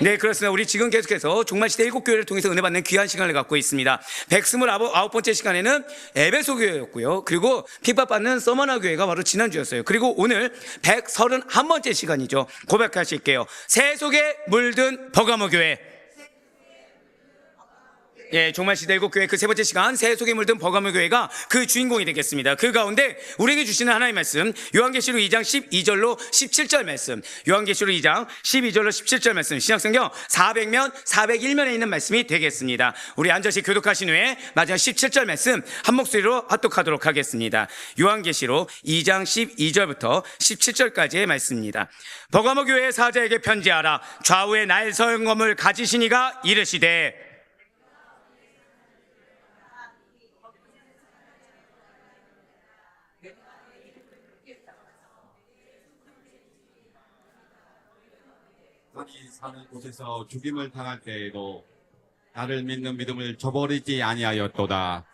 네, 그렇습니다. 우리 지금 계속해서 종말시대 7교회를 통해서 은혜 받는 귀한 시간을 갖고 있습니다. 129번째 시간에는 에베소 교회였고요. 그리고 핍박받는 서머나 교회가 바로 지난주였어요. 그리고 오늘 131번째 시간이죠. 고백하실게요. 새 속에 물든 버가모 교회. 예, 종말시대 7교회 그 세 번째 시간, 새 속에 물든 버가모 교회가 그 주인공이 되겠습니다. 그 가운데 우리에게 주시는 하나님의 말씀, 요한계시록 2장 12절로 17절 말씀, 요한계시록 2장 12절로 17절 말씀, 신약성경 400면 401면에 있는 말씀이 되겠습니다. 우리 앉아서 교독하신 후에 마지막 17절 말씀 한 목소리로 합독하도록 하겠습니다. 요한계시록 2장 12절부터 17절까지의 말씀입니다. 버가모 교회의 사자에게 편지하라. 좌우에 날 성검을 가지신 이가 이르시되, 너희 사는 곳에서 죽임을 당할 때에도 나를 믿는 믿음을 저버리지 아니하였도다.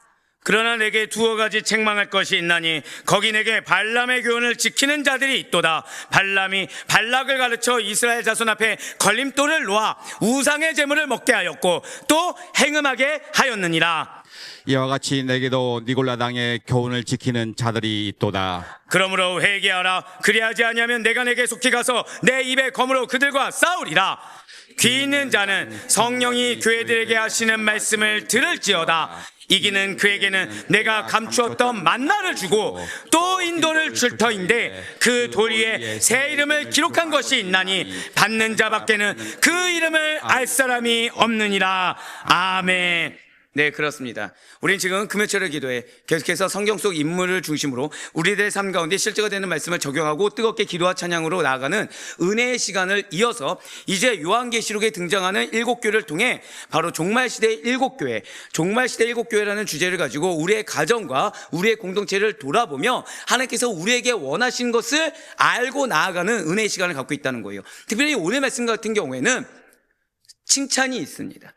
그러나 내게 두어 가지 책망할 것이 있나니 거기 내게 발람의 교훈을 지키는 자들이 있도다. 발람이 발락을 가르쳐 이스라엘 자손 앞에 걸림돌을 놓아 우상의 제물을 먹게 하였고 또 행음하게 하였느니라. 이와 같이 내게도 니골라당의 교훈을 지키는 자들이 있도다. 그러므로 회개하라. 그리하지 아니하면 내가 내게 속히 가서 내 입의 검으로 그들과 싸우리라. 귀 있는 자는 성령이 교회들에게 하시는 말씀을 들을지어다. 이기는 그에게는 내가 감추었던 만나를 주고 또 인도를 줄 터인데 그 돌 위에 새 이름을 기록한 것이 있나니 받는 자밖에는 그 이름을 알 사람이 없느니라. 아멘. 네, 그렇습니다. 우린 지금 금요철의 기도에 계속해서 성경 속 인물을 중심으로 우리들의 삶 가운데 실제가 되는 말씀을 적용하고 뜨겁게 기도와 찬양으로 나아가는 은혜의 시간을 이어서 이제 요한계시록에 등장하는 7교회를 통해 바로 종말시대의 7교회, 종말시대 7교회라는 주제를 가지고 우리의 가정과 우리의 공동체를 돌아보며 하나님께서 우리에게 원하신 것을 알고 나아가는 은혜의 시간을 갖고 있다는 거예요. 특별히 오늘 말씀 같은 경우에는 칭찬이 있습니다.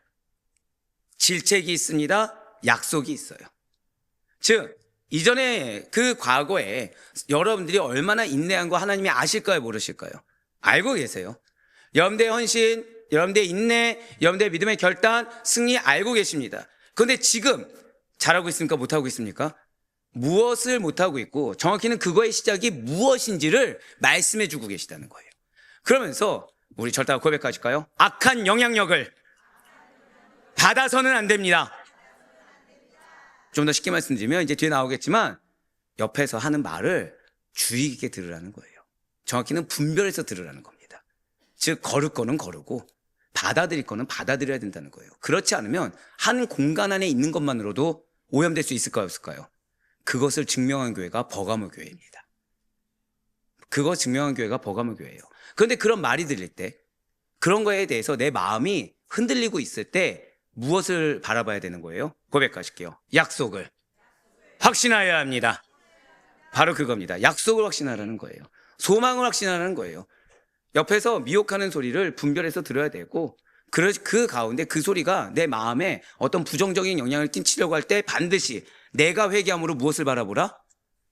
질책이 있습니다. 약속이 있어요. 즉 이전에 그 과거에 여러분들이 얼마나 인내한 거 하나님이 아실까요? 모르실까요? 알고 계세요. 여러분들의 헌신, 여러분들의 인내, 여러분들의 믿음의 결단, 승리 알고 계십니다. 그런데 지금 잘하고 있습니까? 못하고 있습니까? 무엇을 못하고 있고 정확히는 그거의 시작이 무엇인지를 말씀해 주고 계시다는 거예요. 그러면서 우리 절다가 고백하실까요? 악한 영향력을 받아서는 안 됩니다. 좀 더 쉽게 말씀드리면 이제 뒤에 나오겠지만 옆에서 하는 말을 주의 깊게 들으라는 거예요. 정확히는 분별해서 들으라는 겁니다. 즉 거를 거는 거르고 받아들일 거는 받아들여야 된다는 거예요. 그렇지 않으면 한 공간 안에 있는 것만으로도 오염될 수 있을까요? 없을까요? 그것을 증명한 교회가 버가모 교회입니다. 그거 증명한 교회가 버가모 교회예요. 그런데 그런 말이 들릴 때 그런 거에 대해서 내 마음이 흔들리고 있을 때 무엇을 바라봐야 되는 거예요? 고백하실게요. 약속을 확신하여야 합니다. 바로 그겁니다. 약속을 확신하라는 거예요. 소망을 확신하라는 거예요. 옆에서 미혹하는 소리를 분별해서 들어야 되고 그 가운데 그 소리가 내 마음에 어떤 부정적인 영향을 끼치려고 할 때 반드시 내가 회개함으로 무엇을 바라보라?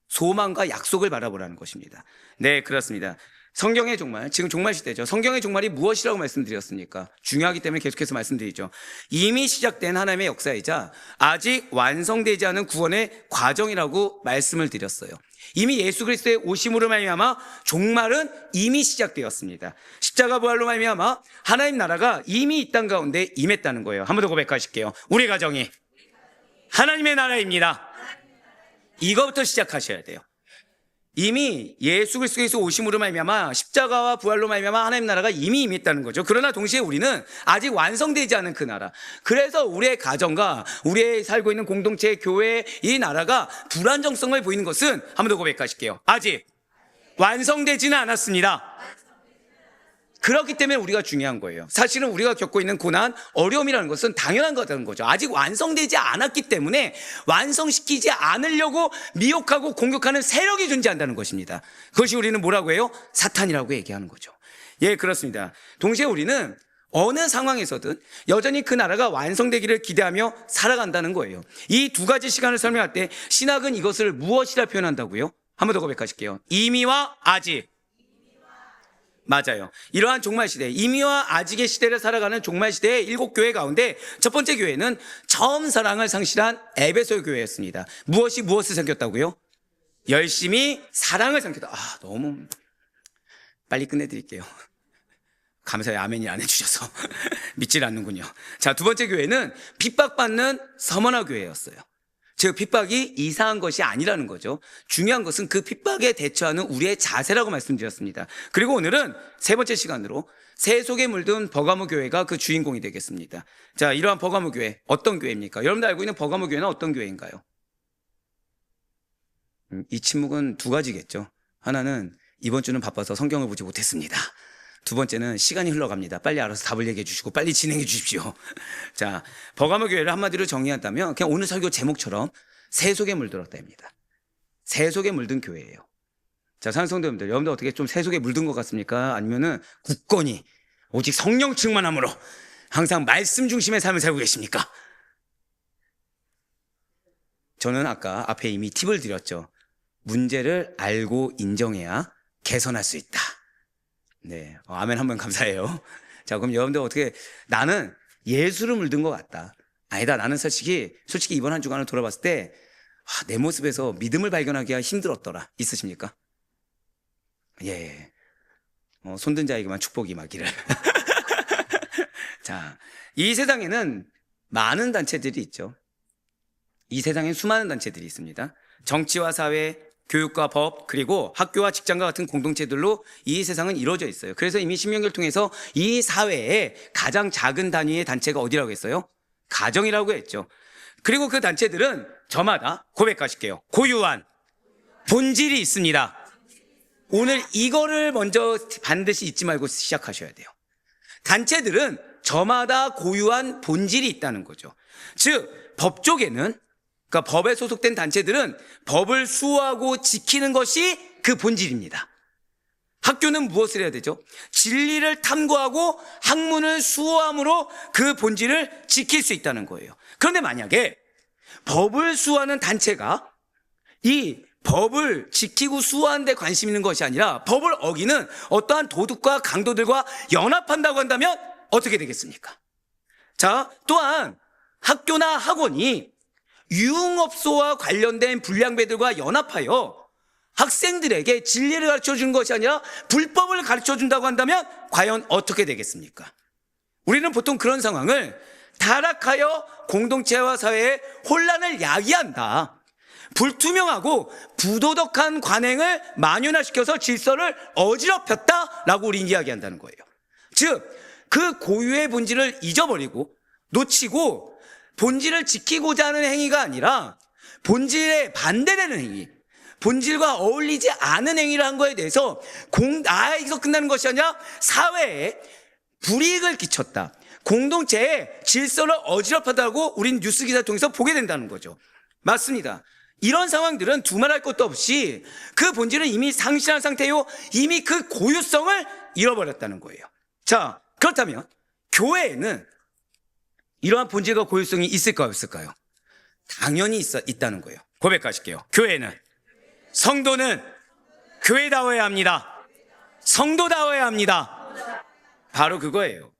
소망과 약속을 바라보라는 것입니다. 네, 그렇습니다. 성경의 종말, 지금 종말 시대죠. 성경의 종말이 무엇이라고 말씀드렸습니까? 중요하기 때문에 계속해서 말씀드리죠. 이미 시작된 하나님의 역사이자 아직 완성되지 않은 구원의 과정이라고 말씀을 드렸어요. 이미 예수 그리스도의 오심으로 말미암아 종말은 이미 시작되었습니다. 십자가 부활로 말미암아 하나님 나라가 이미 이 땅 가운데 임했다는 거예요. 한 번 더 고백하실게요. 우리 가정이 하나님의 나라입니다. 이거부터 시작하셔야 돼요. 이미 예수 그리스도에서 오심으로 말미암아 십자가와 부활로 말미암아 하나님 나라가 이미 임했다는 거죠. 그러나 동시에 우리는 아직 완성되지 않은 그 나라. 그래서 우리의 가정과 우리의 살고 있는 공동체, 교회, 이 나라가 불안정성을 보이는 것은 한 번 더 고백하실게요. 아직 완성되지는 않았습니다. 그렇기 때문에 우리가 중요한 거예요. 사실은 우리가 겪고 있는 고난, 어려움이라는 것은 당연한 거라는 거죠. 아직 완성되지 않았기 때문에 완성시키지 않으려고 미혹하고 공격하는 세력이 존재한다는 것입니다. 그것이 우리는 뭐라고 해요? 사탄이라고 얘기하는 거죠. 예, 그렇습니다. 동시에 우리는 어느 상황에서든 여전히 그 나라가 완성되기를 기대하며 살아간다는 거예요. 이 두 가지 시간을 설명할 때 신학은 이것을 무엇이라 표현한다고요? 한 번 더 고백하실게요. 이미와 아직. 맞아요. 이러한 종말 시대, 이미와 아직의 시대를 살아가는 종말 시대의 7교회 가운데 첫 번째 교회는 처음 사랑을 상실한 에베소 교회였습니다. 무엇을 삼켰다고요? 열심히 사랑을 삼켰다. 너무 빨리 끝내드릴게요. 감사해요. 아멘이 안 해주셔서. 믿질 않는군요. 자, 두 번째 교회는 핍박받는 서머나 교회였어요. 즉 핍박이 이상한 것이 아니라는 거죠. 중요한 것은 그 핍박에 대처하는 우리의 자세라고 말씀드렸습니다. 그리고 오늘은 세 번째 시간으로 새 속에 물든 버가모 교회가 그 주인공이 되겠습니다. 자, 이러한 버가모 교회 어떤 교회입니까? 여러분들 알고 있는 버가모 교회는 어떤 교회인가요? 이 침묵은 두 가지겠죠. 하나는 이번 주는 바빠서 성경을 보지 못했습니다. 두 번째는 시간이 흘러갑니다. 빨리 알아서 답을 얘기해 주시고 빨리 진행해 주십시오. 자, 버가모 교회를 한마디로 정리한다면 그냥 오늘 설교 제목처럼 새 속에 물들었다입니다. 새 속에 물든 교회예요. 자, 사랑하는 성도님들, 여러분들 어떻게 좀 새 속에 물든 것 같습니까? 아니면은 굳건히 오직 성령 충만함으로 항상 말씀 중심의 삶을 살고 계십니까? 저는 아까 앞에 이미 팁을 드렸죠. 문제를 알고 인정해야 개선할 수 있다. 네, 아멘 한번 감사해요. 자, 그럼 여러분들 어떻게, 나는 예수를 물든 것 같다. 아니다, 나는 솔직히 이번 한 주간을 돌아봤을 때 내 모습에서 믿음을 발견하기가 힘들었더라. 있으십니까? 예. 손든 자에게만 축복이 임하기를. 자, 이 세상에는 많은 단체들이 있죠. 이 세상엔 수많은 단체들이 있습니다. 정치와 사회, 교육과 법, 그리고 학교와 직장과 같은 공동체들로 이 세상은 이루어져 있어요. 그래서 이미 신명기를 통해서 이 사회의 가장 작은 단위의 단체가 어디라고 했어요? 가정이라고 했죠. 그리고 그 단체들은 저마다 고백하실게요. 고유한 본질이 있습니다. 오늘 이거를 먼저 반드시 잊지 말고 시작하셔야 돼요. 단체들은 저마다 고유한 본질이 있다는 거죠. 즉, 법조계는, 그러니까 법에 소속된 단체들은 법을 수호하고 지키는 것이 그 본질입니다. 학교는 무엇을 해야 되죠? 진리를 탐구하고 학문을 수호함으로 그 본질을 지킬 수 있다는 거예요. 그런데 만약에 법을 수호하는 단체가 이 법을 지키고 수호하는 데 관심 있는 것이 아니라 법을 어기는 어떠한 도둑과 강도들과 연합한다고 한다면 어떻게 되겠습니까? 자, 또한 학교나 학원이 유흥업소와 관련된 불량배들과 연합하여 학생들에게 진리를 가르쳐주는 것이 아니라 불법을 가르쳐준다고 한다면 과연 어떻게 되겠습니까? 우리는 보통 그런 상황을 타락하여 공동체와 사회에 혼란을 야기한다, 불투명하고 부도덕한 관행을 만연화시켜서 질서를 어지럽혔다라고 우리는 이야기한다는 거예요. 즉, 그 고유의 본질을 잊어버리고 놓치고 본질을 지키고자 하는 행위가 아니라 본질에 반대되는 행위, 본질과 어울리지 않은 행위를 한 거에 대해서 여기서 끝나는 것이 아니라 사회에 불이익을 끼쳤다, 공동체의 질서를 어지럽하다고 우린 뉴스 기사를 통해서 보게 된다는 거죠. 맞습니다. 이런 상황들은 두말할 것도 없이 그 본질은 이미 상실한 상태요, 이미 그 고유성을 잃어버렸다는 거예요. 자, 그렇다면 교회에는 이러한 본질과 고유성이 있을까요, 없을까요? 당연히 있다는 거예요. 고백하실게요. 교회는, 성도는 교회다워야 합니다. 성도다워야 합니다. 바로 그거예요.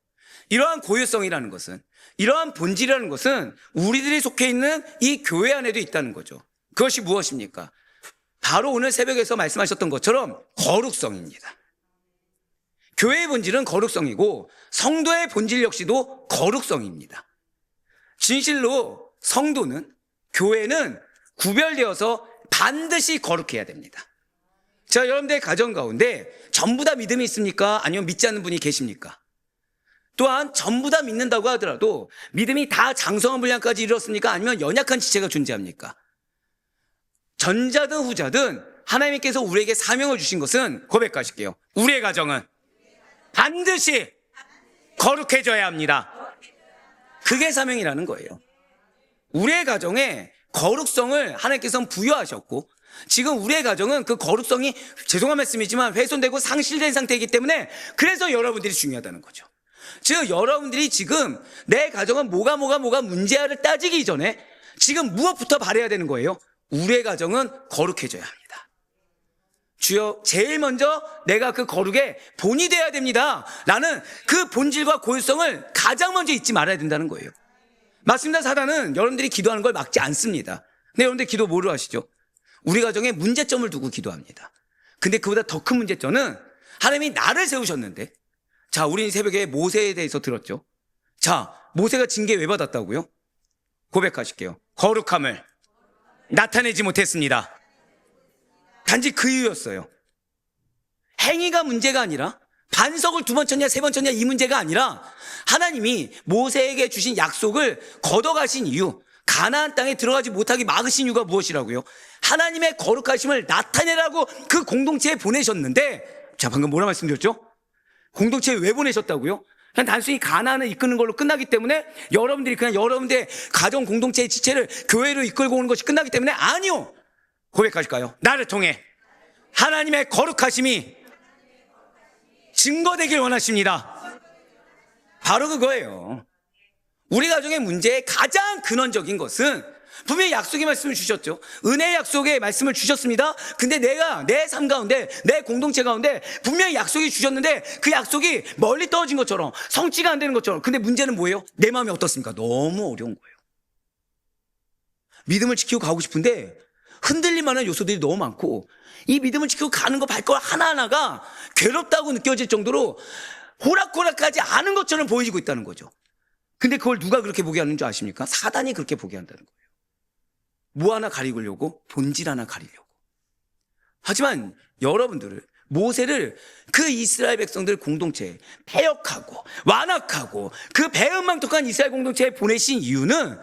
이러한 고유성이라는 것은, 이러한 본질이라는 것은 우리들이 속해 있는 이 교회 안에도 있다는 거죠. 그것이 무엇입니까? 바로 오늘 새벽에서 말씀하셨던 것처럼 거룩성입니다. 교회의 본질은 거룩성이고 성도의 본질 역시도 거룩성입니다. 진실로 성도는, 교회는 구별되어서 반드시 거룩해야 됩니다. 자, 여러분들의 가정 가운데 전부 다 믿음이 있습니까? 아니면 믿지 않는 분이 계십니까? 또한 전부 다 믿는다고 하더라도 믿음이 다 장성한 분량까지 이르렀습니까? 아니면 연약한 지체가 존재합니까? 전자든 후자든 하나님께서 우리에게 사명을 주신 것은, 고백하실게요, 우리의 가정은 반드시 거룩해져야 합니다. 그게 사명이라는 거예요. 우리의 가정에 거룩성을 하나님께서는 부여하셨고, 지금 우리의 가정은 그 거룩성이, 죄송한 말씀이지만, 훼손되고 상실된 상태이기 때문에 그래서 여러분들이 중요하다는 거죠. 즉, 여러분들이 지금 내 가정은 뭐가 문제야를 따지기 전에 지금 무엇부터 바라야 되는 거예요? 우리의 가정은 거룩해져야 합니다. 주여, 제일 먼저 내가 그 거룩의 본이 돼야 됩니다 라는 그 본질과 고유성을 가장 먼저 잊지 말아야 된다는 거예요. 맞습니다. 사단은 여러분들이 기도하는 걸 막지 않습니다. 근데 여러분들 기도 뭐로 하시죠? 우리 가정에 문제점을 두고 기도합니다. 근데 그보다 더 큰 문제점은 하나님이 나를 세우셨는데, 자, 우리는 새벽에 모세에 대해서 들었죠. 자, 모세가 징계 왜 받았다고요? 고백하실게요. 거룩함을 나타내지 못했습니다. 단지 그 이유였어요. 행위가 문제가 아니라, 반석을 2번 쳤냐 3번 쳤냐 이 문제가 아니라, 하나님이 모세에게 주신 약속을 걷어가신 이유, 가나안 땅에 들어가지 못하게 막으신 이유가 무엇이라고요? 하나님의 거룩하심을 나타내라고 그 공동체에 보내셨는데, 자, 방금 뭐라 말씀드렸죠? 공동체에 왜 보내셨다고요? 그냥 단순히 가나안을 이끄는 걸로 끝나기 때문에 여러분들이 그냥 여러분들의 가정 공동체의 지체를 교회로 이끌고 오는 것이 끝나기 때문에, 아니요. 고백하실까요? 나를 통해 하나님의 거룩하심이 증거되길 원하십니다. 바로 그거예요. 우리 가정의 문제의 가장 근원적인 것은, 분명히 약속의 말씀을 주셨죠. 은혜의 약속의 말씀을 주셨습니다. 근데 내가 내 삶 가운데, 내 공동체 가운데 분명히 약속이 주셨는데 그 약속이 멀리 떨어진 것처럼, 성취가 안 되는 것처럼. 근데 문제는 뭐예요? 내 마음이 어떻습니까? 너무 어려운 거예요. 믿음을 지키고 가고 싶은데 흔들릴 만한 요소들이 너무 많고, 이 믿음을 지키고 가는 거 발걸음 하나하나가 괴롭다고 느껴질 정도로 호락호락하지 않은 것처럼 보여지고 있다는 거죠. 근데 그걸 누가 그렇게 보게 하는 줄 아십니까? 사단이 그렇게 보게 한다는 거예요. 뭐 하나 가리려고? 본질 하나 가리려고. 하지만 여러분들을, 모세를 그 이스라엘 백성들 공동체에 패역하고 완악하고 그 배은망덕한 이스라엘 공동체에 보내신 이유는,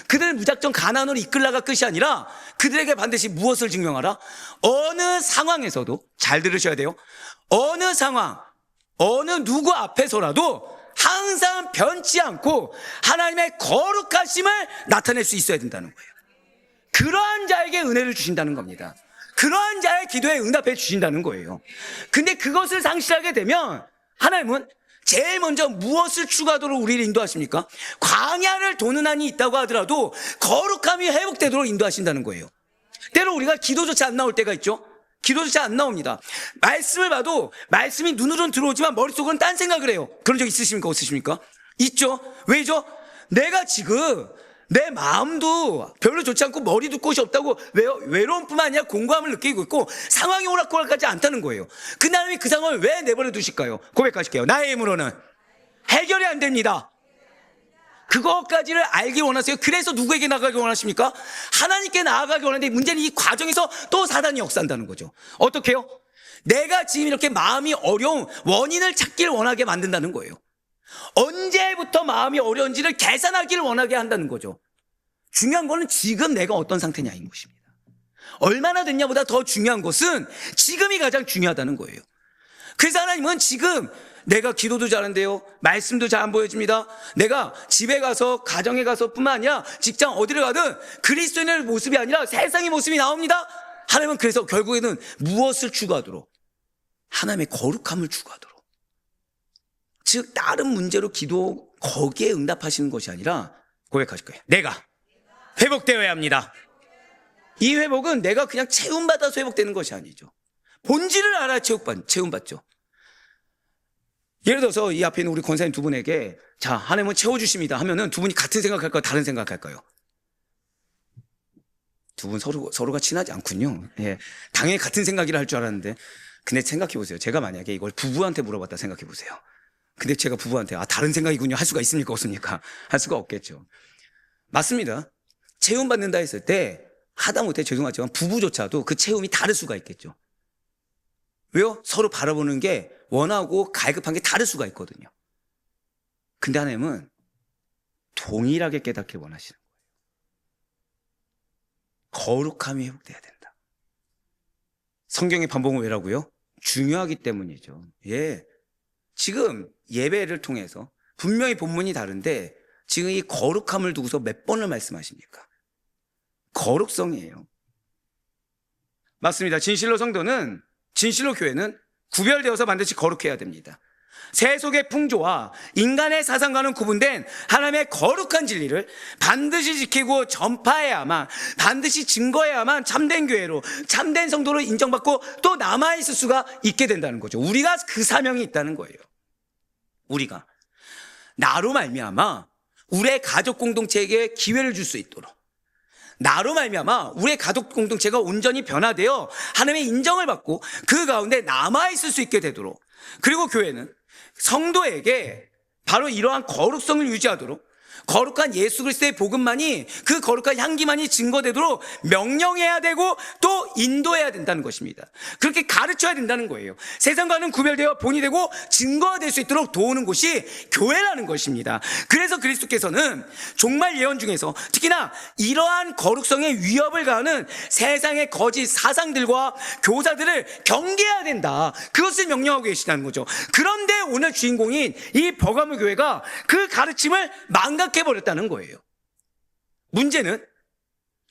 그들을 무작정 가나안으로 이끌라가 끝이 아니라 그들에게 반드시 무엇을 증명하라? 어느 상황에서도, 잘 들으셔야 돼요, 어느 상황, 어느 누구 앞에서라도 항상 변치 않고 하나님의 거룩하심을 나타낼 수 있어야 된다는 거예요. 그러한 자에게 은혜를 주신다는 겁니다. 그러한 자의 기도에 응답해 주신다는 거예요. 근데 그것을 상실하게 되면 하나님은 제일 먼저 무엇을 추구하도록 우리를 인도하십니까? 광야를 도는 한이 있다고 하더라도 거룩함이 회복되도록 인도하신다는 거예요. 때로 우리가 기도조차 안 나올 때가 있죠. 기도조차 안 나옵니다. 말씀을 봐도 말씀이 눈으로는 들어오지만 머릿속은 딴 생각을 해요. 그런 적 있으십니까? 없으십니까? 있죠. 왜죠? 내가 지금 내 마음도 별로 좋지 않고 머리도 꽃이 없다고 외로움뿐만 아니라 공고함을 느끼고 있고 상황이 오락가락하지 않다는 거예요. 그 하나님이 그 상황을 왜 내버려 두실까요? 고백하실게요. 나의 힘으로는 해결이 안 됩니다. 그것까지를 알기 원하세요. 그래서 누구에게 나아가기 원하십니까? 하나님께 나아가기 원하는데, 문제는 이 과정에서 또 사단이 역사한다는 거죠. 어떻게 해요? 내가 지금 이렇게 마음이 어려운 원인을 찾기를 원하게 만든다는 거예요. 언제부터 마음이 어려운지를 계산하기를 원하게 한다는 거죠. 중요한 거는 지금 내가 어떤 상태냐인 것입니다. 얼마나 됐냐보다 더 중요한 것은 지금이 가장 중요하다는 거예요. 그래서 하나님은 지금 내가 기도도 잘한대요. 말씀도 잘 안 보여줍니다. 내가 집에 가서, 가정에 가서 뿐만 아니라 직장 어디를 가든 그리스도인의 모습이 아니라 세상의 모습이 나옵니다. 하나님은 그래서 결국에는 무엇을 추구하도록? 하나님의 거룩함을 추구하도록. 즉 다른 문제로 기도, 거기에 응답하시는 것이 아니라 고백하실 거예요. 내가 회복되어야 합니다. 이 회복은 내가 그냥 채움받아서 회복되는 것이 아니죠. 본질을 알아야 채움받죠. 예를 들어서 이 앞에 있는 우리 권사님 두 분에게, 자, 하나님은 채워주십니다 하면은 두 분이 같은 생각할까요? 다른 생각할까요? 두 분 서로가 친하지 않군요. 예, 당연히 같은 생각이라 할 줄 알았는데, 근데 생각해 보세요. 제가 만약에 이걸 부부한테 물어봤다 생각해 보세요. 근데 제가 부부한테 다른 생각이군요 할 수가 있습니까? 없습니까? 할 수가 없겠죠. 맞습니다. 채움받는다 했을 때 하다못해 죄송하지만 부부조차도 그 채움이 다를 수가 있겠죠. 왜요? 서로 바라보는 게 원하고 갈급한 게 다를 수가 있거든요. 근데 하나님은 동일하게 깨닫길 원하시는 거예요. 거룩함이 회복돼야 된다. 성경의 반복은 왜라고요? 중요하기 때문이죠. 예. 지금 예배를 통해서 분명히 본문이 다른데 지금 이 거룩함을 두고서 몇 번을 말씀하십니까? 거룩성이에요. 맞습니다. 진실로 성도는, 진실로 교회는 구별되어서 반드시 거룩해야 됩니다. 세속의 풍조와 인간의 사상과는 구분된 하나님의 거룩한 진리를 반드시 지키고 전파해야만, 반드시 증거해야만 참된 교회로, 참된 성도로 인정받고 또 남아있을 수가 있게 된다는 거죠. 우리가 그 사명이 있다는 거예요. 우리가 나로 말미암아 우리의 가족 공동체에게 기회를 줄 수 있도록, 나로 말미암아 우리의 가족 공동체가 온전히 변화되어 하나님의 인정을 받고 그 가운데 남아있을 수 있게 되도록, 그리고 교회는 성도에게 바로 이러한 거룩성을 유지하도록, 거룩한 예수 그리스도의 복음만이, 그 거룩한 향기만이 증거되도록 명령해야 되고 또 인도해야 된다는 것입니다. 그렇게 가르쳐야 된다는 거예요. 세상과는 구별되어 본이 되고 증거가 될 수 있도록 도우는 곳이 교회라는 것입니다. 그래서 그리스도께서는 종말 예언 중에서 특히나 이러한 거룩성의 위협을 가하는 세상의 거짓 사상들과 교사들을 경계해야 된다, 그것을 명령하고 계시다는 거죠. 그런데 오늘 주인공인 이 버가모 교회가 그 가르침을 망각해버렸다는 거예요. 문제는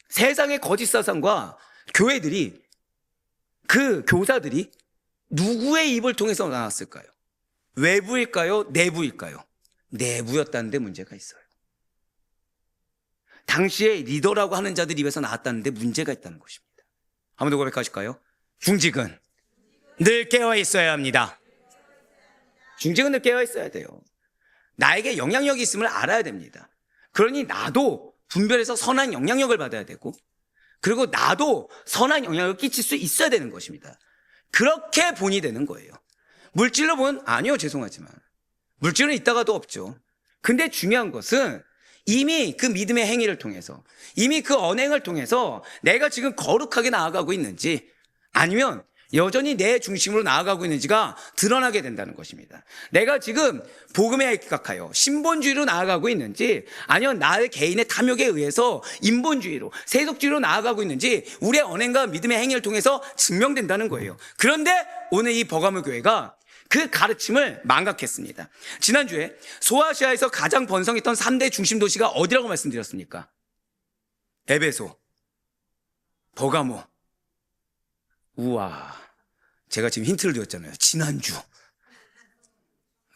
세상의 거짓 사상과 교회들이, 그 교사들이 누구의 입을 통해서 나왔을까요? 외부일까요? 내부일까요? 내부였다는 데 문제가 있어요. 당시에 리더라고 하는 자들 입에서 나왔다는 데 문제가 있다는 것입니다. 한 번 더 고백하실까요? 중직은 늘 깨어 있어야 합니다. 중직은 늘 깨어 있어야 돼요. 나에게 영향력이 있음을 알아야 됩니다. 그러니 나도 분별해서 선한 영향력을 받아야 되고, 그리고 나도 선한 영향력을 끼칠 수 있어야 되는 것입니다. 그렇게 본이 되는 거예요. 물질로 보면 아니요, 죄송하지만 물질은 있다가도 없죠. 근데 중요한 것은 이미 그 믿음의 행위를 통해서, 이미 그 언행을 통해서 내가 지금 거룩하게 나아가고 있는지, 아니면 여전히 내 중심으로 나아가고 있는지가 드러나게 된다는 것입니다. 내가 지금 복음에 입각하여 신본주의로 나아가고 있는지, 아니면 나의 개인의 탐욕에 의해서 인본주의로, 세속주의로 나아가고 있는지 우리의 언행과 믿음의 행위를 통해서 증명된다는 거예요. 그런데 오늘 이 버가모 교회가 그 가르침을 망각했습니다. 지난주에 소아시아에서 가장 번성했던 3대 중심 도시가 어디라고 말씀드렸습니까? 에베소, 버가모. 우와, 제가 지금 힌트를 드렸잖아요. 지난주.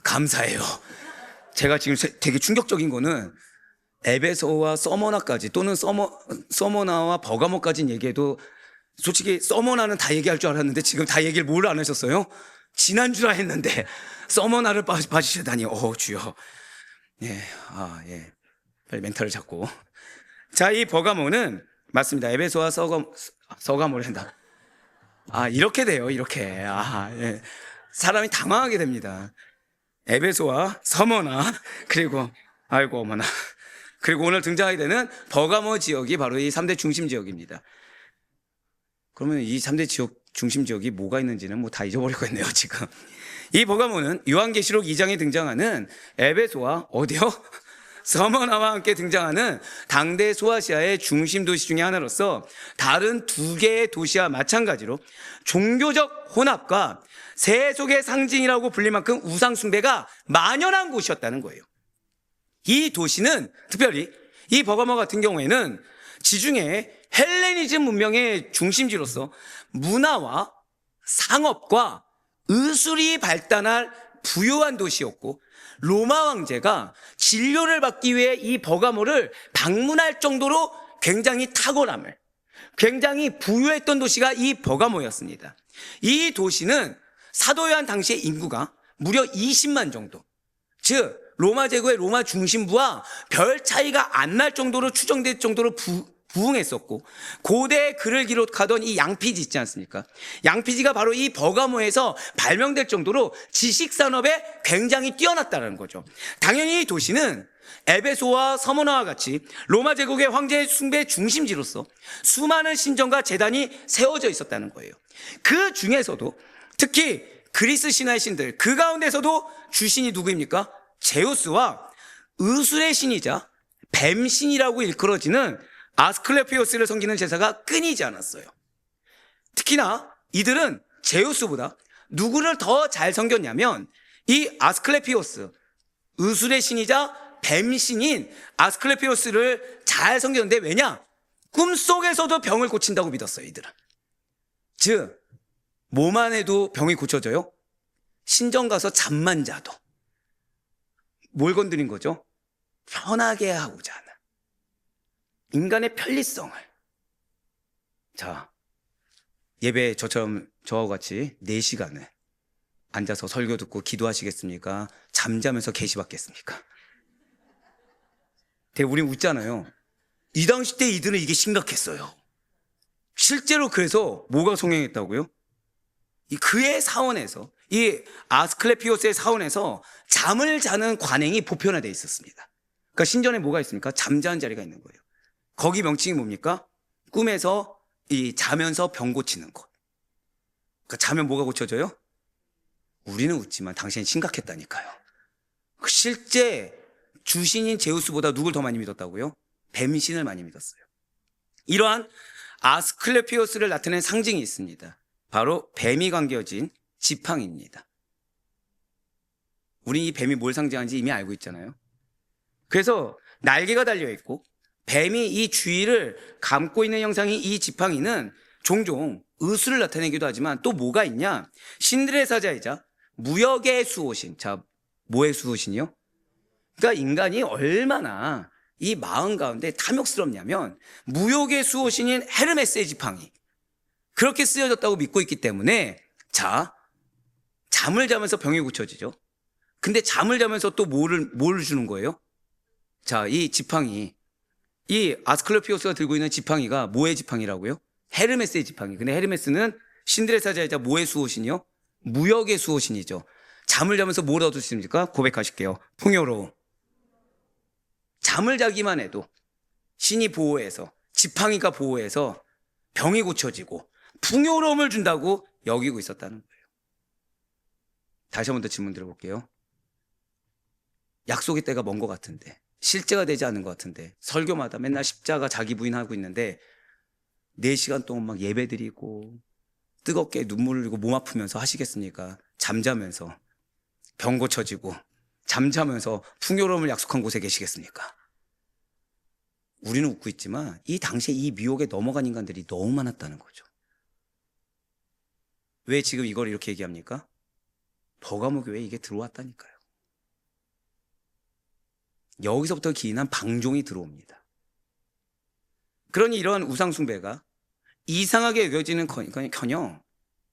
감사해요. 제가 지금 되게 충격적인 거는 에베소와 서머나까지, 또는 서머나와 버가모까지는 얘기해도 솔직히 서머나는 다 얘기할 줄 알았는데 지금 다 얘기를 뭘 안 하셨어요? 지난주라 했는데 서머나를 봐주시다니, 주여. 예, 예. 빨리 멘탈을 잡고. 자, 이 버가모는 맞습니다. 에베소와 서가모를 한다. 이렇게 돼요, 이렇게. 예. 사람이 당황하게 됩니다. 에베소와 서머나, 그리고, 아이고, 어머나. 그리고 오늘 등장하게 되는 버가모 지역이 바로 이 3대 중심 지역입니다. 그러면 이 3대 지역, 중심 지역이 뭐가 있는지는 뭐 다 잊어버리겠네요, 지금. 이 버가모는 요한계시록 2장에 등장하는 에베소와 어디요? 서머나와 함께 등장하는 당대 소아시아의 중심 도시 중에 하나로서 다른 두 개의 도시와 마찬가지로 종교적 혼합과 세속의 상징이라고 불릴 만큼 우상 숭배가 만연한 곳이었다는 거예요. 이 도시는 특별히 이 버가모 같은 경우에는 지중해 헬레니즘 문명의 중심지로서 문화와 상업과 의술이 발달할 부유한 도시였고, 로마 황제가 진료를 받기 위해 이 버가모를 방문할 정도로 굉장히 탁월함을, 굉장히 부유했던 도시가 이 버가모였습니다. 이 도시는 사도 요한 당시의 인구가 무려 20만 정도, 즉 로마 제국의 로마 중심부와 별 차이가 안 날 정도로 추정될 정도로 부흥했었고, 고대의 글을 기록하던 이 양피지 있지 않습니까? 양피지가 바로 이 버가모에서 발명될 정도로 지식산업에 굉장히 뛰어났다는 거죠. 당연히 이 도시는 에베소와 서머나와 같이 로마 제국의 황제 숭배 중심지로서 수많은 신전과 제단이 세워져 있었다는 거예요. 그 중에서도 특히 그리스 신화의 신들, 그 가운데서도 주신이 누구입니까? 제우스와 의술의 신이자 뱀신이라고 일컬어지는 아스클레피오스를 섬기는 제사가 끊이지 않았어요. 특히나 이들은 제우스보다 누구를 더 잘 섬겼냐면 이 아스클레피오스, 의술의 신이자 뱀신인 아스클레피오스를 잘 섬겼는데, 왜냐? 꿈속에서도 병을 고친다고 믿었어요, 이들은. 즉, 뭐만 해도 병이 고쳐져요? 신전 가서 잠만 자도 뭘 건드린 거죠? 편하게 하고자 하는 인간의 편리성을. 자, 예배 저처럼 저와 같이 4시간을 앉아서 설교 듣고 기도하시겠습니까? 잠자면서 계시받겠습니까? 우린 웃잖아요. 이 당시 때 이들은 이게 심각했어요. 실제로 그래서 뭐가 성행했다고요? 그의 사원에서, 이 아스클레피오스의 사원에서 잠을 자는 관행이 보편화되어 있었습니다. 그러니까 신전에 뭐가 있습니까? 잠자는 자리가 있는 거예요. 거기 명칭이 뭡니까? 꿈에서 자면서 병 고치는 곳. 그러니까 자면 뭐가 고쳐져요? 우리는 웃지만 당시엔 심각했다니까요. 실제 주신인 제우스보다 누굴 더 많이 믿었다고요? 뱀신을 많이 믿었어요. 이러한 아스클레피오스를 나타낸 상징이 있습니다. 바로 뱀이 감겨진 지팡이입니다. 우리 이 뱀이 뭘 상징하는지 이미 알고 있잖아요. 그래서 날개가 달려있고 뱀이 이 주위를 감고 있는 형상이 이 지팡이는 종종 의수를 나타내기도 하지만 또 뭐가 있냐? 신들의 사자이자 무역의 수호신. 자, 뭐의 수호신이요? 그러니까 인간이 얼마나 이 마음 가운데 탐욕스럽냐면 무역의 수호신인 헤르메스의 지팡이, 그렇게 쓰여졌다고 믿고 있기 때문에, 자, 잠을 자면서 병이 고쳐지죠. 근데 잠을 자면서 또 뭘 주는 거예요? 자, 이 지팡이, 이 아스클레피오스가 들고 있는 지팡이가 뭐의 지팡이라고요? 헤르메스의 지팡이. 근데 헤르메스는 신들의 사자이자 뭐의 수호신이요? 무역의 수호신이죠. 잠을 자면서 뭘 얻을 수 있습니까? 고백하실게요. 풍요로움. 잠을 자기만 해도 신이 보호해서, 지팡이가 보호해서 병이 고쳐지고 풍요로움을 준다고 여기고 있었다는 거예요. 다시 한 번 더 질문 드려볼게요. 약속의 때가 먼 것 같은데, 실제가 되지 않은 것 같은데, 설교마다 맨날 십자가 자기 부인하고 있는데 4시간 동안 막 예배드리고 뜨겁게 눈물을 흘리고 몸 아프면서 하시겠습니까? 잠자면서 병 고쳐지고 잠자면서 풍요로움을 약속한 곳에 계시겠습니까? 우리는 웃고 있지만 이 당시에 이 미혹에 넘어간 인간들이 너무 많았다는 거죠. 왜 지금 이걸 이렇게 얘기합니까? 버가모 교회에 이게 들어왔다니까요. 여기서부터 기인한 방종이 들어옵니다. 그러니 이러한 우상숭배가 이상하게 여겨지는 커녕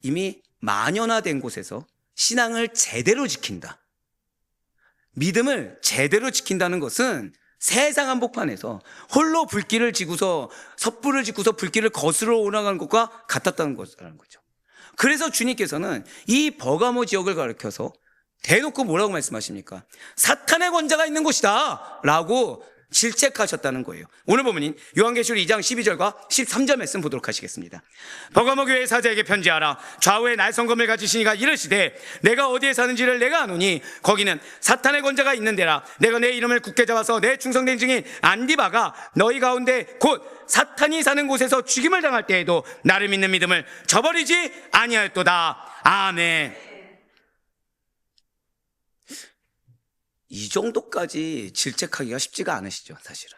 이미 만연화된 곳에서 신앙을 제대로 지킨다, 믿음을 제대로 지킨다는 것은 세상 한복판에서 홀로 불길을 지고서, 섣불을 짓고서 불길을 거스러 올라가는 것과 같았다는 거라는 거죠. 그래서 주님께서는 이 버가모 지역을 가리켜서 대놓고 뭐라고 말씀하십니까? 사탄의 권자가 있는 곳이다 라고 질책하셨다는 거예요. 오늘 보면 요한계시록 2장 12절과 13절 말씀 보도록 하시겠습니다. 버가모 교회 사자에게 편지하라. 좌우에 날성검을 가지신 이가 이르시되 내가 어디에 사는지를 내가 아노니 거기는 사탄의 권자가 있는 데라. 내가 내 이름을 굳게 잡아서 내 충성된 증인 안디바가 너희 가운데 곧 사탄이 사는 곳에서 죽임을 당할 때에도 나를 믿는 믿음을 저버리지 아니하였도다. 아멘. 이 정도까지 질책하기가 쉽지가 않으시죠, 사실은.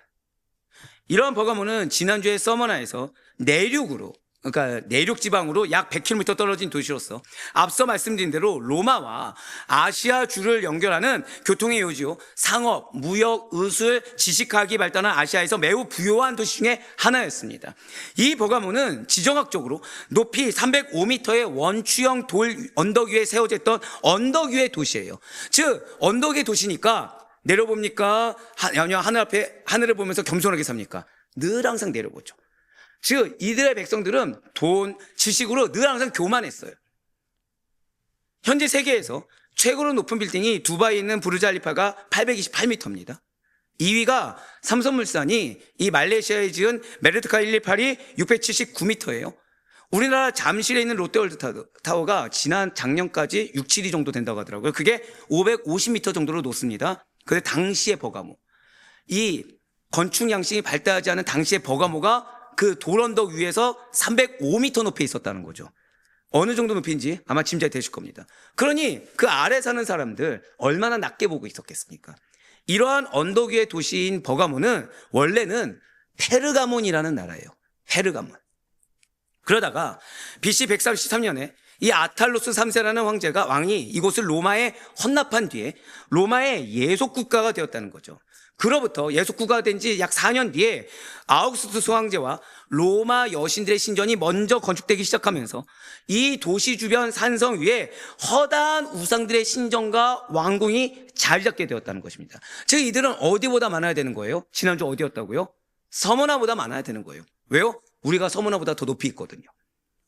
이러한 버가모는 지난주에 서머나에서 내륙으로, 그러니까 내륙 지방으로 약 100km 떨어진 도시로서 앞서 말씀드린 대로 로마와 아시아주를 연결하는 교통의 요지요, 상업, 무역, 의술, 지식학이 발달한 아시아에서 매우 부유한 도시 중에 하나였습니다. 이 버가모는 지정학적으로 높이 305m의 원추형 돌 언덕 위에 세워졌던 언덕 위의 도시예요. 즉 언덕의 도시니까 내려봅니까? 하늘 앞에 하늘을 보면서 겸손하게 삽니까? 늘 항상 내려보죠. 즉 이들의 백성들은 돈, 지식으로 늘 항상 교만했어요. 현재 세계에서 최고로 높은 빌딩이 두바이에 있는 부르자리파가 828m입니다. 2위가 삼성물산이 이 말레이시아에 지은 메르트카 128이 679m예요. 우리나라 잠실에 있는 롯데월드타워가 작년까지 6, 7위 정도 된다고 하더라고요. 그게 550m 정도로 높습니다. 근데 당시의 버가모, 이 건축 양식이 발달하지 않은 당시의 버가모가 그 돌언덕 위에서 305m 높이에 있었다는 거죠. 어느 정도 높이인지 아마 짐작이 되실 겁니다. 그러니 그 아래 사는 사람들 얼마나 낮게 보고 있었겠습니까? 이러한 언덕 위의 도시인 버가모는 원래는 페르가몬이라는 나라예요. 페르가몬. 그러다가 BC 133년에 이 아탈로스 3세라는 왕이 이곳을 로마에 헌납한 뒤에 로마의 예속 국가가 되었다는 거죠. 그로부터 예속 국가가 된 지 약 4년 뒤에 아우구스투스 황제와 로마 여신들의 신전이 먼저 건축되기 시작하면서 이 도시 주변 산성 위에 허다한 우상들의 신전과 왕궁이 자리 잡게 되었다는 것입니다. 즉 이들은 어디보다 많아야 되는 거예요? 지난주 어디였다고요? 서머나보다 많아야 되는 거예요. 왜요? 우리가 서머나보다 더 높이 있거든요.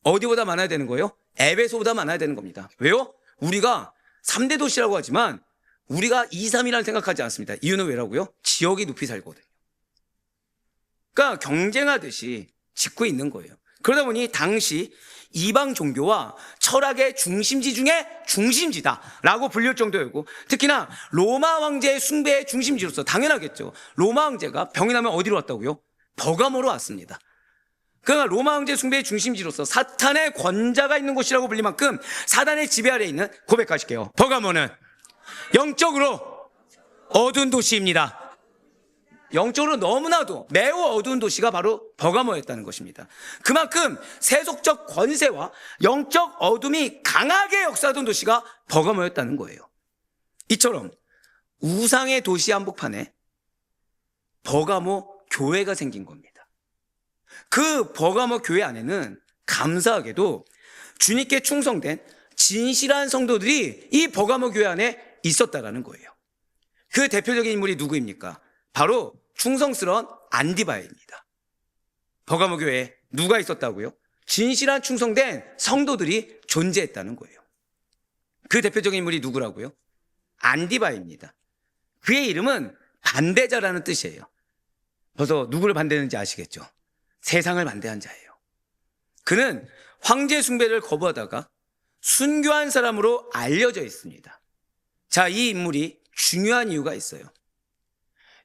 어디보다 많아야 되는 거예요? 에베소보다 많아야 되는 겁니다. 왜요? 우리가 3대 도시라고 하지만 우리가 2, 3이라는 생각하지 않습니다. 이유는 왜라고요? 지역이 높이 살거든요. 그러니까 경쟁하듯이 짓고 있는 거예요. 그러다 보니 당시 이방 종교와 철학의 중심지 중에 중심지다라고 불릴 정도였고, 특히나 로마 왕제의 숭배의 중심지로서 당연하겠죠. 로마 왕제가 병이 나면 어디로 왔다고요? 버가모로 왔습니다. 그러니까 로마 왕제 숭배의 중심지로서 사탄의 권자가 있는 곳이라고 불릴 만큼 사단의 지배 아래에 있는, 고백하실게요, 버가모는 영적으로 어두운 도시입니다. 영적으로 너무나도 매우 어두운 도시가 바로 버가모였다는 것입니다. 그만큼 세속적 권세와 영적 어둠이 강하게 역사하던 도시가 버가모였다는 거예요. 이처럼 우상의 도시 한복판에 버가모 교회가 생긴 겁니다. 그 버가모 교회 안에는 감사하게도 주님께 충성된 진실한 성도들이 이 버가모 교회 안에 있었다라는 거예요. 그 대표적인 인물이 누구입니까? 바로 충성스러운 안디바입니다. 버가모 교회에 누가 있었다고요? 진실한 충성된 성도들이 존재했다는 거예요. 그 대표적인 인물이 누구라고요? 안디바입니다. 그의 이름은 반대자라는 뜻이에요. 벌써 누구를 반대했는지 아시겠죠? 세상을 반대한 자예요. 그는 황제 숭배를 거부하다가 순교한 사람으로 알려져 있습니다. 자, 이 인물이 중요한 이유가 있어요.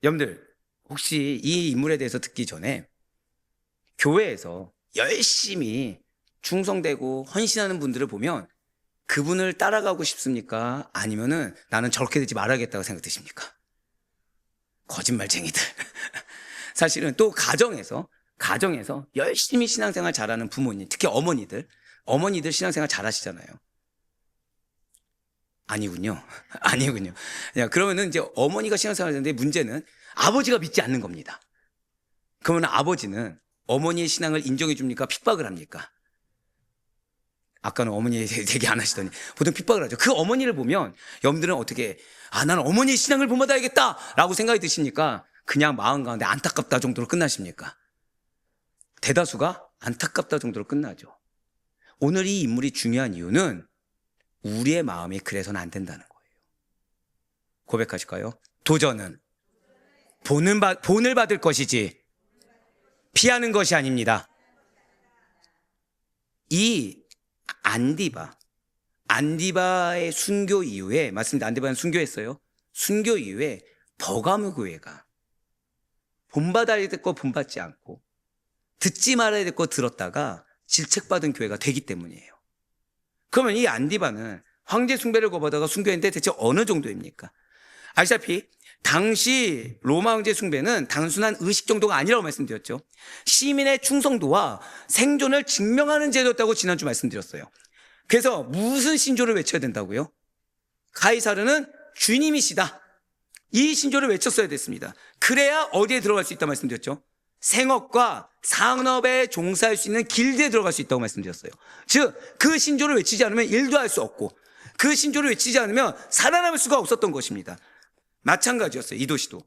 여러분들, 혹시 이 인물에 대해서 듣기 전에 교회에서 열심히 충성되고 헌신하는 분들을 보면 그분을 따라가고 싶습니까? 아니면은 나는 저렇게 되지 말아야겠다고 생각 드십니까? 거짓말쟁이들. 사실은 또 가정에서 열심히 신앙생활 잘하는 부모님, 특히 어머니들 신앙생활 잘하시잖아요. 아니군요. 야, 그러면은 이제 어머니가 신앙생활 하는데 문제는 아버지가 믿지 않는 겁니다. 그러면 아버지는 어머니의 신앙을 인정해 줍니까? 핍박을 합니까? 아까는 어머니 되게 안 하시더니 보통 핍박을 하죠. 그 어머니를 보면 여러분들은 어떻게, 나는 어머니의 신앙을 본받아야겠다 라고 생각이 드십니까? 그냥 마음 가운데 안타깝다 정도로 끝나십니까? 대다수가 안타깝다 정도로 끝나죠. 오늘 이 인물이 중요한 이유는 우리의 마음이 그래서는 안 된다는 거예요. 고백하실까요? 도전은 본을 받을 것이지 피하는 것이 아닙니다. 이 안디바의 순교 이후에, 맞습니다. 안디바는 순교했어요. 순교 이후에 버가모 교회가 본받아야 될 거 본받지 않고 듣지 말아야 될 거 들었다가 질책받은 교회가 되기 때문이에요. 그러면 이 안디바는 황제 숭배를 거부하다가 순교했는데 대체 어느 정도입니까? 아시다시피 당시 로마 황제 숭배는 단순한 의식 정도가 아니라고 말씀드렸죠. 시민의 충성도와 생존을 증명하는 제도였다고 지난주 말씀드렸어요. 그래서 무슨 신조를 외쳐야 된다고요? 가이사르는 주님이시다. 이 신조를 외쳤어야 됐습니다. 그래야 어디에 들어갈 수 있다고 말씀드렸죠? 생업과 상업에 종사할 수 있는 길드에 들어갈 수 있다고 말씀드렸어요. 즉, 그 신조를 외치지 않으면 일도 할 수 없고, 그 신조를 외치지 않으면 살아남을 수가 없었던 것입니다. 마찬가지였어요, 이 도시도.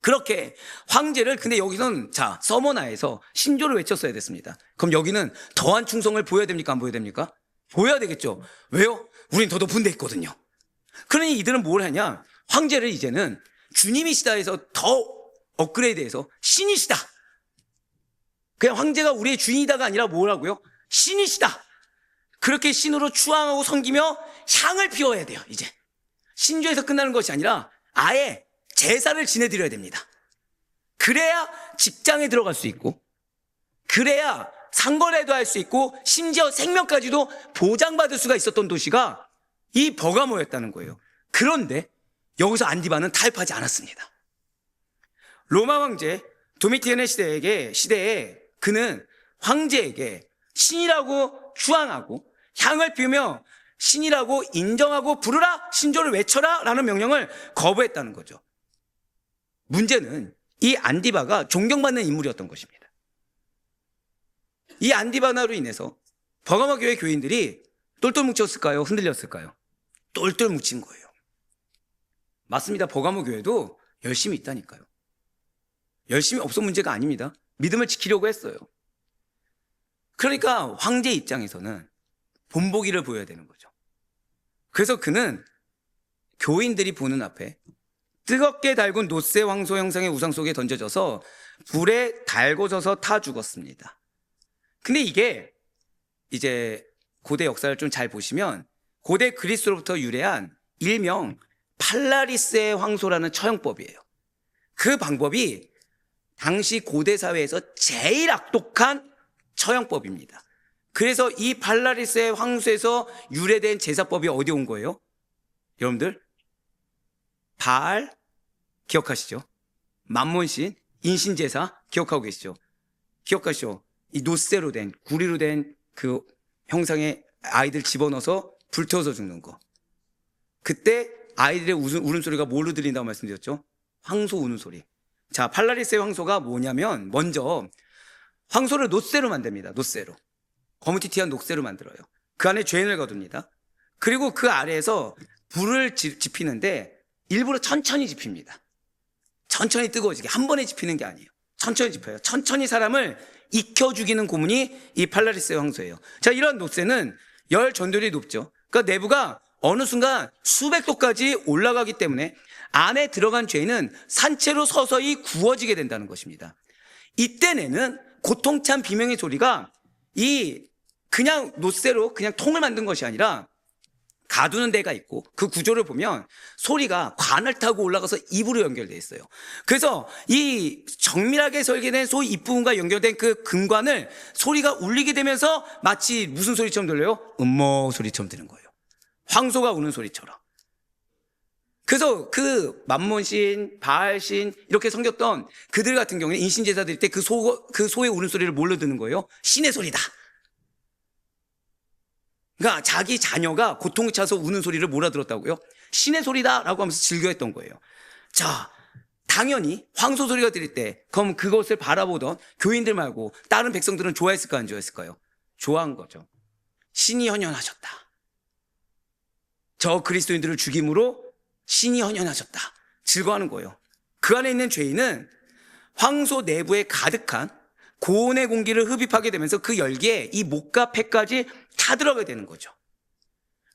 그렇게 황제를, 근데 여기서는 서머나에서 신조를 외쳤어야 됐습니다. 그럼 여기는 더한 충성을 보여야 됩니까? 안 보여야 됩니까? 보여야 되겠죠. 왜요? 우린 더 높은 데 있거든요. 그러니 이들은 뭘 하냐? 황제를 이제는 주님이시다 해서 더 업그레이드해서 신이시다. 그냥 황제가 우리의 주인이다가 아니라 뭐라고요? 신이시다. 그렇게 신으로 추앙하고 섬기며 향을 피워야 돼요. 이제 신조에서 끝나는 것이 아니라 아예 제사를 지내드려야 됩니다. 그래야 직장에 들어갈 수 있고, 그래야 상거래도 할 수 있고, 심지어 생명까지도 보장받을 수가 있었던 도시가 이 버가모였다는 거예요. 그런데 여기서 안디바는 타협하지 않았습니다. 로마 황제 도미티안의 시대에 그는 황제에게 신이라고 추앙하고 향을 피우며 신이라고 인정하고 부르라, 신조를 외쳐라 라는 명령을 거부했다는 거죠. 문제는 이 안디바가 존경받는 인물이었던 것입니다. 이 안디바나로 인해서 버가모 교회 교인들이 똘똘 뭉쳤을까요? 흔들렸을까요? 똘똘 뭉친 거예요. 맞습니다. 버가모 교회도 열심히 있다니까요. 열심히 없어 문제가 아닙니다. 믿음을 지키려고 했어요. 그러니까 황제 입장에서는 본보기를 보여야 되는 거죠. 그래서 그는 교인들이 보는 앞에 뜨겁게 달군 노세 황소 형상의 우상 속에 던져져서 불에 달궈져서 타 죽었습니다. 근데 이게 이제 고대 역사를 좀 잘 보시면 고대 그리스로부터 유래한 일명 팔라리스의 황소라는 처형법이에요. 그 방법이 당시 고대 사회에서 제일 악독한 처형법입니다. 그래서 이 팔라리스의 황소에서 유래된 제사법이 어디 온 거예요? 여러분들 바알 기억하시죠? 만몬신 인신제사 기억하고 계시죠? 기억하시죠? 이 노쇠로 된 구리로 된 그 형상의 아이들 집어넣어서 불태워서 죽는 거. 그때 아이들의 울음소리가 뭘로 들린다고 말씀드렸죠? 황소 우는 소리. 자, 팔라리스의 황소가 뭐냐면 먼저 황소를 노쇠로 만듭니다. 노쇠로. 거무튀튀한 녹쇠로 만들어요. 그 안에 죄인을 거둡니다. 그리고 그 아래에서 불을 지피는데 일부러 천천히 지핍니다. 천천히 뜨거워지게. 한 번에 지피는 게 아니에요. 천천히 지펴요. 천천히 사람을 익혀 죽이는 고문이 이 팔라리스의 황소예요. 자, 이런 노쇠는 열 전도율이 높죠. 그러니까 내부가 어느 순간 수백 도까지 올라가기 때문에 안에 들어간 죄인은 산채로 서서히 구워지게 된다는 것입니다. 이때 내는 고통찬 비명의 소리가 이 그냥 노쇠로 그냥 통을 만든 것이 아니라 가두는 데가 있고 그 구조를 보면 소리가 관을 타고 올라가서 입으로 연결되어 있어요. 그래서 이 정밀하게 설계된 소위 입부분과 연결된 그 근관을 소리가 울리게 되면서 마치 무슨 소리처럼 들려요? 음모 소리처럼 들리는 거예요. 황소가 우는 소리처럼. 그래서 그 만몬신, 바알신 이렇게 섬겼던 그들 같은 경우에 인신제사 드릴 때 그 소의 우는 소리를 뭘로 듣는 거예요? 신의 소리다. 그러니까 자기 자녀가 고통을 차서 우는 소리를 뭐라 들었다고요? 신의 소리다라고 하면서 즐겨했던 거예요. 자, 당연히 황소 소리가 들릴 때 그럼 그것을 바라보던 교인들 말고 다른 백성들은 좋아했을까요? 안 좋아했을까요? 좋아한 거죠. 신이 현현하셨다. 저 그리스도인들을 죽임으로 신이 현현하셨다. 즐거워하는 거예요. 그 안에 있는 죄인은 황소 내부에 가득한 고온의 공기를 흡입하게 되면서 그 열기에 이 목과 폐까지 타들어가게 되는 거죠.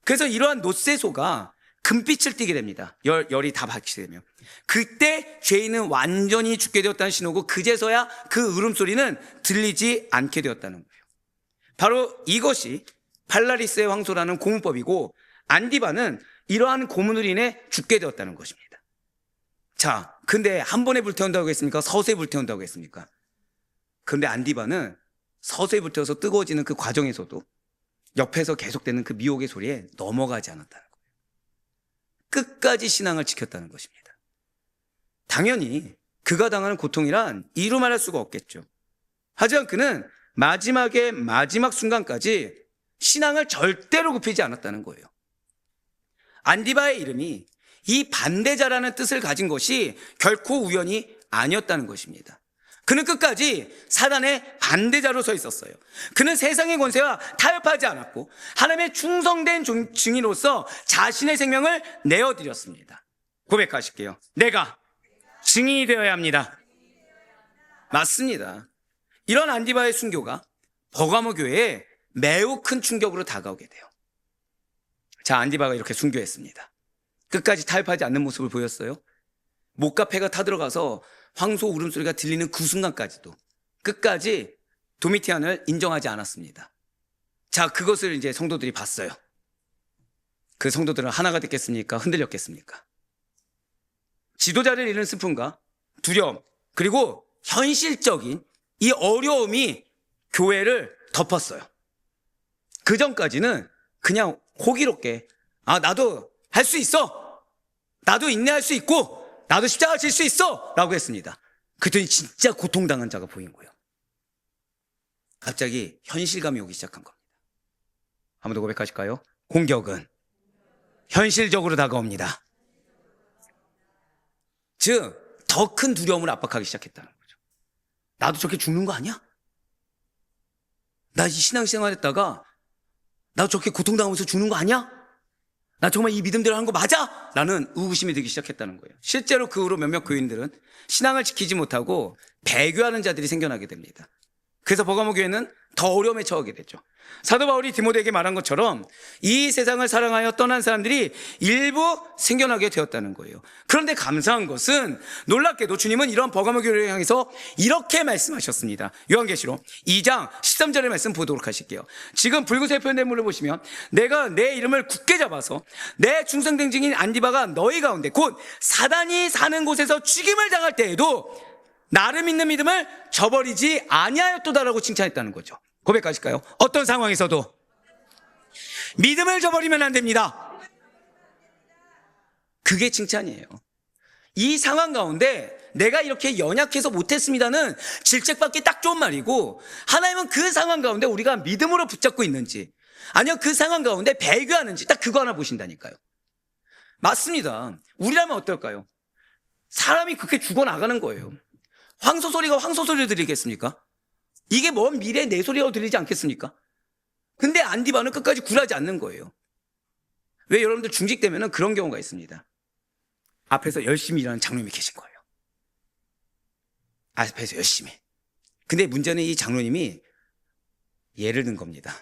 그래서 이러한 노쇠소가 금빛을 띠게 됩니다. 열이 다 받치게 되면. 그때 죄인은 완전히 죽게 되었다는 신호고 그제서야 그 울음소리는 들리지 않게 되었다는 거예요. 바로 이것이 팔라리스의 황소라는 고문법이고 안디바는 이러한 고문으로 인해 죽게 되었다는 것입니다. 자, 근데 한 번에 불태운다고 했습니까? 서서히 불태운다고 했습니까? 그런데 안디바는 서서히 불태워서 뜨거워지는 그 과정에서도 옆에서 계속되는 그 미혹의 소리에 넘어가지 않았다는 거예요. 끝까지 신앙을 지켰다는 것입니다. 당연히 그가 당하는 고통이란 이루 말할 수가 없겠죠. 하지만 그는 마지막의 마지막 순간까지 신앙을 절대로 굽히지 않았다는 거예요. 안디바의 이름이 이 반대자라는 뜻을 가진 것이 결코 우연이 아니었다는 것입니다. 그는 끝까지 사단의 반대자로 서 있었어요. 그는 세상의 권세와 타협하지 않았고 하나님의 충성된 증인으로서 자신의 생명을 내어드렸습니다. 고백하실게요. 내가 증인이 되어야 합니다. 맞습니다. 이런 안디바의 순교가 버가모 교회에 매우 큰 충격으로 다가오게 돼요. 자, 안디바가 이렇게 순교했습니다. 끝까지 타협하지 않는 모습을 보였어요. 목과 폐가 타들어가서 황소 울음소리가 들리는 그 순간까지도 끝까지 도미티안을 인정하지 않았습니다. 자, 그것을 이제 성도들이 봤어요. 그 성도들은 하나가 됐겠습니까? 흔들렸겠습니까? 지도자를 잃는 슬픔과 두려움 그리고 현실적인 이 어려움이 교회를 덮었어요. 그 전까지는 그냥 호기롭게 나도 할 수 있어. 나도 인내할 수 있고 나도 십자가 질 수 있어 라고 했습니다. 그랬더니 진짜 고통당한 자가 보인 거예요. 갑자기 현실감이 오기 시작한 겁니다. 한 번 더 고백하실까요? 공격은 현실적으로 다가옵니다. 즉 더 큰 두려움을 압박하기 시작했다는 거죠. 나도 저렇게 죽는 거 아니야? 나 이 신앙생활 했다가 나도 저렇게 고통당하면서 죽는 거 아니야? 나 정말 이 믿음대로 하는 거 맞아? 라는 의구심이 들기 시작했다는 거예요. 실제로 그 후로 몇몇 교인들은 신앙을 지키지 못하고 배교하는 자들이 생겨나게 됩니다. 그래서 버가모 교회는 더 어려움에 처하게 됐죠. 사도 바울이 디모데에게 말한 것처럼 이 세상을 사랑하여 떠난 사람들이 일부 생겨나게 되었다는 거예요. 그런데 감사한 것은 놀랍게도 주님은 이런 버가모 교회를 향해서 이렇게 말씀하셨습니다. 요한계시록 2장 13절의 말씀 보도록 하실게요. 지금 붉은색 표현된 물을 보시면 내가 내 이름을 굳게 잡아서 내 중생된 증인 안디바가 너희 가운데 곧 사단이 사는 곳에서 죽임을 당할 때에도 나를 믿는 믿음을 저버리지 아니하였도다라고 칭찬했다는 거죠. 고백하실까요? 어떤 상황에서도 믿음을 저버리면 안 됩니다. 그게 칭찬이에요. 이 상황 가운데 내가 이렇게 연약해서 못했습니다는 질책받기 딱 좋은 말이고, 하나님은 그 상황 가운데 우리가 믿음으로 붙잡고 있는지 아니면 그 상황 가운데 배교하는지 딱 그거 하나 보신다니까요. 맞습니다. 우리라면 어떨까요? 사람이 그렇게 죽어나가는 거예요. 황소소리가 황소소리를 들리겠습니까? 이게 먼 미래에 내 소리가 들리지 않겠습니까? 근데 안디바는 끝까지 굴하지 않는 거예요. 왜? 여러분들 중직되면 그런 경우가 있습니다. 앞에서 열심히 일하는 장로님이 계신 거예요. 앞에서 열심히. 근데 문제는 이 장로님이 예를 든 겁니다.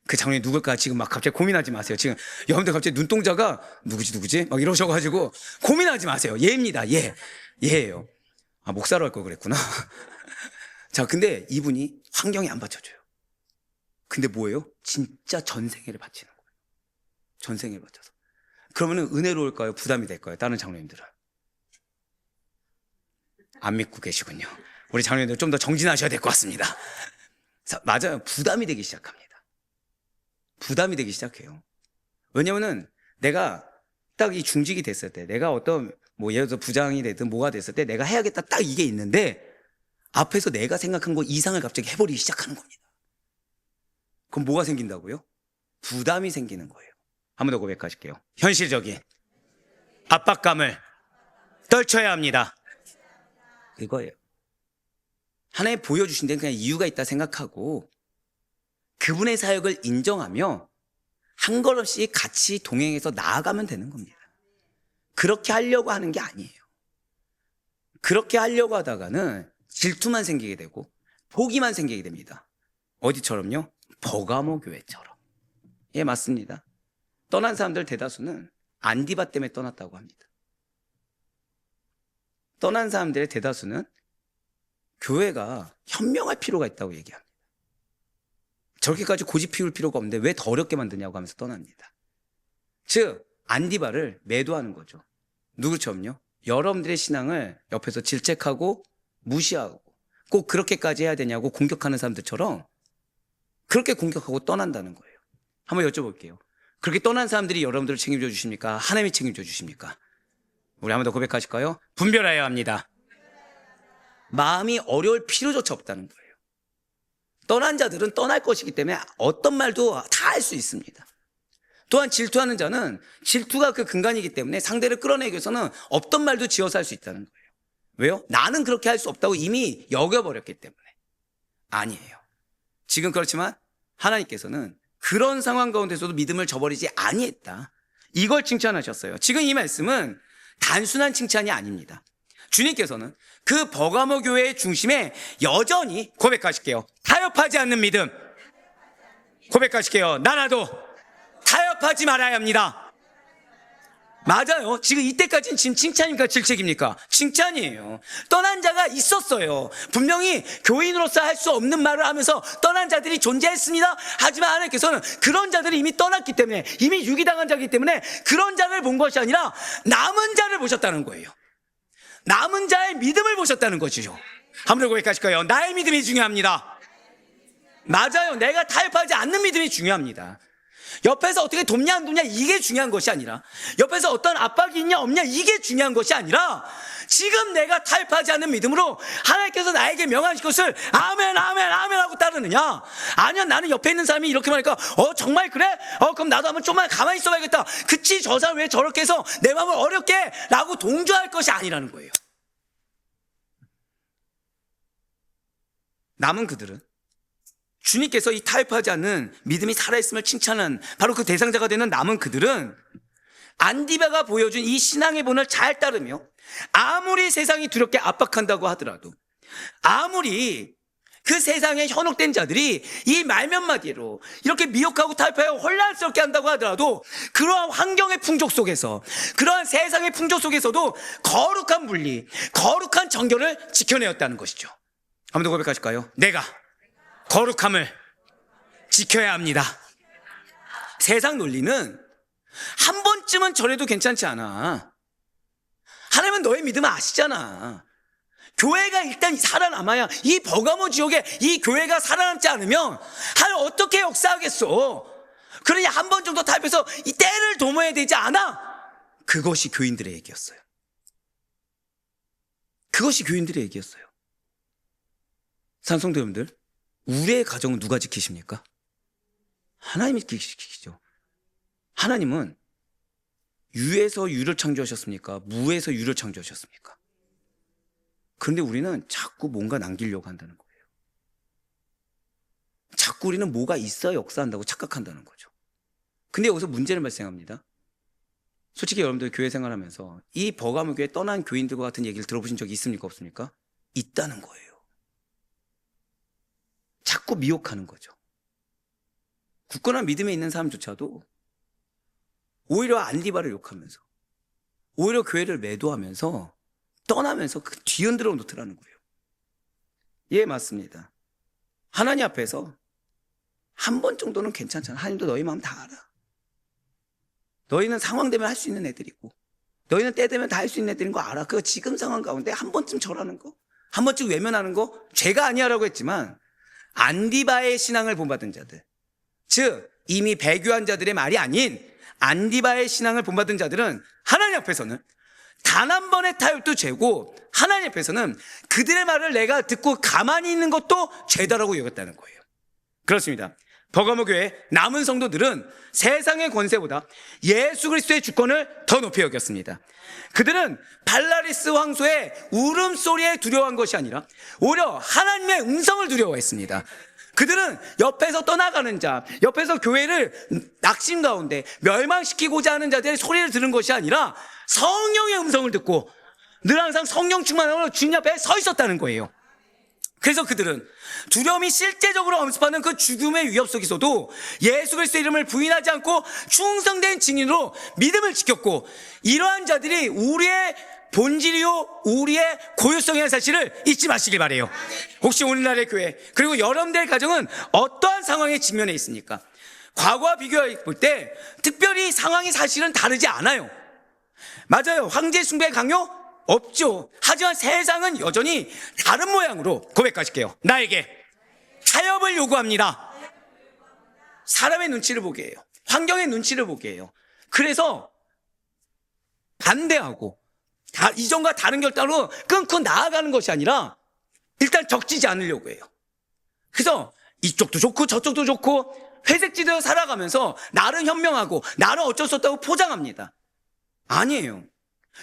그 장로님이 누굴까 지금 막 갑자기 고민하지 마세요. 지금 여러분들 갑자기 눈동자가 누구지? 막 이러셔가지고 고민하지 마세요. 예입니다. 예예요. 아, 목사로 할 걸 그랬구나. 자, 근데 이분이 환경이 안 받쳐줘요. 근데 뭐예요? 진짜 전생애를 바치는 거예요. 전생애를 바쳐서. 그러면은 은혜로울까요? 부담이 될까요? 다른 장로님들은. 안 믿고 계시군요. 우리 장로님들 좀 더 정진하셔야 될 것 같습니다. 맞아요. 부담이 되기 시작합니다. 부담이 되기 시작해요. 왜냐면은 내가 딱 이 중직이 됐을 때, 내가 어떤 뭐 예를 들어 부장이 되든 뭐가 됐을 때 내가 해야겠다 딱 이게 있는데 앞에서 내가 생각한 거 이상을 갑자기 해버리기 시작하는 겁니다. 그럼 뭐가 생긴다고요? 부담이 생기는 거예요. 한 번 더 고백하실게요. 현실적인 압박감을 떨쳐야 합니다. 그거예요. 하나님 보여주신 데는 그냥 이유가 있다 생각하고 그분의 사역을 인정하며 한 걸음씩 같이 동행해서 나아가면 되는 겁니다. 그렇게 하려고 하는 게 아니에요. 그렇게 하려고 하다가는 질투만 생기게 되고 포기만 생기게 됩니다. 어디처럼요? 버가모 교회처럼. 예, 맞습니다. 떠난 사람들 대다수는 안디바 때문에 떠났다고 합니다. 떠난 사람들의 대다수는 교회가 현명할 필요가 있다고 얘기합니다. 저렇게까지 고집 피울 필요가 없는데 왜 더 어렵게 만드냐고 하면서 떠납니다. 즉 안디바를 매도하는 거죠. 누구처럼요? 여러분들의 신앙을 옆에서 질책하고 무시하고 꼭 그렇게까지 해야 되냐고 공격하는 사람들처럼 그렇게 공격하고 떠난다는 거예요. 한번 여쭤볼게요. 그렇게 떠난 사람들이 여러분들을 책임져 주십니까? 하나님이 책임져 주십니까? 우리 한 번 더 고백하실까요? 분별해야 합니다. 마음이 어려울 필요조차 없다는 거예요. 떠난 자들은 떠날 것이기 때문에 어떤 말도 다 할 수 있습니다. 또한 질투하는 자는 질투가 그 근간이기 때문에 상대를 끌어내기 위해서는 없던 말도 지어서 할 수 있다는 거예요. 왜요? 나는 그렇게 할 수 없다고 이미 여겨버렸기 때문에. 아니에요. 지금 그렇지만 하나님께서는 그런 상황 가운데서도 믿음을 저버리지 아니했다. 이걸 칭찬하셨어요. 지금 이 말씀은 단순한 칭찬이 아닙니다. 주님께서는 그 버가모 교회의 중심에 여전히 고백하실게요. 타협하지 않는 믿음. 고백하실게요. 나라도 타협하지 말아야 합니다. 맞아요. 지금 이때까지는 지금 칭찬입니까? 질책입니까? 칭찬이에요. 떠난 자가 있었어요. 분명히 교인으로서 할 수 없는 말을 하면서 떠난 자들이 존재했습니다. 하지만 하나님께서는 그런 자들이 이미 떠났기 때문에, 이미 유기당한 자이기 때문에 그런 자를 본 것이 아니라 남은 자를 보셨다는 거예요. 남은 자의 믿음을 보셨다는 것이죠. 한번 고백하실까요? 나의 믿음이 중요합니다. 맞아요. 내가 타협하지 않는 믿음이 중요합니다. 옆에서 어떻게 돕냐 안 돕냐 이게 중요한 것이 아니라, 옆에서 어떤 압박이 있냐 없냐 이게 중요한 것이 아니라, 지금 내가 타협하지 않는 믿음으로 하나님께서 나에게 명하신 것을 아멘 아멘 아멘 하고 따르느냐, 아니면 나는 옆에 있는 사람이 이렇게 말하니까 정말 그래? 그럼 나도 한번 좀만 가만히 있어봐야겠다. 그치, 저 사람 왜 저렇게 해서 내 마음을 어렵게 해? 라고 동조할 것이 아니라는 거예요. 남은 그들은 주님께서 이 타협하지 않는 믿음이 살아있음을 칭찬한 바로 그 대상자가 되는 남은 그들은 안디바가 보여준 이 신앙의 본을 잘 따르며, 아무리 세상이 두렵게 압박한다고 하더라도, 아무리 그 세상에 현혹된 자들이 이 말 몇 마디로 이렇게 미혹하고 타협하여 혼란스럽게 한다고 하더라도, 그러한 환경의 풍족 속에서, 그러한 세상의 풍족 속에서도 거룩한 분리, 거룩한 정결을 지켜내었다는 것이죠. 한번 더 고백하실까요? 내가 거룩함을 지켜야 합니다. 세상 논리는 한 번쯤은 저래도 괜찮지 않아. 하나님은 너의 믿음을 아시잖아. 교회가 일단 살아남아야, 이 버가모 지역에 이 교회가 살아남지 않으면 하나님 어떻게 역사하겠어? 그러니 한 번 정도 타협해서 이 때를 도모해야 되지 않아? 그것이 교인들의 얘기였어요. 그것이 교인들의 얘기였어요. 산성도 여러분들, 우리의 가정은 누가 지키십니까? 하나님이 지키시죠. 하나님은 유에서 유를 창조하셨습니까? 무에서 유를 창조하셨습니까? 그런데 우리는 자꾸 뭔가 남기려고 한다는 거예요. 자꾸 우리는 뭐가 있어야 역사한다고 착각한다는 거죠. 근데 여기서 문제는 발생합니다. 솔직히 여러분들 교회 생활하면서 이 버가모 교회 떠난 교인들과 같은 얘기를 들어보신 적이 있습니까? 없습니까? 있다는 거예요. 자꾸 미혹하는 거죠. 굳건한 믿음에 있는 사람조차도 오히려 안디바를 욕하면서, 오히려 교회를 매도하면서 떠나면서 그 뒤흔들어 놓더라는 거예요. 예, 맞습니다. 하나님 앞에서 한 번 정도는 괜찮잖아. 하나님도 너희 마음 다 알아. 너희는 상황 되면 할 수 있는 애들이고, 너희는 때 되면 다 할 수 있는 애들인 거 알아. 그거 지금 상황 가운데 한 번쯤 절하는 거, 한 번쯤 외면하는 거 죄가 아니야라고 했지만, 안디바의 신앙을 본받은 자들, 즉 이미 배교한 자들의 말이 아닌 안디바의 신앙을 본받은 자들은 하나님 앞에서는 단 한 번의 타협도 죄고, 하나님 앞에서는 그들의 말을 내가 듣고 가만히 있는 것도 죄다라고 여겼다는 거예요. 그렇습니다. 버가모 교회 남은 성도들은 세상의 권세보다 예수 그리스도의 주권을 더 높이 여겼습니다. 그들은 발라리스 황소의 울음소리에 두려워한 것이 아니라 오히려 하나님의 음성을 두려워했습니다. 그들은 옆에서 떠나가는 자, 옆에서 교회를 낙심 가운데 멸망시키고자 하는 자들의 소리를 들은 것이 아니라 성령의 음성을 듣고 늘 항상 성령 충만으로 주님 앞에 서 있었다는 거예요. 그래서 그들은 두려움이 실제적으로 엄습하는 그 죽음의 위협 속에서도 예수 그리스도의 이름을 부인하지 않고 충성된 증인으로 믿음을 지켰고, 이러한 자들이 우리의 본질이요 우리의 고유성이라는 사실을 잊지 마시길 바라요. 혹시 오늘날의 교회, 그리고 여러분들의 가정은 어떠한 상황에 직면해 있습니까? 과거와 비교해 볼 때 특별히 상황이 사실은 다르지 않아요. 맞아요. 황제 숭배 강요 없죠. 하지만 세상은 여전히 다른 모양으로 고백하실게요. 나에게 타협을 요구합니다. 사람의 눈치를 보게 해요. 환경의 눈치를 보게 해요. 그래서 반대하고 이전과 다른 결단으로 끊고 나아가는 것이 아니라 일단 적지지 않으려고 해요. 그래서 이쪽도 좋고 저쪽도 좋고 회색지대로 살아가면서 나를 현명하고 나를 어쩔 수 없다고 포장합니다. 아니에요.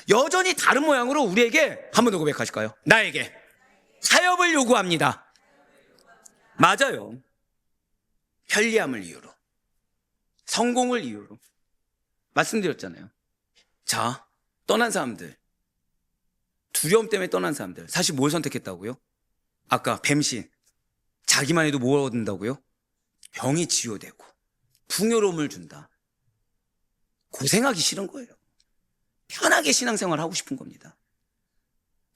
여전히 다른 모양으로 우리에게 한 번 더 고백하실까요? 나에게 타협을 요구합니다. 맞아요. 편리함을 이유로, 성공을 이유로 말씀드렸잖아요. 자, 떠난 사람들, 두려움 때문에 떠난 사람들, 사실 뭘 선택했다고요? 아까 뱀신, 자기만 해도 뭘 얻는다고요? 병이 치유되고 풍요로움을 준다. 고생하기 싫은 거예요. 편하게 신앙생활을 하고 싶은 겁니다.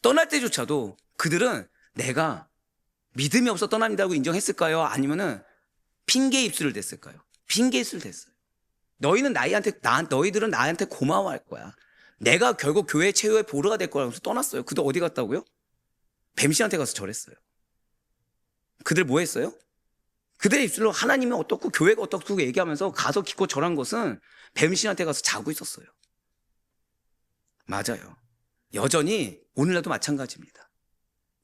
떠날 때조차도 그들은 내가 믿음이 없어 떠난다고 인정했을까요? 아니면은 핑계 입술을 댔을까요? 핑계 입술을 댔어요. 너희들은 나한테 고마워할 거야. 내가 결국 교회 최후의 보루가 될 거라고 떠났어요. 그들 어디 갔다고요? 뱀씨한테 가서 절했어요. 그들 뭐 했어요? 그들의 입술로 하나님이 어떻고 교회가 어떻고 얘기하면서 가서 기껏 절한 것은 뱀신한테 가서 자고 있었어요. 맞아요. 여전히 오늘날도 마찬가지입니다.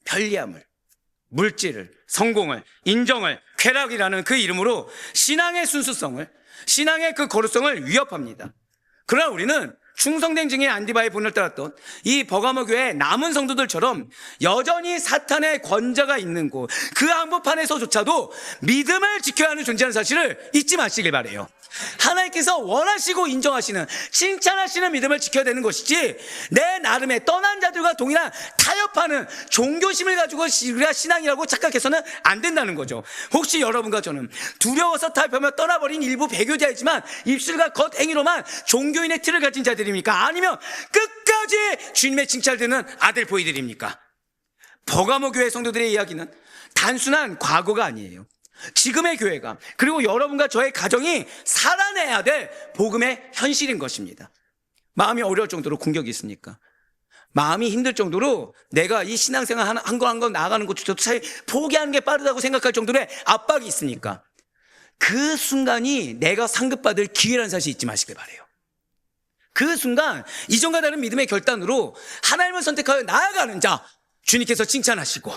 편리함을, 물질을, 성공을, 인정을, 쾌락이라는 그 이름으로 신앙의 순수성을, 신앙의 그 거룩성을 위협합니다. 그러나 우리는 충성된 증인 안디바의 본을 따랐던 이 버가모 교회 남은 성도들처럼 여전히 사탄의 권자가 있는 곳, 그 한복판에서조차도 믿음을 지켜야 하는 존재라는 사실을 잊지 마시길 바래요. 하나님께서 원하시고 인정하시는, 칭찬하시는 믿음을 지켜야 되는 것이지, 내 나름의 떠난 자들과 동일한 타협하는 종교심을 가지고 우리가 신앙이라고 착각해서는 안 된다는 거죠. 혹시 여러분과 저는 두려워서 타협하며 떠나버린 일부 배교자이지만 입술과 겉행위로만 종교인의 틀을 가진 자들입니까? 아니면 끝까지 주님의 칭찬을 듣는 아들 보이들입니까? 버가모 교회 성도들의 이야기는 단순한 과거가 아니에요. 지금의 교회가, 그리고 여러분과 저의 가정이 살아내야 될 복음의 현실인 것입니다. 마음이 어려울 정도로 공격이 있습니까? 마음이 힘들 정도로 내가 이 신앙생활 한 거 한 거 나아가는 것조차도 사실 포기하는 게 빠르다고 생각할 정도의 압박이 있습니까? 그 순간이 내가 상급받을 기회라는 사실 잊지 마시길 바라요. 그 순간 이전과 다른 믿음의 결단으로 하나님을 선택하여 나아가는 자, 주님께서 칭찬하시고,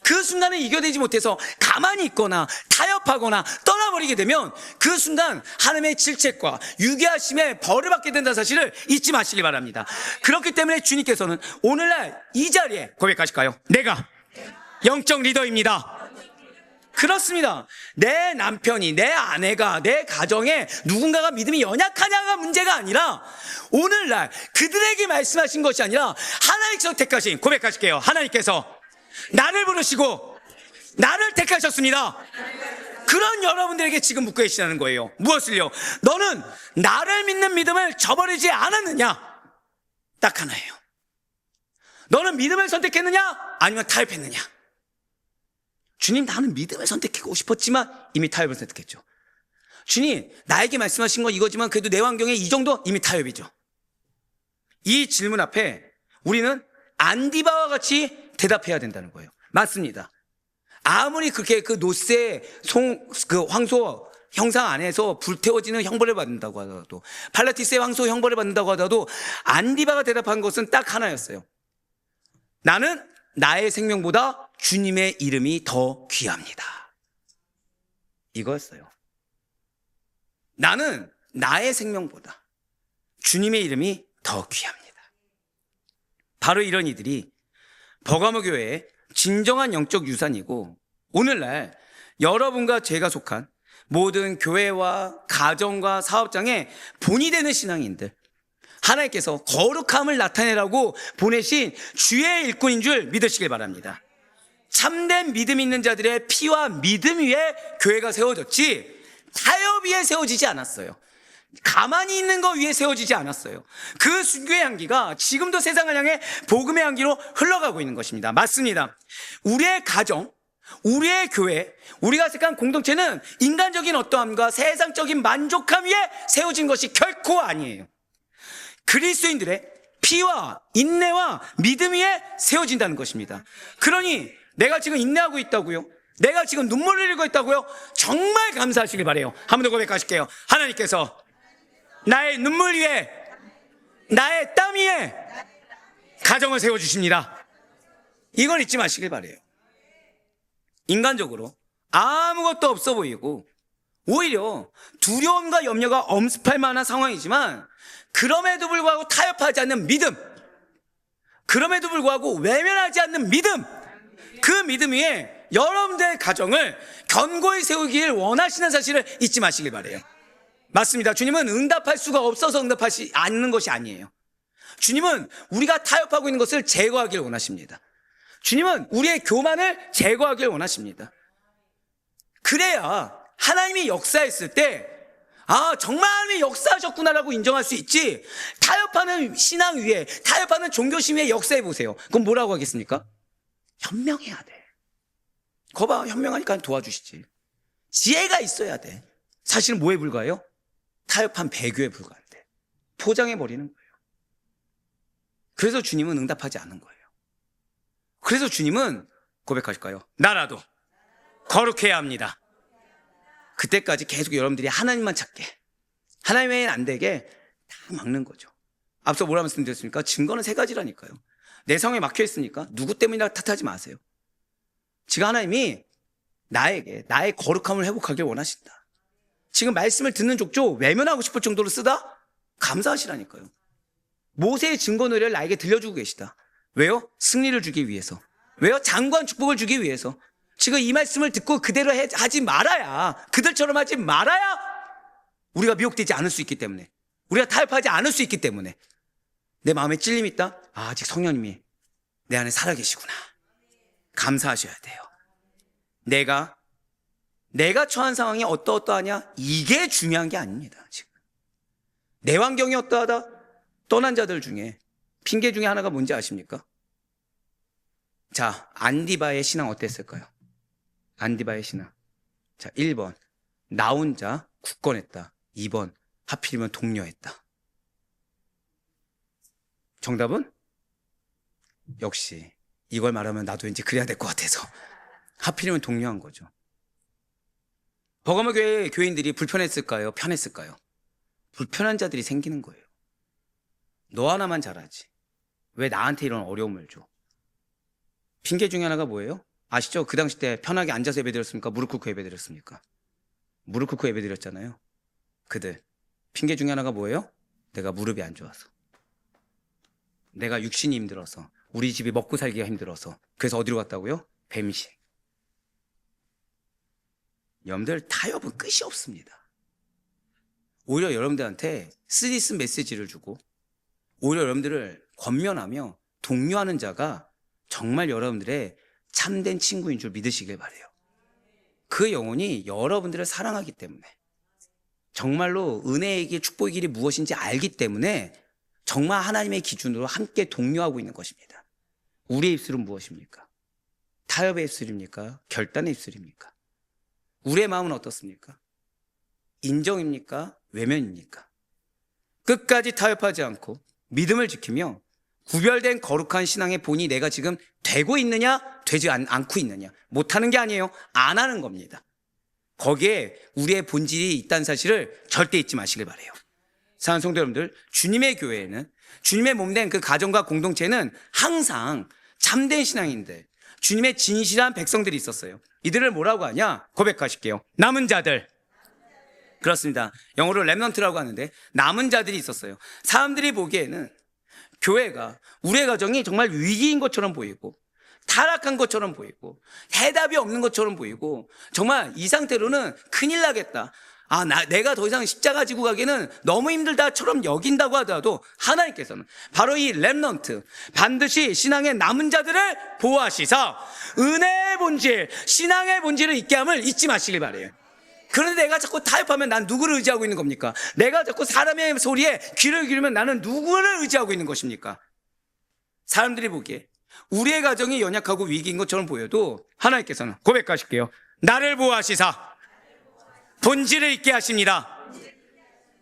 그 순간에 이겨내지 못해서 가만히 있거나 타협하거나 떠나버리게 되면 그 순간 하나님의 질책과 유괴하심에 벌을 받게 된다는 사실을 잊지 마시기 바랍니다. 그렇기 때문에 주님께서는 오늘날 이 자리에 고백하실까요? 내가 영적 리더입니다. 그렇습니다. 내 남편이, 내 아내가, 내 가정에 누군가가 믿음이 연약하냐가 문제가 아니라, 오늘날 그들에게 말씀하신 것이 아니라 하나님께서 택하신, 고백하실게요. 하나님께서 나를 부르시고 나를 택하셨습니다. 그런 여러분들에게 지금 묻고 계시다는 거예요. 무엇을요? 너는 나를 믿는 믿음을 저버리지 않았느냐? 딱 하나예요. 너는 믿음을 선택했느냐? 아니면 타협했느냐? 주님, 나는 믿음을 선택하고 싶었지만 이미 타협을 선택했죠. 주님, 나에게 말씀하신 건 이거지만 그래도 내 환경에 이 정도? 이미 타협이죠. 이 질문 앞에 우리는 안디바와 같이 대답해야 된다는 거예요. 맞습니다. 아무리 그렇게 그 노스의 그 황소 형상 안에서 불태워지는 형벌을 받는다고 하더라도, 팔라티스의 황소 형벌을 받는다고 하더라도 안디바가 대답한 것은 딱 하나였어요. 나는 나의 생명보다 주님의 이름이 더 귀합니다. 이거였어요. 나는 나의 생명보다 주님의 이름이 더 귀합니다. 바로 이런 이들이 버가모 교회의 진정한 영적 유산이고, 오늘날 여러분과 제가 속한 모든 교회와 가정과 사업장의 본이 되는 신앙인들, 하나님께서 거룩함을 나타내라고 보내신 주의 일꾼인 줄 믿으시길 바랍니다. 참된 믿음 있는 자들의 피와 믿음 위에 교회가 세워졌지 타협 위에 세워지지 않았어요. 가만히 있는 거 위에 세워지지 않았어요. 그 순교의 향기가 지금도 세상을 향해 복음의 향기로 흘러가고 있는 것입니다. 맞습니다. 우리의 가정, 우리의 교회, 우리가 색한 공동체는 인간적인 어떠함과 세상적인 만족함 위에 세워진 것이 결코 아니에요. 그리스도인들의 피와 인내와 믿음 위에 세워진다는 것입니다. 그러니 내가 지금 인내하고 있다고요? 내가 지금 눈물을 흘리고 있다고요? 정말 감사하시길 바라요. 한 번 더 고백하실게요. 하나님께서 나의 눈물 위에, 나의 땀 위에 가정을 세워주십니다. 이걸 잊지 마시길 바라요. 인간적으로 아무것도 없어 보이고 오히려 두려움과 염려가 엄습할 만한 상황이지만, 그럼에도 불구하고 타협하지 않는 믿음, 그럼에도 불구하고 외면하지 않는 믿음, 그 믿음 위에 여러분들의 가정을 견고히 세우길 원하시는 사실을 잊지 마시길 바라요. 맞습니다. 주님은 응답할 수가 없어서 응답하지 않는 것이 아니에요. 주님은 우리가 타협하고 있는 것을 제거하길 원하십니다. 주님은 우리의 교만을 제거하길 원하십니다. 그래야 하나님이 역사했을 때, 아, 정말 하나님이 역사하셨구나라고 인정할 수 있지, 타협하는 신앙 위에, 타협하는 종교심 위에 역사해 보세요. 그럼 뭐라고 하겠습니까? 현명해야 돼. 거봐, 현명하니까 도와주시지. 지혜가 있어야 돼. 사실은 뭐에 불과해요? 타협한 배교에 불과한데 포장해버리는 거예요. 그래서 주님은 응답하지 않은 거예요. 그래서 주님은 고백하실까요? 나라도 거룩해야 합니다. 그때까지 계속 여러분들이 하나님만 찾게, 하나님 외에는 안 되게 다 막는 거죠. 앞서 뭐라 말씀드렸습니까? 증거는 세 가지라니까요. 내 성에 막혀 있으니까 누구 때문이라 탓하지 마세요. 지금 하나님이 나에게 나의 거룩함을 회복하길 원하신다. 지금 말씀을 듣는 족족 외면하고 싶을 정도로 쓰다? 감사하시라니까요. 모세의 증거 노래를 나에게 들려주고 계시다. 왜요? 승리를 주기 위해서. 왜요? 장관 축복을 주기 위해서. 지금 이 말씀을 듣고 그대로 하지 말아야, 그들처럼 하지 말아야 우리가 미혹되지 않을 수 있기 때문에, 우리가 타협하지 않을 수 있기 때문에. 내 마음에 찔림이 있다? 아직 성령님이 내 안에 살아계시구나. 감사하셔야 돼요. 내가 처한 상황이 어떠하냐? 이게 중요한 게 아닙니다. 지금 내 환경이 어떠하다? 떠난 자들 중에 핑계 중에 하나가 뭔지 아십니까? 자, 안디바의 신앙 어땠을까요? 안디바의 신앙. 자, 1번 나 혼자 굳건했다. 2번 하필이면 독려했다. 정답은? 역시 이걸 말하면 나도 이제 그래야 될 것 같아서 하필이면 독려한 거죠. 버가모 교회 교인들이 불편했을까요? 편했을까요? 불편한 자들이 생기는 거예요. 너 하나만 잘하지, 왜 나한테 이런 어려움을 줘? 핑계 중에 하나가 뭐예요? 아시죠? 그 당시 때 편하게 앉아서 예배 드렸습니까? 무릎 꿇고 예배 드렸습니까? 무릎 꿇고 예배 드렸잖아요. 그들 핑계 중에 하나가 뭐예요? 내가 무릎이 안 좋아서, 내가 육신이 힘들어서, 우리 집이 먹고 살기가 힘들어서. 그래서 어디로 갔다고요? 뱀식. 여러분들 타협은 끝이 없습니다. 오히려 여러분들한테 쓰디쓴 메시지를 주고, 오히려 여러분들을 권면하며 독려하는 자가 정말 여러분들의 참된 친구인 줄 믿으시길 바래요. 그 영혼이 여러분들을 사랑하기 때문에, 정말로 은혜의 길, 축복의 길이 무엇인지 알기 때문에 정말 하나님의 기준으로 함께 독려하고 있는 것입니다. 우리의 입술은 무엇입니까? 타협의 입술입니까? 결단의 입술입니까? 우리의 마음은 어떻습니까? 인정입니까? 외면입니까? 끝까지 타협하지 않고 믿음을 지키며 구별된 거룩한 신앙의 본이 내가 지금 되고 있느냐, 되지 않고 있느냐. 못하는 게 아니에요. 안 하는 겁니다. 거기에 우리의 본질이 있다는 사실을 절대 잊지 마시길 바라요. 사랑하는 성도 여러분들, 주님의 교회에는, 주님의 몸된 그 가정과 공동체는 항상 참된 신앙인들, 주님의 진실한 백성들이 있었어요. 이들을 뭐라고 하냐? 고백하실게요. 남은 자들. 그렇습니다. 영어로 렘넌트라고 하는데 남은 자들이 있었어요. 사람들이 보기에는 교회가, 우리의 가정이 정말 위기인 것처럼 보이고, 타락한 것처럼 보이고, 해답이 없는 것처럼 보이고, 정말 이 상태로는 큰일 나겠다, 내가 더 이상 십자가 지고 가기는 너무 힘들다처럼 여긴다고 하더라도 하나님께서는 바로 이 렘넌트, 반드시 신앙의 남은 자들을 보호하시사 은혜의 본질, 신앙의 본질을 있게 함을 잊지 마시길 바래요. 그런데 내가 자꾸 타협하면 난 누구를 의지하고 있는 겁니까? 내가 자꾸 사람의 소리에 귀를 기울이면 나는 누구를 의지하고 있는 것입니까? 사람들이 보기에 우리의 가정이 연약하고 위기인 것처럼 보여도 하나님께서는 고백하실게요. 나를 보호하시사 본질을 있게 하십니다.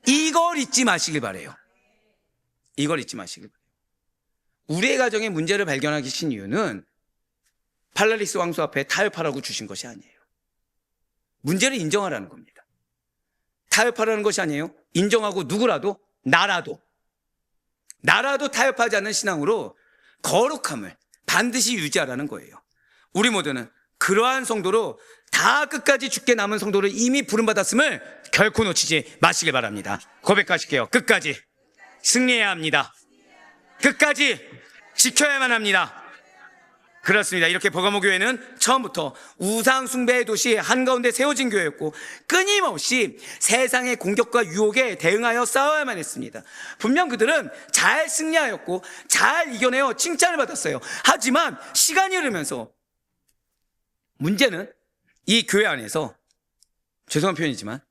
이걸 잊지 마시길 바래요. 이걸 잊지 마시길 바래요. 우리의 가정의 문제를 발견하신 이유는 팔라리스 왕수 앞에 타협하라고 주신 것이 아니에요. 문제를 인정하라는 겁니다. 타협하라는 것이 아니에요. 인정하고 누구라도, 나라도 타협하지 않는 신앙으로 거룩함을 반드시 유지하라는 거예요. 우리 모두는 그러한 성도로 다 끝까지 죽게 남은 성도를 이미 부름받았음을 결코 놓치지 마시길 바랍니다. 고백하실게요. 끝까지 승리해야 합니다. 끝까지 지켜야만 합니다. 그렇습니다. 이렇게 버가모 교회는 처음부터 우상 숭배의 도시 한가운데 세워진 교회였고, 끊임없이 세상의 공격과 유혹에 대응하여 싸워야만 했습니다. 분명 그들은 잘 승리하였고 잘 이겨내어 칭찬을 받았어요. 하지만 시간이 흐르면서 문제는 이 교회 안에서, 죄송한 표현이지만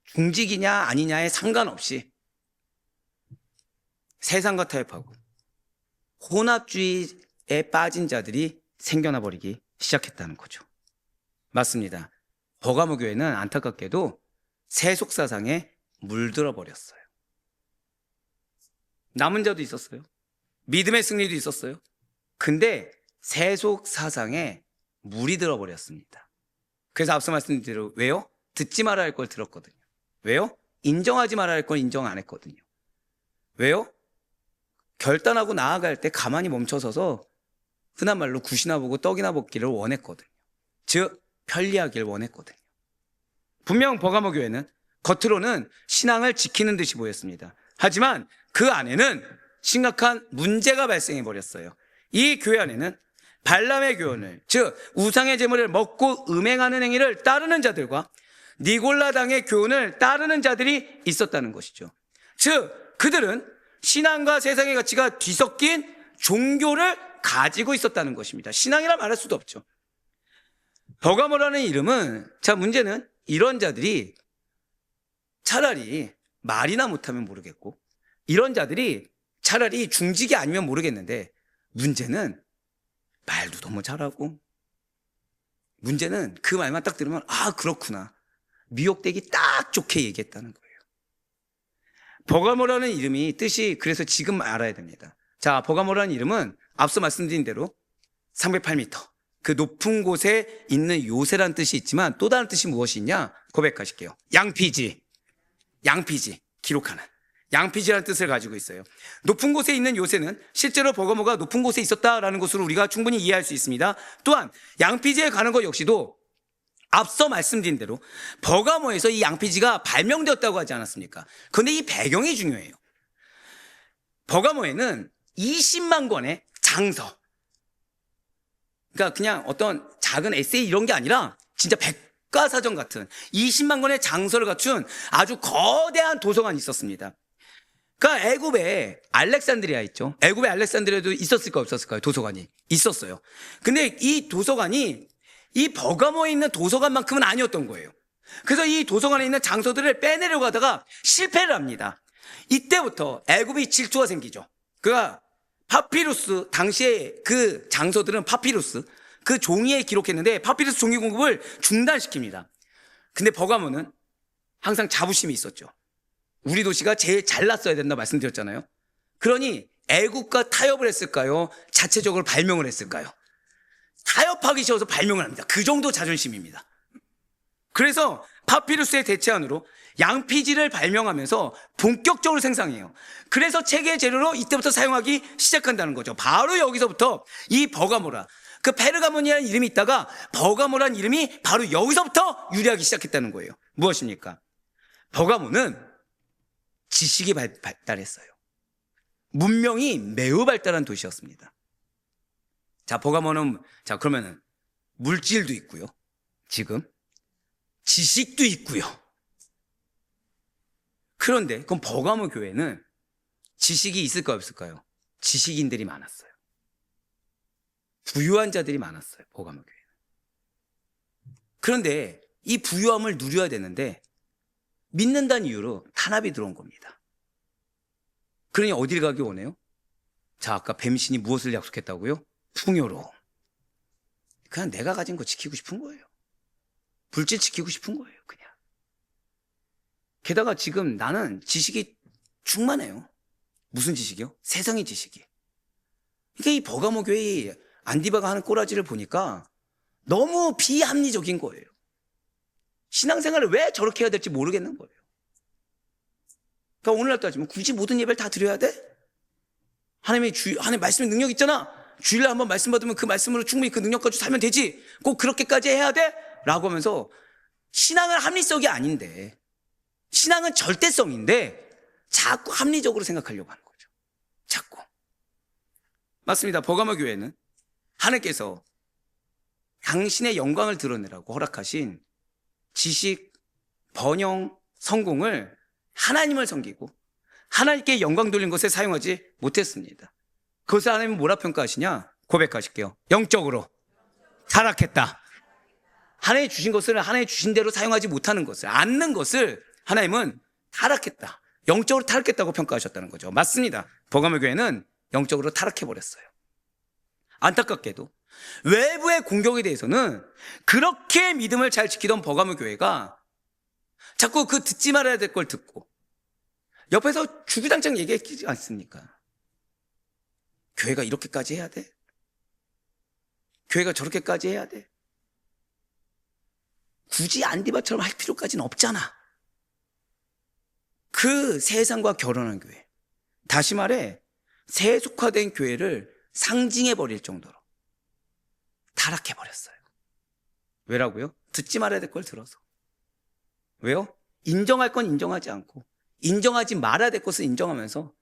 중직이냐 아니냐에 상관없이 세상과 타협하고 혼합주의에 빠진 자들이 생겨나 버리기 시작했다는 거죠. 맞습니다. 버가모 교회는 안타깝게도 세속사상에 물들어 버렸어요. 남은 자도 있었어요. 믿음의 승리도 있었어요. 근데 세속사상에 물이 들어버렸습니다. 그래서 앞서 말씀드린 대로, 왜요? 듣지 말아야 할 걸 들었거든요. 왜요? 인정하지 말아야 할 걸 인정 안 했거든요. 왜요? 결단하고 나아갈 때 가만히 멈춰서서 흔한 말로 굿이나 보고 떡이나 먹기를 원했거든요. 즉 편리하길 원했거든요. 분명 버가모 교회는 겉으로는 신앙을 지키는 듯이 보였습니다. 하지만 그 안에는 심각한 문제가 발생해 버렸어요. 이 교회 안에는 발람의 교훈을, 즉 우상의 제물을 먹고 음행하는 행위를 따르는 자들과 니골라당의 교훈을 따르는 자들이 있었다는 것이죠. 즉 그들은 신앙과 세상의 가치가 뒤섞인 종교를 가지고 있었다는 것입니다. 신앙이라 말할 수도 없죠. 버가모라는 이름은, 자 문제는 이런 자들이 차라리 말이나 못하면 모르겠고 이런 자들이 차라리 중직이 아니면 모르겠는데 문제는 말도 너무 잘하고 문제는 그 말만 딱 들으면 아 그렇구나 미혹되기 딱 좋게 얘기했다는 거예요. 버가모라는 이름이 뜻이 그래서 지금 알아야 됩니다. 자 버가모라는 이름은 앞서 말씀드린 대로 308m 그 높은 곳에 있는 요새라는 뜻이 있지만 또 다른 뜻이 무엇이 있냐 고백하실게요. 양피지 기록하는 양피지라는 뜻을 가지고 있어요. 높은 곳에 있는 요새는 실제로 버가모가 높은 곳에 있었다라는 것으로 우리가 충분히 이해할 수 있습니다. 또한 양피지에 가는 것 역시도 앞서 말씀드린 대로 버가모에서 이 양피지가 발명되었다고 하지 않았습니까? 그런데 이 배경이 중요해요. 버가모에는 20만 권의 장서, 그러니까 그냥 어떤 작은 에세이 이런 게 아니라 진짜 백과사전 같은 20만 권의 장서를 갖춘 아주 거대한 도서관이 있었습니다. 그러니까 애굽에 알렉산드리아 있죠. 애굽에 알렉산드리아도 있었을까요, 없었을까요? 도서관이 있었어요. 근데 이 도서관이 이 버가모에 있는 도서관만큼은 아니었던 거예요. 그래서 이 도서관에 있는 장서들을 빼내려고 하다가 실패를 합니다. 이때부터 애굽이 질투가 생기죠. 그가 파피루스, 당시에 그 장서들은 파피루스, 그 종이에 기록했는데 파피루스 종이 공급을 중단시킵니다. 근데 버가모는 항상 자부심이 있었죠. 우리 도시가 제일 잘났어야 된다 말씀드렸잖아요. 그러니 애국과 타협을 했을까요? 자체적으로 발명을 했을까요? 타협하기 싫어서 발명을 합니다. 그 정도 자존심입니다. 그래서 파피루스의 대체안으로 양피지를 발명하면서 본격적으로 생산해요. 그래서 체계 재료로 이때부터 사용하기 시작한다는 거죠. 바로 여기서부터 이 버가모라, 그 페르가몬이라는 이름이 있다가 버가모라는 이름이 바로 여기서부터 유래하기 시작했다는 거예요. 무엇입니까? 버가모는 지식이 발달했어요. 문명이 매우 발달한 도시였습니다. 자, 버가모는, 자, 그러면은 물질도 있고요. 지금 지식도 있고요. 그런데 그럼 버가모 교회는 지식이 있을까요, 없을까요? 지식인들이 많았어요. 부유한 자들이 많았어요, 버가모 교회는. 그런데 이 부유함을 누려야 되는데 믿는다는 이유로 탄압이 들어온 겁니다. 그러니 어디를 가기 원해요? 자, 아까 뱀신이 무엇을 약속했다고요? 풍요로움. 그냥 내가 가진 거 지키고 싶은 거예요. 불질 지키고 싶은 거예요, 그냥. 게다가 지금 나는 지식이 충만해요. 무슨 지식이요? 세상의 지식이. 그러니까 이 버가모 교회 안디바가 하는 꼬라지를 보니까 너무 비합리적인 거예요. 신앙생활을 왜 저렇게 해야 될지 모르겠는 거예요. 그러니까 오늘날 따지면 굳이 모든 예배를 다 드려야 돼? 하나님 말씀의 능력 있잖아. 주일날 한번 말씀 받으면 그 말씀으로 충분히 그 능력 가지고 살면 되지. 꼭 그렇게까지 해야 돼? 라고 하면서 신앙은 합리성이 아닌데, 신앙은 절대성인데 자꾸 합리적으로 생각하려고 하는 거죠. 자꾸. 맞습니다. 버가모 교회는 하나님께서 당신의 영광을 드러내라고 허락하신 지식, 번영, 성공을 하나님을 섬기고 하나님께 영광 돌린 것에 사용하지 못했습니다. 그것을 하나님은 뭐라 평가하시냐? 고백하실게요. 영적으로 타락했다. 하나님이 주신 것을 하나님이 주신 대로 사용하지 못하는 것을, 않는 것을 하나님은 타락했다. 영적으로 타락했다고 평가하셨다는 거죠. 맞습니다. 버가모 교회는 영적으로 타락해버렸어요. 안타깝게도 외부의 공격에 대해서는 그렇게 믿음을 잘 지키던 버가모 교회가 자꾸 그 듣지 말아야 될 걸 듣고 옆에서 주구장창 얘기했지 않습니까? 교회가 이렇게까지 해야 돼? 교회가 저렇게까지 해야 돼? 굳이 안디바처럼 할 필요까지는 없잖아. 그 세상과 결혼한 교회, 다시 말해 세속화된 교회를 상징해버릴 정도로 타락해버렸어요. 왜라고요? 듣지 말아야 될 걸 들어서. 왜요? 인정할 건 인정하지 않고 인정하지 말아야 될 것을 인정하면서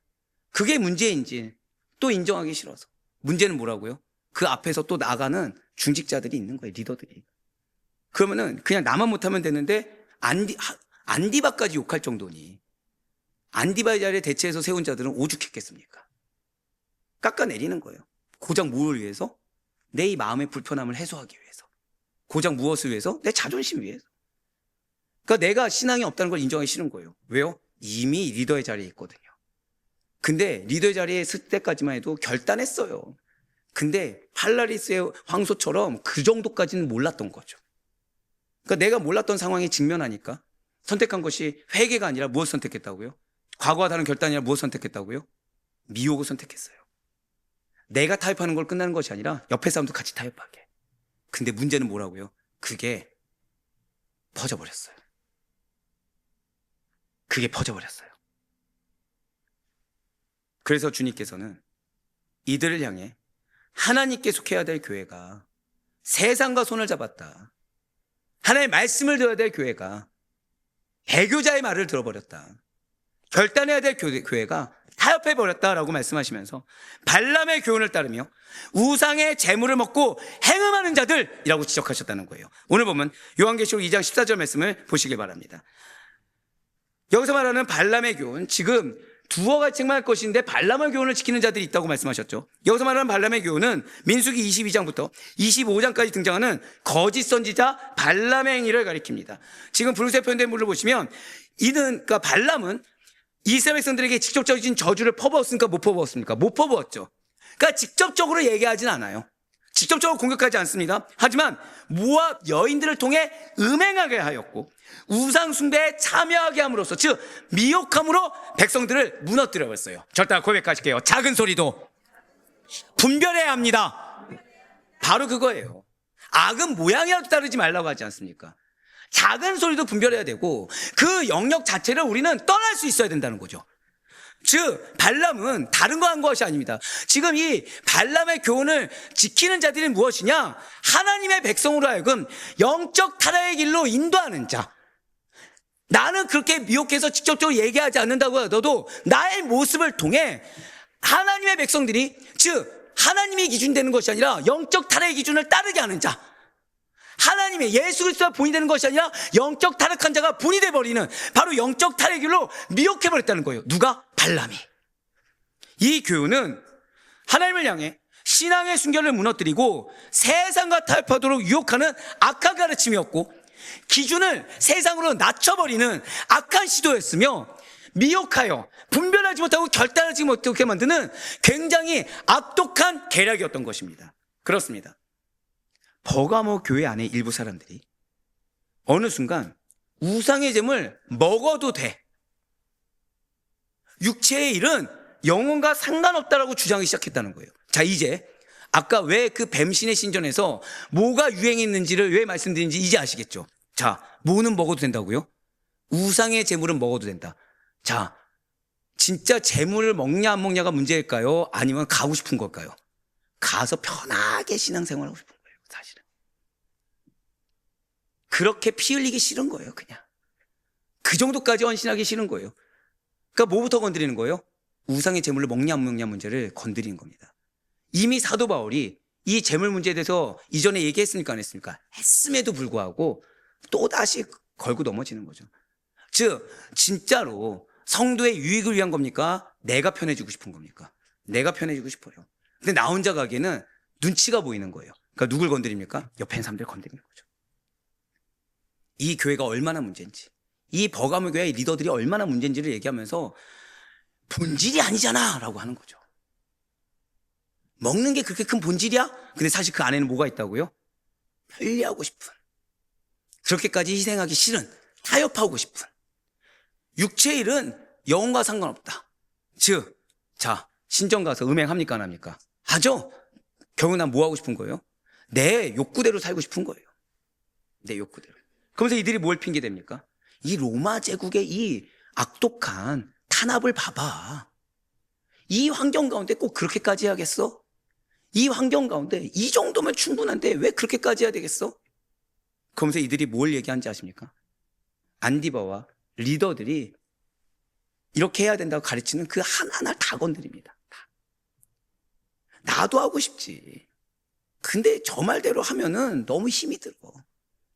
그게 문제인지 또 인정하기 싫어서. 문제는 뭐라고요? 그 앞에서 또 나가는 중직자들이 있는 거예요. 리더들이. 그러면은 그냥 나만 못하면 되는데 안디바까지 욕할 정도니 안디바의 자리에 대체해서 세운 자들은 오죽했겠습니까? 깎아내리는 거예요. 고작 무엇을 위해서? 내 이 마음의 불편함을 해소하기 위해서. 고작 무엇을 위해서? 내 자존심 위해서. 그러니까 내가 신앙이 없다는 걸 인정하기 싫은 거예요. 왜요? 이미 리더의 자리에 있거든요. 근데 리더의 자리에 있을 때까지만 해도 결단했어요. 근데 팔라리스의 황소처럼 그 정도까지는 몰랐던 거죠. 그러니까 내가 몰랐던 상황에 직면하니까 선택한 것이 회개가 아니라 무엇을 선택했다고요? 과거와 다른 결단이 아니라 무엇을 선택했다고요? 미혹을 선택했어요. 내가 타협하는 걸 끝나는 것이 아니라 옆에 사람도 같이 타협하게. 근데 문제는 뭐라고요? 그게 퍼져버렸어요. 그게 퍼져버렸어요. 그래서 주님께서는 이들을 향해 하나님께 속해야 될 교회가 세상과 손을 잡았다. 하나님의 말씀을 들어야 될 교회가 배교자의 말을 들어버렸다. 결단해야 될 교회가 타협해버렸다라고 말씀하시면서 발람의 교훈을 따르며 우상의 재물을 먹고 행음하는 자들이라고 지적하셨다는 거예요. 오늘 보면 요한계시록 2장 14절 말씀을 보시길 바랍니다. 여기서 말하는 발람의 교훈, 지금 두어가 책망할 것인데 발람의 교훈을 지키는 자들이 있다고 말씀하셨죠. 여기서 말하는 발람의 교훈은 민수기 22장부터 25장까지 등장하는 거짓 선지자 발람의 행위를 가리킵니다. 지금 붉은색 표현된 물을 보시면 그러니까 발람은 이스라엘 백성들에게 직접적인 저주를 퍼부었습니까? 못 퍼부었습니까? 못 퍼부었죠. 그러니까 직접적으로 얘기하진 않아요. 직접적으로 공격하지 않습니다. 하지만 모압 여인들을 통해 음행하게 하였고 우상 숭배에 참여하게 함으로써, 즉 미혹함으로 백성들을 무너뜨려버렸어요. 절대 고백하실게요. 작은 소리도 분별해야 합니다. 바로 그거예요. 악은 모양이라도 따르지 말라고 하지 않습니까? 작은 소리도 분별해야 되고 그 영역 자체를 우리는 떠날 수 있어야 된다는 거죠. 즉 발람은 다른 거 한 것이 아닙니다. 지금 이 발람의 교훈을 지키는 자들이 무엇이냐? 하나님의 백성으로 하여금 영적 타락의 길로 인도하는 자. 나는 그렇게 미혹해서 직접적으로 얘기하지 않는다고 하더라도 나의 모습을 통해 하나님의 백성들이, 즉 하나님이 기준되는 것이 아니라 영적 타락의 기준을 따르게 하는 자, 하나님의 예수 그리스도가 본이 되는 것이 아니라 영적 타락한 자가 본이 돼버리는, 바로 영적 타락의 길로 미혹해버렸다는 거예요. 누가? 발람이. 이 교훈은 하나님을 향해 신앙의 순결을 무너뜨리고 세상과 타협하도록 유혹하는 악한 가르침이었고, 기준을 세상으로 낮춰버리는 악한 시도였으며, 미혹하여 분별하지 못하고 결단하지 못하게 만드는 굉장히 악독한 계략이었던 것입니다. 그렇습니다. 버가모 교회 안에 일부 사람들이 어느 순간 우상의 잼을 먹어도 돼, 육체의 일은 영혼과 상관없다라고 주장하기 시작했다는 거예요. 자, 이제 아까 왜 그 뱀신의 신전에서 뭐가 유행했는지를 왜 말씀드리는지 이제 아시겠죠? 자, 뭐는 먹어도 된다고요? 우상의 재물은 먹어도 된다. 자, 진짜 재물을 먹냐 안 먹냐가 문제일까요? 아니면 가고 싶은 걸까요? 가서 편하게 신앙생활하고 싶은 거예요, 사실은. 그렇게 피 흘리기 싫은 거예요, 그냥. 그 정도까지 헌신하기 싫은 거예요. 그러니까 뭐부터 건드리는 거예요? 우상의 재물을 먹냐 안 먹냐 문제를 건드리는 겁니다. 이미 사도 바울이 이 재물 문제에 대해서 이전에 얘기했습니까? 안 했습니까? 했음에도 불구하고 또다시 걸고 넘어지는 거죠. 즉 진짜로 성도의 유익을 위한 겁니까? 내가 편해지고 싶은 겁니까? 내가 편해지고 싶어요. 근데 나 혼자 가기에는 눈치가 보이는 거예요. 그러니까 누굴 건드립니까? 옆에 있는 사람들 건드리는 거죠. 이 교회가 얼마나 문제인지, 이 버가모 교회의 리더들이 얼마나 문제인지를 얘기하면서 본질이 아니잖아 라고 하는 거죠. 먹는 게 그렇게 큰 본질이야? 근데 사실 그 안에는 뭐가 있다고요? 편리하고 싶은, 그렇게까지 희생하기 싫은, 타협하고 싶은, 육체의 일은 영혼과 상관없다. 즉, 자, 신전 가서 음행합니까 안 합니까? 하죠. 결국 난 뭐 하고 싶은 거예요? 내 욕구대로 살고 싶은 거예요. 내 욕구대로. 그러면서 이들이 뭘 핑계 댑니까? 이 로마 제국의 이 악독한 탄압을 봐봐. 이 환경 가운데 꼭 그렇게까지 해야겠어? 이 환경 가운데 이 정도면 충분한데 왜 그렇게까지 해야 되겠어? 그러면서 이들이 뭘 얘기하는지 아십니까? 안디바와 리더들이 이렇게 해야 된다고 가르치는 그 하나하나를 다 건드립니다. 다. 나도 하고 싶지. 근데 저 말대로 하면은 너무 힘이 들어.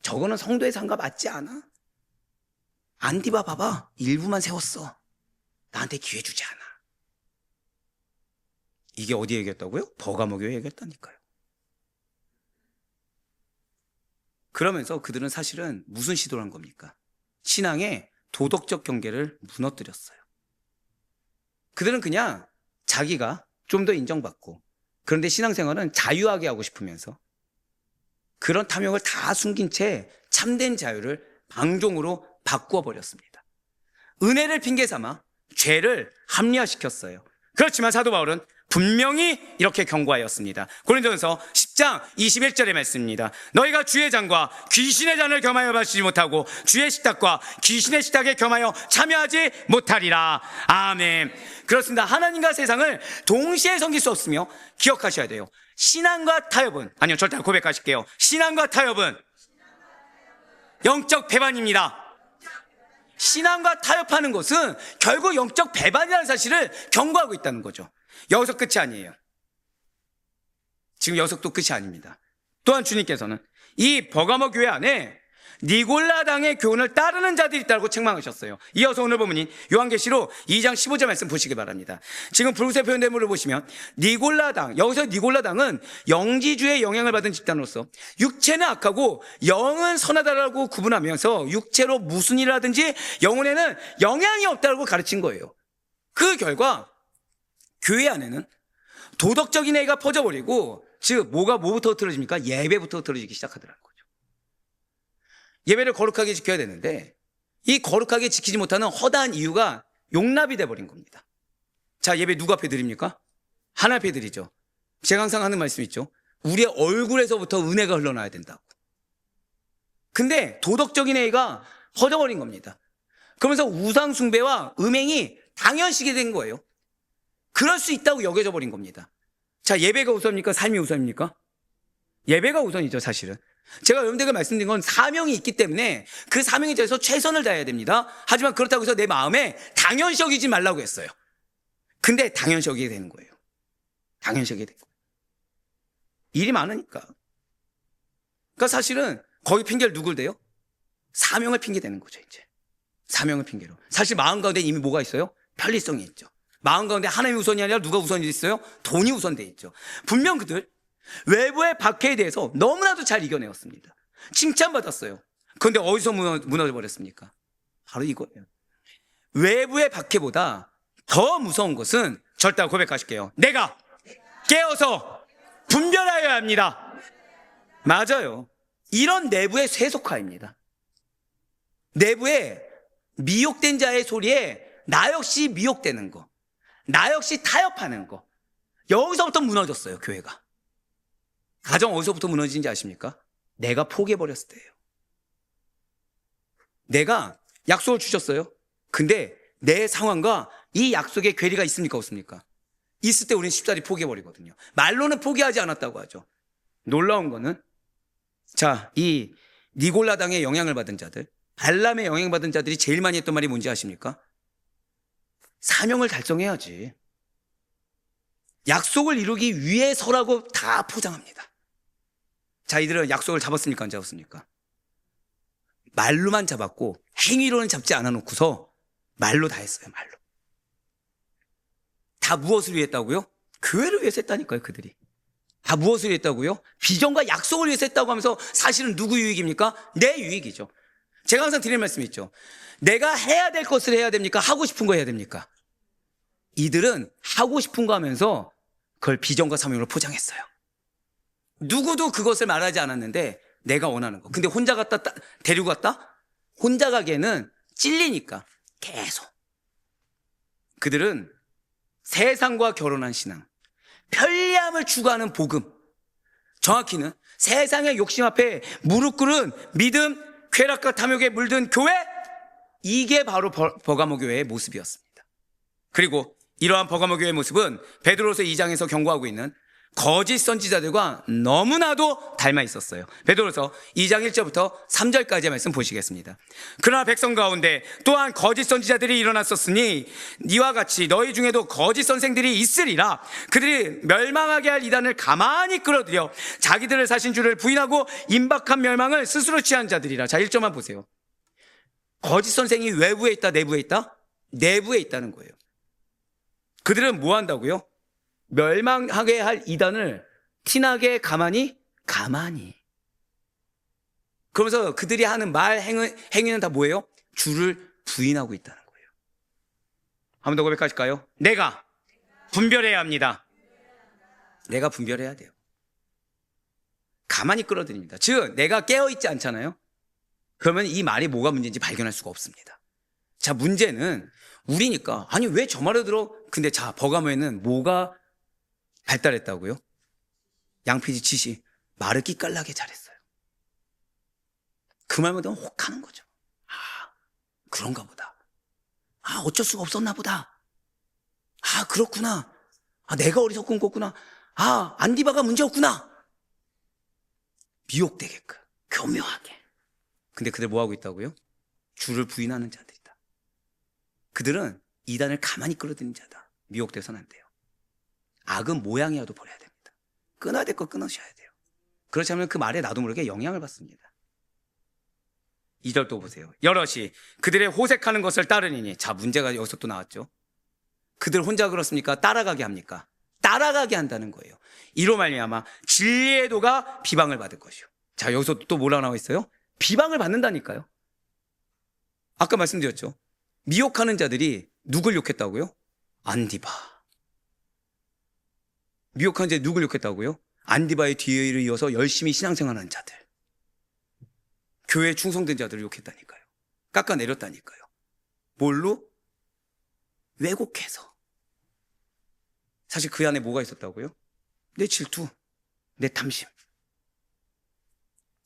저거는 성도의 삶과 맞지 않아? 안디바 봐봐. 일부만 세웠어. 나한테 기회 주지 않아. 이게 어디에 얘기했다고요? 버가모 교회에 얘기했다니까요. 그러면서 그들은 사실은 무슨 시도를 한 겁니까? 신앙의 도덕적 경계를 무너뜨렸어요. 그들은 그냥 자기가 좀 더 인정받고, 그런데 신앙생활은 자유하게 하고 싶으면서 그런 탐욕을 다 숨긴 채 참된 자유를 방종으로 바꾸어 버렸습니다. 은혜를 핑계 삼아 죄를 합리화시켰어요. 그렇지만 사도 바울은 분명히 이렇게 경고하였습니다. 고린도전서 10장 21절의 말씀입니다. 너희가 주의 잔과 귀신의 잔을 겸하여 마시지 못하고 주의 식탁과 귀신의 식탁에 겸하여 참여하지 못하리라. 아멘. 그렇습니다. 하나님과 세상을 동시에 섬길 수 없으며 기억하셔야 돼요. 신앙과 타협은, 아니요, 절대 고백하실게요. 신앙과 타협은 영적 배반입니다. 신앙과 타협하는 것은 결국 영적 배반이라는 사실을 경고하고 있다는 거죠. 여기서 끝이 아니에요. 지금 여기서도 끝이 아닙니다. 또한 주님께서는 이 버가모 교회 안에 니골라당의 교훈을 따르는 자들이 있다고 책망하셨어요. 이어서 오늘 본문인 요한계시록 2장 15절 말씀 보시기 바랍니다. 지금 붉은색 표현된 물을 보시면 니골라당, 여기서 니골라당은 영지주의 영향을 받은 집단으로서 육체는 악하고 영은 선하다라고 구분하면서 육체로 무슨 일을 하든지 영혼에는 영향이 없다고 가르친 거예요. 그 결과 교회 안에는 도덕적인 애가 퍼져버리고, 즉 뭐부터 틀어집니까? 예배부터 틀어지기 시작하더라는 거죠. 예배를 거룩하게 지켜야 되는데 이 거룩하게 지키지 못하는 허다한 이유가 용납이 돼버린 겁니다. 자, 예배 누구 앞에 드립니까? 하나님 앞에 드리죠. 제가 항상 하는 말씀 있죠. 우리의 얼굴에서부터 은혜가 흘러나야 된다고. 근데 도덕적인 애가 퍼져버린 겁니다. 그러면서 우상 숭배와 음행이 당연시게 된 거예요. 그럴 수 있다고 여겨져 버린 겁니다. 자, 예배가 우선입니까? 삶이 우선입니까? 예배가 우선이죠, 사실은. 제가 여러분들에게 말씀드린 건 사명이 있기 때문에 그 사명에 대해서 최선을 다해야 됩니다. 하지만 그렇다고 해서 내 마음에 당연시 여기지 말라고 했어요. 근데 당연시 여기게 되는 거예요. 당연시 여기게 되는 거예요. 일이 많으니까. 그러니까 사실은 거기 핑계를 누굴 대요? 사명을 핑계 대는 거죠, 이제. 사명을 핑계로. 사실 마음 가운데 이미 뭐가 있어요? 편리성이 있죠. 마음 가운데 하나님이 우선이 아니라 누가 우선이 있어요? 돈이 우선돼 있죠. 분명 그들 외부의 박해에 대해서 너무나도 잘 이겨내었습니다. 칭찬받았어요. 그런데 어디서 무너져 버렸습니까? 바로 이거예요. 외부의 박해보다 더 무서운 것은, 절대 고백하실게요, 내가 깨어서 분별하여야 합니다. 맞아요. 이런 내부의 쇠속화입니다. 내부의 미혹된 자의 소리에 나 역시 미혹되는 거, 나 역시 타협하는 거, 여기서부터 무너졌어요, 교회가. 가정 어디서부터 무너지는지 아십니까? 내가 포기해버렸을 때예요. 내가 약속을 주셨어요. 근데 내 상황과 이 약속에 괴리가 있습니까, 없습니까? 있을 때 우리는 쉽사리 포기해버리거든요. 말로는 포기하지 않았다고 하죠. 놀라운 거는, 자, 이 니골라당의 영향을 받은 자들, 발람의 영향받은 자들이 제일 많이 했던 말이 뭔지 아십니까? 사명을 달성해야지. 약속을 이루기 위해서라고 다 포장합니다. 자, 이들은 약속을 잡았습니까, 안 잡았습니까? 말로만 잡았고 행위로는 잡지 않아 놓고서 말로 다 했어요. 말로. 다 무엇을 위해 했다고요? 교회를 위해서 했다니까요, 그들이. 다 무엇을 위해 했다고요? 비전과 약속을 위해서 했다고 하면서 사실은 누구 유익입니까? 내 유익이죠. 제가 항상 드리는 말씀이 있죠. 내가 해야 될 것을 해야 됩니까? 하고 싶은 거 해야 됩니까? 이들은 하고 싶은 거 하면서 그걸 비전과 사명으로 포장했어요. 누구도 그것을 말하지 않았는데 내가 원하는 거. 근데 혼자 갔다 데리고 갔다? 혼자 가기에는 찔리니까 계속. 그들은 세상과 결혼한 신앙, 편리함을 추구하는 복음, 정확히는 세상의 욕심 앞에 무릎 꿇은 믿음, 쾌락과 탐욕에 물든 교회, 이게 바로 버가모 교회의 모습이었습니다. 그리고 이러한 버가모 교회의 모습은 베드로서 2장에서 경고하고 있는 거짓 선지자들과 너무나도 닮아 있었어요. 베드로서 2장 1절부터 3절까지의 말씀 보시겠습니다. 그러나 백성 가운데 또한 거짓 선지자들이 일어났었으니 이와 같이 너희 중에도 거짓 선생들이 있으리라. 그들이 멸망하게 할 이단을 가만히 끌어들여 자기들을 사신 주를 부인하고 임박한 멸망을 스스로 취한 자들이라. 자, 1절만 보세요. 거짓 선생이 외부에 있다, 내부에 있다? 내부에 있다는 거예요. 그들은 뭐 한다고요? 멸망하게 할 이단을 티나게 가만히. 그러면서 그들이 하는 말, 행위는 다 뭐예요? 주를 부인하고 있다는 거예요. 한 번 더 고백하실까요? 내가 분별해야 합니다. 내가 분별해야 돼요. 가만히 끌어들입니다. 즉, 내가 깨어있지 않잖아요? 그러면 이 말이 뭐가 문제인지 발견할 수가 없습니다. 자, 문제는 우리니까, 아니, 왜 저 말을 들어? 근데 자, 버가모에는 뭐가 발달했다고요? 양피지 치시 말을 끼깔나게 잘했어요. 그 말만 들으면 혹하는 거죠. 아, 그런가 보다. 아, 어쩔 수가 없었나 보다. 아, 그렇구나. 아, 내가 어리석은 거구나. 아, 안디바가 문제였구나. 미혹되게끔 교묘하게. 근데 그들 뭐 하고 있다고요? 주를 부인하는 자들이다. 그들은 이단을 가만히 끌어들이는 자다. 미혹돼서는 안 돼요. 악은 모양이라도 버려야 됩니다. 끊어야 될 거 끊으셔야 돼요. 그렇지 않으면 그 말에 나도 모르게 영향을 받습니다. 2절 또 보세요. 여럿이 그들의 호색하는 것을 따르니니. 자, 문제가 여기서 또 나왔죠. 그들 혼자 그렇습니까? 따라가게 합니까? 따라가게 한다는 거예요. 이로 말미암아 진리의 도가 비방을 받을 것이요. 자, 여기서 또 뭐라 나와 있어요? 비방을 받는다니까요. 아까 말씀드렸죠. 미혹하는 자들이 누굴 욕했다고요? 안디바. 미혹한 자들이 누굴 욕했다고요? 안디바의 뒤를 이어서 열심히 신앙생활하는 자들. 교회에 충성된 자들을 욕했다니까요. 깎아내렸다니까요. 뭘로? 왜곡해서. 사실 그 안에 뭐가 있었다고요? 내 질투, 내 탐심.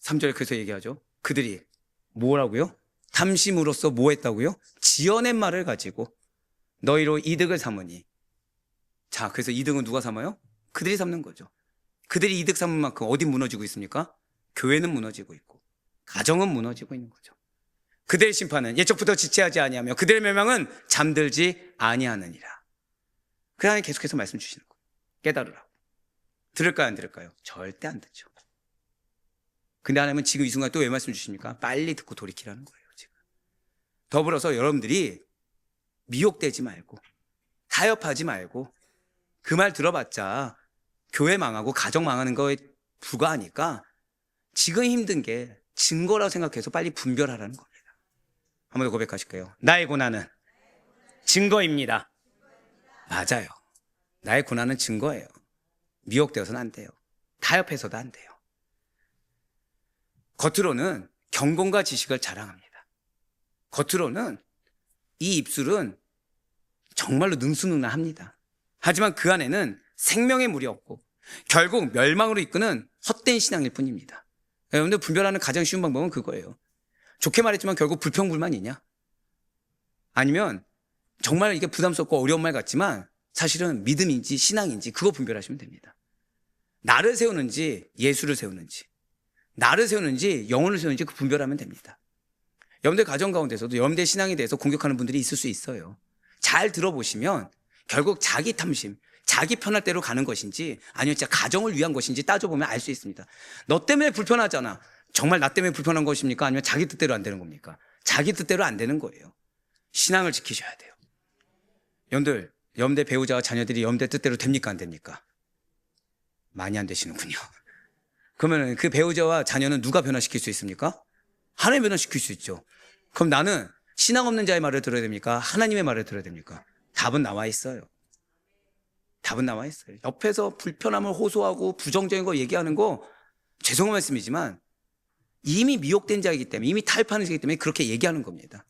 3절에 그래서 얘기하죠. 그들이 뭐라고요? 탐심으로써 뭐 했다고요? 지어낸 말을 가지고 너희로 이득을 삼으니. 자, 그래서 이득은 누가 삼아요? 그들이 삼는 거죠. 그들이 이득 삼은 만큼 어디 무너지고 있습니까? 교회는 무너지고 있고 가정은 무너지고 있는 거죠. 그들의 심판은 예적부터 지체하지 아니하며 그들의 멸망은 잠들지 아니하느니라. 그 다음에 계속해서 말씀 주시는 거예요. 깨달으라고. 들을까요, 안 들을까요? 절대 안 듣죠. 근데 하나님은 지금 이 순간 또 왜 말씀 주십니까? 빨리 듣고 돌이키라는 거예요, 지금. 더불어서 여러분들이 미혹되지 말고 타협하지 말고 그 말 들어봤자 교회 망하고 가정 망하는 거에 불과하니까 지금 힘든 게 증거라고 생각해서 빨리 분별하라는 겁니다. 한 번 더 고백하실까요? 나의 고난은 증거입니다. 맞아요. 나의 고난은 증거예요. 미혹되어서는 안 돼요. 타협해서도 안 돼요. 겉으로는 경건과 지식을 자랑합니다. 겉으로는 이 입술은 정말로 능수능란합니다. 하지만 그 안에는 생명의 물이 없고 결국 멸망으로 이끄는 헛된 신앙일 뿐입니다. 여러분들 분별하는 가장 쉬운 방법은 그거예요. 좋게 말했지만 결국 불평불만이냐? 아니면 정말 이게 부담스럽고 어려운 말 같지만 사실은 믿음인지 신앙인지 그거 분별하시면 됩니다. 나를 세우는지 예수를 세우는지, 나를 세우는지 영혼을 세우는지 그 분별하면 됩니다. 여러분들 가정 가운데서도 여러분들의 신앙에 대해서 공격하는 분들이 있을 수 있어요. 잘 들어보시면 결국 자기 탐심, 자기 편할 대로 가는 것인지 아니면 진짜 가정을 위한 것인지 따져보면 알 수 있습니다. 너 때문에 불편하잖아. 정말 나 때문에 불편한 것입니까? 아니면 자기 뜻대로 안 되는 겁니까? 자기 뜻대로 안 되는 거예요. 신앙을 지키셔야 돼요. 여러분들 배우자와 자녀들이 여러분들 뜻대로 됩니까? 안 됩니까? 많이 안 되시는군요. 그러면 그 배우자와 자녀는 누가 변화시킬 수 있습니까? 하나님 변화시킬 수 있죠. 그럼 나는 신앙 없는 자의 말을 들어야 됩니까? 하나님의 말을 들어야 됩니까? 답은 나와 있어요. 답은 나와 있어요. 옆에서 불편함을 호소하고 부정적인 거 얘기하는 거 죄송한 말씀이지만 이미 미혹된 자이기 때문에, 이미 타협하는 자이기 때문에 그렇게 얘기하는 겁니다.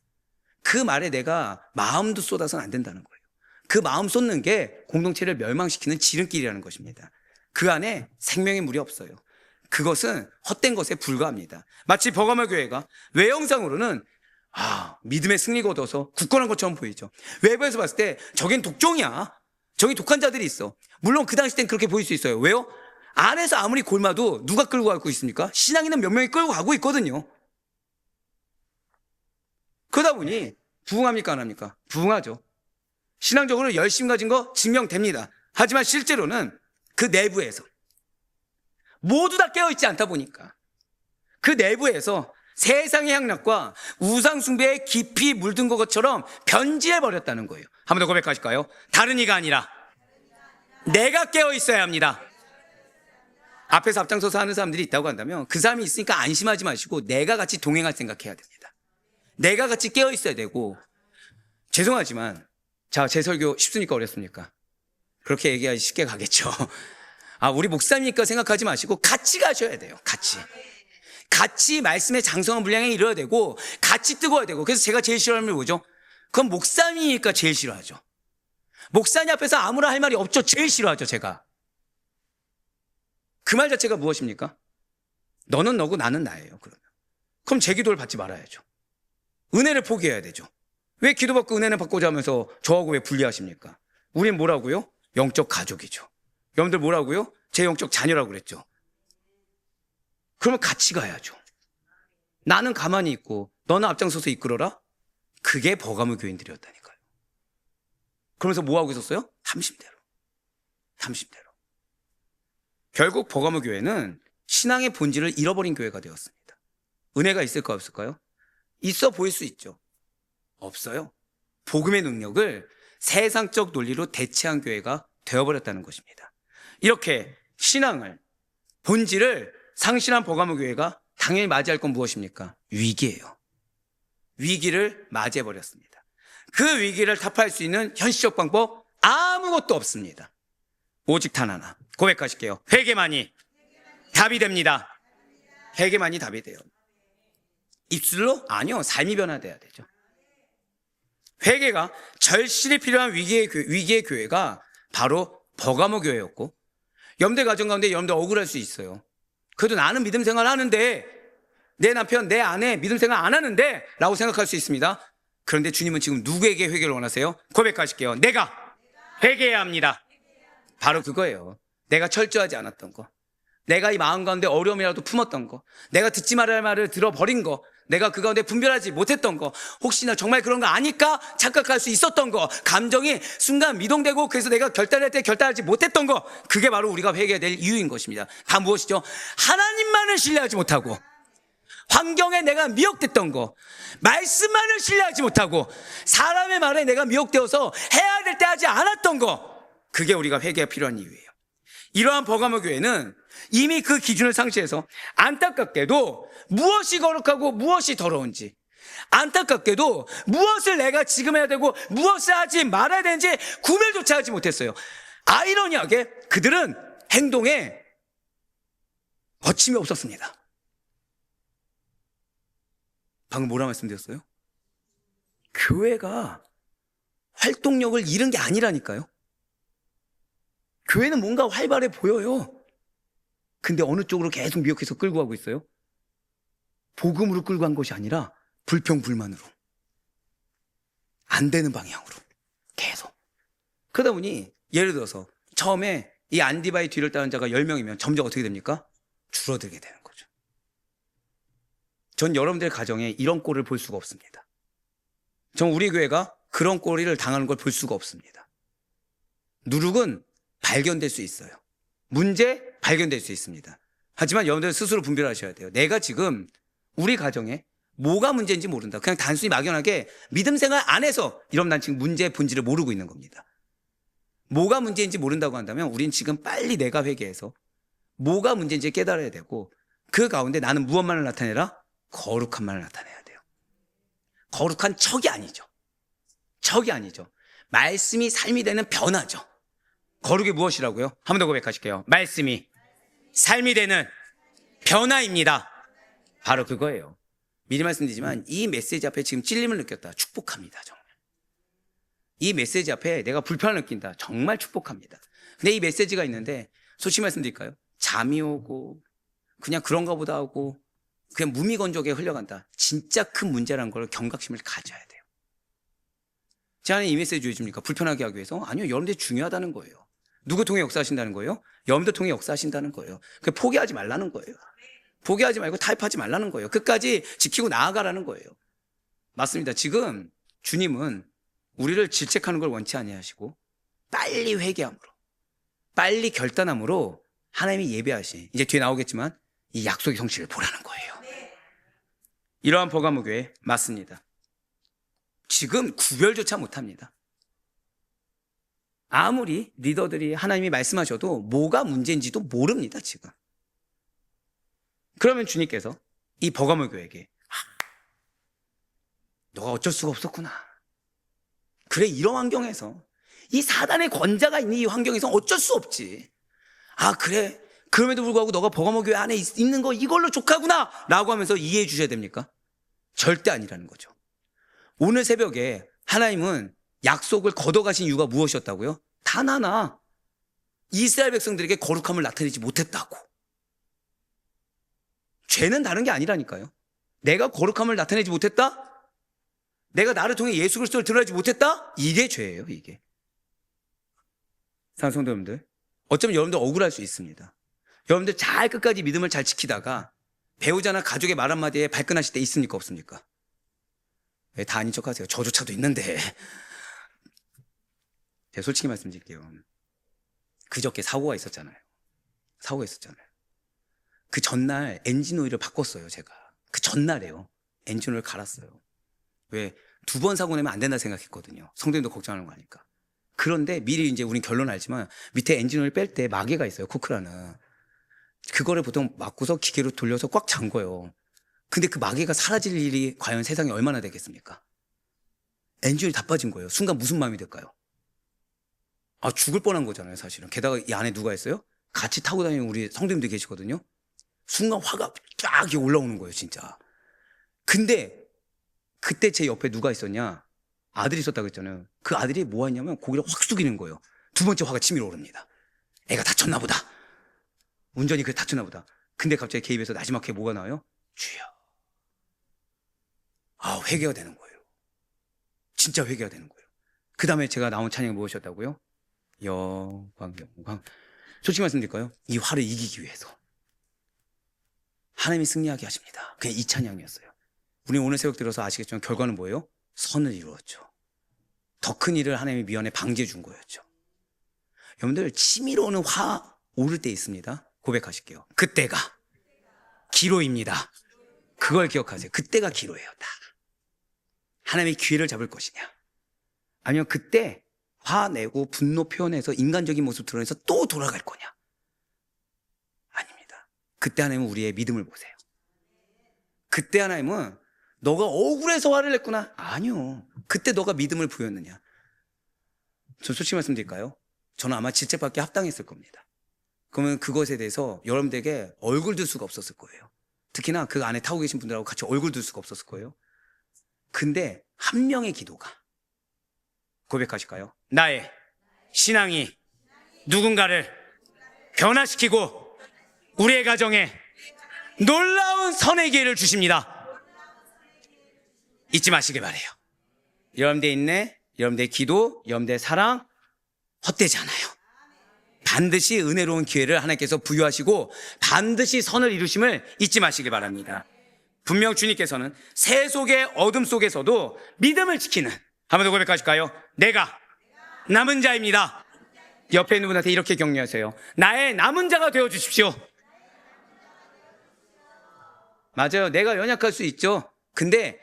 그 말에 내가 마음도 쏟아서는 안 된다는 거예요. 그 마음 쏟는 게 공동체를 멸망시키는 지름길이라는 것입니다. 그 안에 생명의 물이 없어요. 그것은 헛된 것에 불과합니다. 마치 버가모 교회가 외형상으로는 믿음의 승리가 얻어서 굳건한 것처럼 보이죠. 외부에서 봤을 때 저긴 독종이야. 저기 독한 자들이 있어. 물론 그 당시 땐 그렇게 보일 수 있어요. 왜요? 안에서 아무리 골마도 누가 끌고 가고 있습니까? 신앙인은 몇 명이 끌고 가고 있거든요. 그러다 보니 부흥합니까 안 합니까? 부흥하죠. 신앙적으로 열심 가진 거 증명됩니다. 하지만 실제로는 그 내부에서 모두 다 깨어있지 않다 보니까 그 내부에서 세상의 향락과 우상 숭배에 깊이 물든 것처럼 변질해버렸다는 거예요. 한 번 더 고백하실까요? 다른 이가 아니라 내가 깨어있어야 합니다. 앞에서 앞장서서 하는 사람들이 있다고 한다면 그 사람이 있으니까 안심하지 마시고 내가 같이 동행할 생각해야 됩니다. 내가 같이 깨어있어야 되고, 죄송하지만 제 설교 쉽습니까 어렵습니까? 그렇게 얘기하기 쉽게 가겠죠. 우리 목사님이니까 생각하지 마시고 같이 가셔야 돼요. 같이 말씀의 장성한 분량에 이르러야 되고 같이 뜨거워야 되고. 그래서 제가 제일 싫어하는 게 뭐죠? 그건 목사님이니까 제일 싫어하죠. 목사님 앞에서 아무나 할 말이 없죠. 제일 싫어하죠. 제가 그 말 자체가 무엇입니까? 너는 너고 나는 나예요. 그럼 제 기도를 받지 말아야죠. 은혜를 포기해야 되죠. 왜 기도받고 은혜는 받고자 하면서 저하고 왜 분리하십니까? 우린 뭐라고요? 영적 가족이죠. 여러분들 뭐라고요? 제 영적 자녀라고 그랬죠. 그러면 같이 가야죠. 나는 가만히 있고 너는 앞장서서 이끌어라. 그게 버가모 교인들이었다니까요. 그러면서 뭐 하고 있었어요? 탐심대로. 결국 버가모 교회는 신앙의 본질을 잃어버린 교회가 되었습니다. 은혜가 있을까 없을까요? 있어 보일 수 있죠. 없어요. 복음의 능력을 세상적 논리로 대체한 교회가 되어버렸다는 것입니다. 이렇게 신앙을, 본질을 상실한 버가모 교회가 당연히 맞이할 건 무엇입니까? 위기예요. 위기를 맞이해버렸습니다. 그 위기를 타파할 수 있는 현실적 방법 아무것도 없습니다. 오직 단 하나 고백하실게요. 회개만이 답이 됩니다. 회개만이 답이 돼요. 입술로? 아니요. 삶이 변화돼야 되죠. 회개가 절실히 필요한 위기의 교회가 바로 버가모 교회였고, 여러분들 가정 가운데 여러분들 억울할 수 있어요. 그래도 나는 믿음 생활 하는데, 내 남편, 내 아내 믿음 생활 안 하는데 라고 생각할 수 있습니다. 그런데 주님은 지금 누구에게 회개를 원하세요? 고백하실게요. 내가 회개해야 합니다. 바로 그거예요. 내가 철저하지 않았던 거, 내가 이 마음 가운데 어려움이라도 품었던 거, 내가 듣지 말아야 할 말을 들어버린 거, 내가 그 가운데 분별하지 못했던 거, 혹시나 정말 그런 거 아닐까 착각할 수 있었던 거, 감정이 순간 미동되고 그래서 내가 결단할 때 결단하지 못했던 거, 그게 바로 우리가 회개해야 될 이유인 것입니다. 다 무엇이죠? 하나님만을 신뢰하지 못하고, 환경에 내가 미혹됐던 거, 말씀만을 신뢰하지 못하고, 사람의 말에 내가 미혹되어서 해야 될 때 하지 않았던 거, 그게 우리가 회개가 필요한 이유예요. 이러한 버가모 교회는 이미 그 기준을 상실해서 안타깝게도 무엇이 거룩하고 무엇이 더러운지, 안타깝게도 무엇을 내가 지금 해야 되고 무엇을 하지 말아야 되는지 구별조차 하지 못했어요. 아이러니하게 그들은 행동에 거침이 없었습니다. 방금 뭐라 말씀드렸어요? 교회가 활동력을 잃은 게 아니라니까요. 교회는 뭔가 활발해 보여요. 근데 어느 쪽으로 계속 미혹해서 끌고 가고 있어요? 복음으로 끌고 간 것이 아니라 불평불만으로, 안 되는 방향으로 계속. 그러다 보니 예를 들어서 처음에 이 안디바의 뒤를 따른 자가 10명이면 점점 어떻게 됩니까? 줄어들게 되는 거죠. 전 여러분들 가정에 이런 꼴을 볼 수가 없습니다. 전 우리 교회가 그런 꼴을 당하는 걸 볼 수가 없습니다. 누룩은 발견될 수 있어요. 문제 발견될 수 있습니다. 하지만 여러분들 스스로 분별하셔야 돼요. 내가 지금 우리 가정에 뭐가 문제인지 모른다. 그냥 단순히 막연하게 믿음 생활 안에서 이러면 난 지금 문제의 본질을 모르고 있는 겁니다. 뭐가 문제인지 모른다고 한다면 우린 지금 빨리 내가 회개해서 뭐가 문제인지 깨달아야 되고, 그 가운데 나는 무엇만을 나타내라? 거룩한만을 나타내야 돼요. 거룩한 척이 아니죠. 척이 아니죠. 말씀이 삶이 되는 변화죠. 거룩이 무엇이라고요? 한 번 더 고백하실게요. 말씀이 삶이 되는 변화입니다. 바로 그거예요. 미리 말씀드리지만 이 메시지 앞에 지금 찔림을 느꼈다. 축복합니다. 정말. 이 메시지 앞에 내가 불편을 느낀다. 정말 축복합니다. 근데 이 메시지가 있는데 솔직히 말씀드릴까요? 잠이 오고 그냥 그런가 보다 하고 그냥 무미건조하게 흘려간다. 진짜 큰 문제라는 걸 경각심을 가져야 돼요. 제가 이 메시지 주십니까? 불편하게 하기 위해서? 아니요. 여러분들이 중요하다는 거예요. 누구 통해 역사하신다는 거예요? 여러분들 통해 역사하신다는 거예요. 그 포기하지 말라는 거예요. 포기하지 말고 타협하지 말라는 거예요. 끝까지 지키고 나아가라는 거예요. 맞습니다. 지금 주님은 우리를 질책하는 걸 원치 아니하시고 빨리 회개함으로, 빨리 결단함으로 하나님이 예배하신, 이제 뒤에 나오겠지만 이 약속의 성취를 보라는 거예요. 이러한 버가모 교회 맞습니다. 지금 구별조차 못합니다. 아무리 리더들이 하나님이 말씀하셔도 뭐가 문제인지도 모릅니다. 지금. 그러면 주님께서 이 버가모 교회에게 너가 어쩔 수가 없었구나. 그래, 이런 환경에서 이 사단의 권자가 있는 이 환경에서 어쩔 수 없지. 그래, 그럼에도 불구하고 너가 버가모 교회 안에 있는 거 이걸로 족하구나 라고 하면서 이해해 주셔야 됩니까? 절대 아니라는 거죠. 오늘 새벽에 하나님은 약속을 거둬가신 이유가 무엇이었다고요? 단 하나, 이스라엘 백성들에게 거룩함을 나타내지 못했다고. 죄는 다른 게 아니라니까요. 내가 거룩함을 나타내지 못했다? 내가 나를 통해 예수 그리스도를 드러내지 못했다? 이게 죄예요, 이게. 사랑하는 성도 여러분들, 어쩌면 여러분들 억울할 수 있습니다. 여러분들 잘 끝까지 믿음을 잘 지키다가 배우자나 가족의 말 한마디에 발끈하실 때 있습니까, 없습니까? 왜 다 아닌 척 하세요? 저조차도 있는데. 제가 솔직히 말씀드릴게요. 그저께 사고가 있었잖아요. 그 전날 엔진 오일을 바꿨어요, 제가. 그 전날에요. 엔진 오일을 갈았어요. 왜? 2번 사고 내면 안 된다 생각했거든요. 성도님도 걱정하는 거 아니까. 그런데 미리 이제 우린 결론 알지만 밑에 엔진 오일 뺄 때 마개가 있어요, 코크라는. 그거를 보통 막고서 기계로 돌려서 꽉 잠 거예요. 근데 그 마개가 사라질 일이 과연 세상에 얼마나 되겠습니까? 엔진이 다 빠진 거예요. 순간 무슨 마음이 들까요? 죽을 뻔한 거잖아요, 사실은. 게다가 이 안에 누가 있어요? 같이 타고 다니는 우리 성도님들 계시거든요. 순간 화가 쫙 올라오는 거예요, 진짜. 근데 그때 제 옆에 누가 있었냐? 아들이 있었다고 했잖아요. 그 아들이 뭐 했냐면 고개를 확 숙이는 거예요. 두 번째 화가 치밀어 오릅니다. 애가 다쳤나 보다. 운전이 그래 다쳤나 보다. 근데 갑자기 개입해서 나지막하게 뭐가 나와요? 주여. 회개가 되는 거예요. 진짜 회개가 되는 거예요. 그 다음에 제가 나온 찬양이 무엇이었다고요? 영광. 솔직히 말씀드릴까요? 이 화를 이기기 위해서 하나님이 승리하게 하십니다. 그냥 이 찬양이었어요. 우리 오늘 새벽 들어서 아시겠지만 결과는 뭐예요? 선을 이루었죠. 더 큰 일을 하나님이 미연에 방지해 준 거였죠. 여러분들 치밀어 오는 화 오를 때 있습니다. 고백하실게요. 그때가 기로입니다. 그걸 기억하세요. 그때가 기로예요. 딱. 하나님의 기회를 잡을 것이냐, 아니면 그때 화내고 분노 표현해서 인간적인 모습 드러내서 또 돌아갈 거냐? 아닙니다. 그때 하나님은 우리의 믿음을 보세요. 그때 하나님은 너가 억울해서 화를 냈구나? 아니요. 그때 너가 믿음을 보였느냐? 저 솔직히 말씀드릴까요? 저는 아마 질책받기 합당했을 겁니다. 그러면 그것에 대해서 여러분들에게 얼굴 들 수가 없었을 거예요. 특히나 그 안에 타고 계신 분들하고 같이 얼굴 들 수가 없었을 거예요. 근데 한 명의 기도가, 고백하실까요? 나의 신앙이 누군가를 변화시키고 우리의 가정에 놀라운 선의 기회를 주십니다. 잊지 마시길 바래요. 여러분들의 인내, 여러분들의 기도, 여러분들의 사랑 헛되지 않아요. 반드시 은혜로운 기회를 하나님께서 부여하시고 반드시 선을 이루심을 잊지 마시길 바랍니다. 분명 주님께서는 새 속의 어둠 속에서도 믿음을 지키는, 한 번 더 고백하실까요? 내가 남은 자입니다. 옆에 있는 분한테 이렇게 격려하세요. 나의 남은 자가 되어주십시오. 맞아요. 내가 연약할 수 있죠. 근데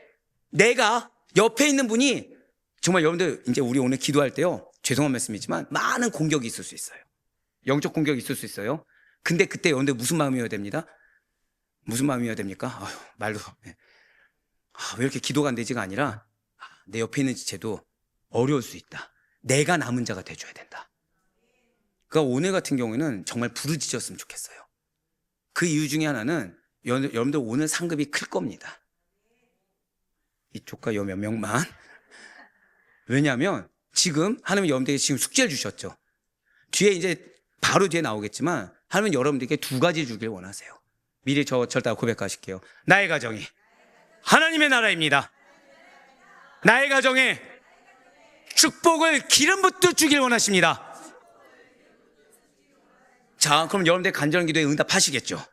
내가 옆에 있는 분이 정말, 여러분들 이제 우리 오늘 기도할 때요, 죄송한 말씀이지만 많은 공격이 있을 수 있어요. 영적 공격이 있을 수 있어요. 근데 그때 여러분들 무슨 마음이어야 됩니다? 무슨 마음이어야 됩니까? 말로 왜 이렇게 기도가 안 되지가 아니라, 내 옆에 있는 지체도 어려울 수 있다. 내가 남은 자가 돼줘야 된다. 그러니까 오늘 같은 경우에는 정말 부르짖었으면 좋겠어요. 그 이유 중에 하나는 여러분들 오늘 상급이 클 겁니다. 이쪽과 요 몇 명만. 왜냐하면 지금 하나님은 여러분들에게 지금 숙제를 주셨죠. 뒤에 이제 바로 뒤에 나오겠지만 하나님은 여러분들에게 두 가지 주길 원하세요. 미리 절다 고백하실게요. 나의 가정이 하나님의 나라입니다. 나의 가정에 축복을 기름 붓듯 주길 원하십니다. 자, 그럼 여러분들 간절한 기도에 응답하시겠죠?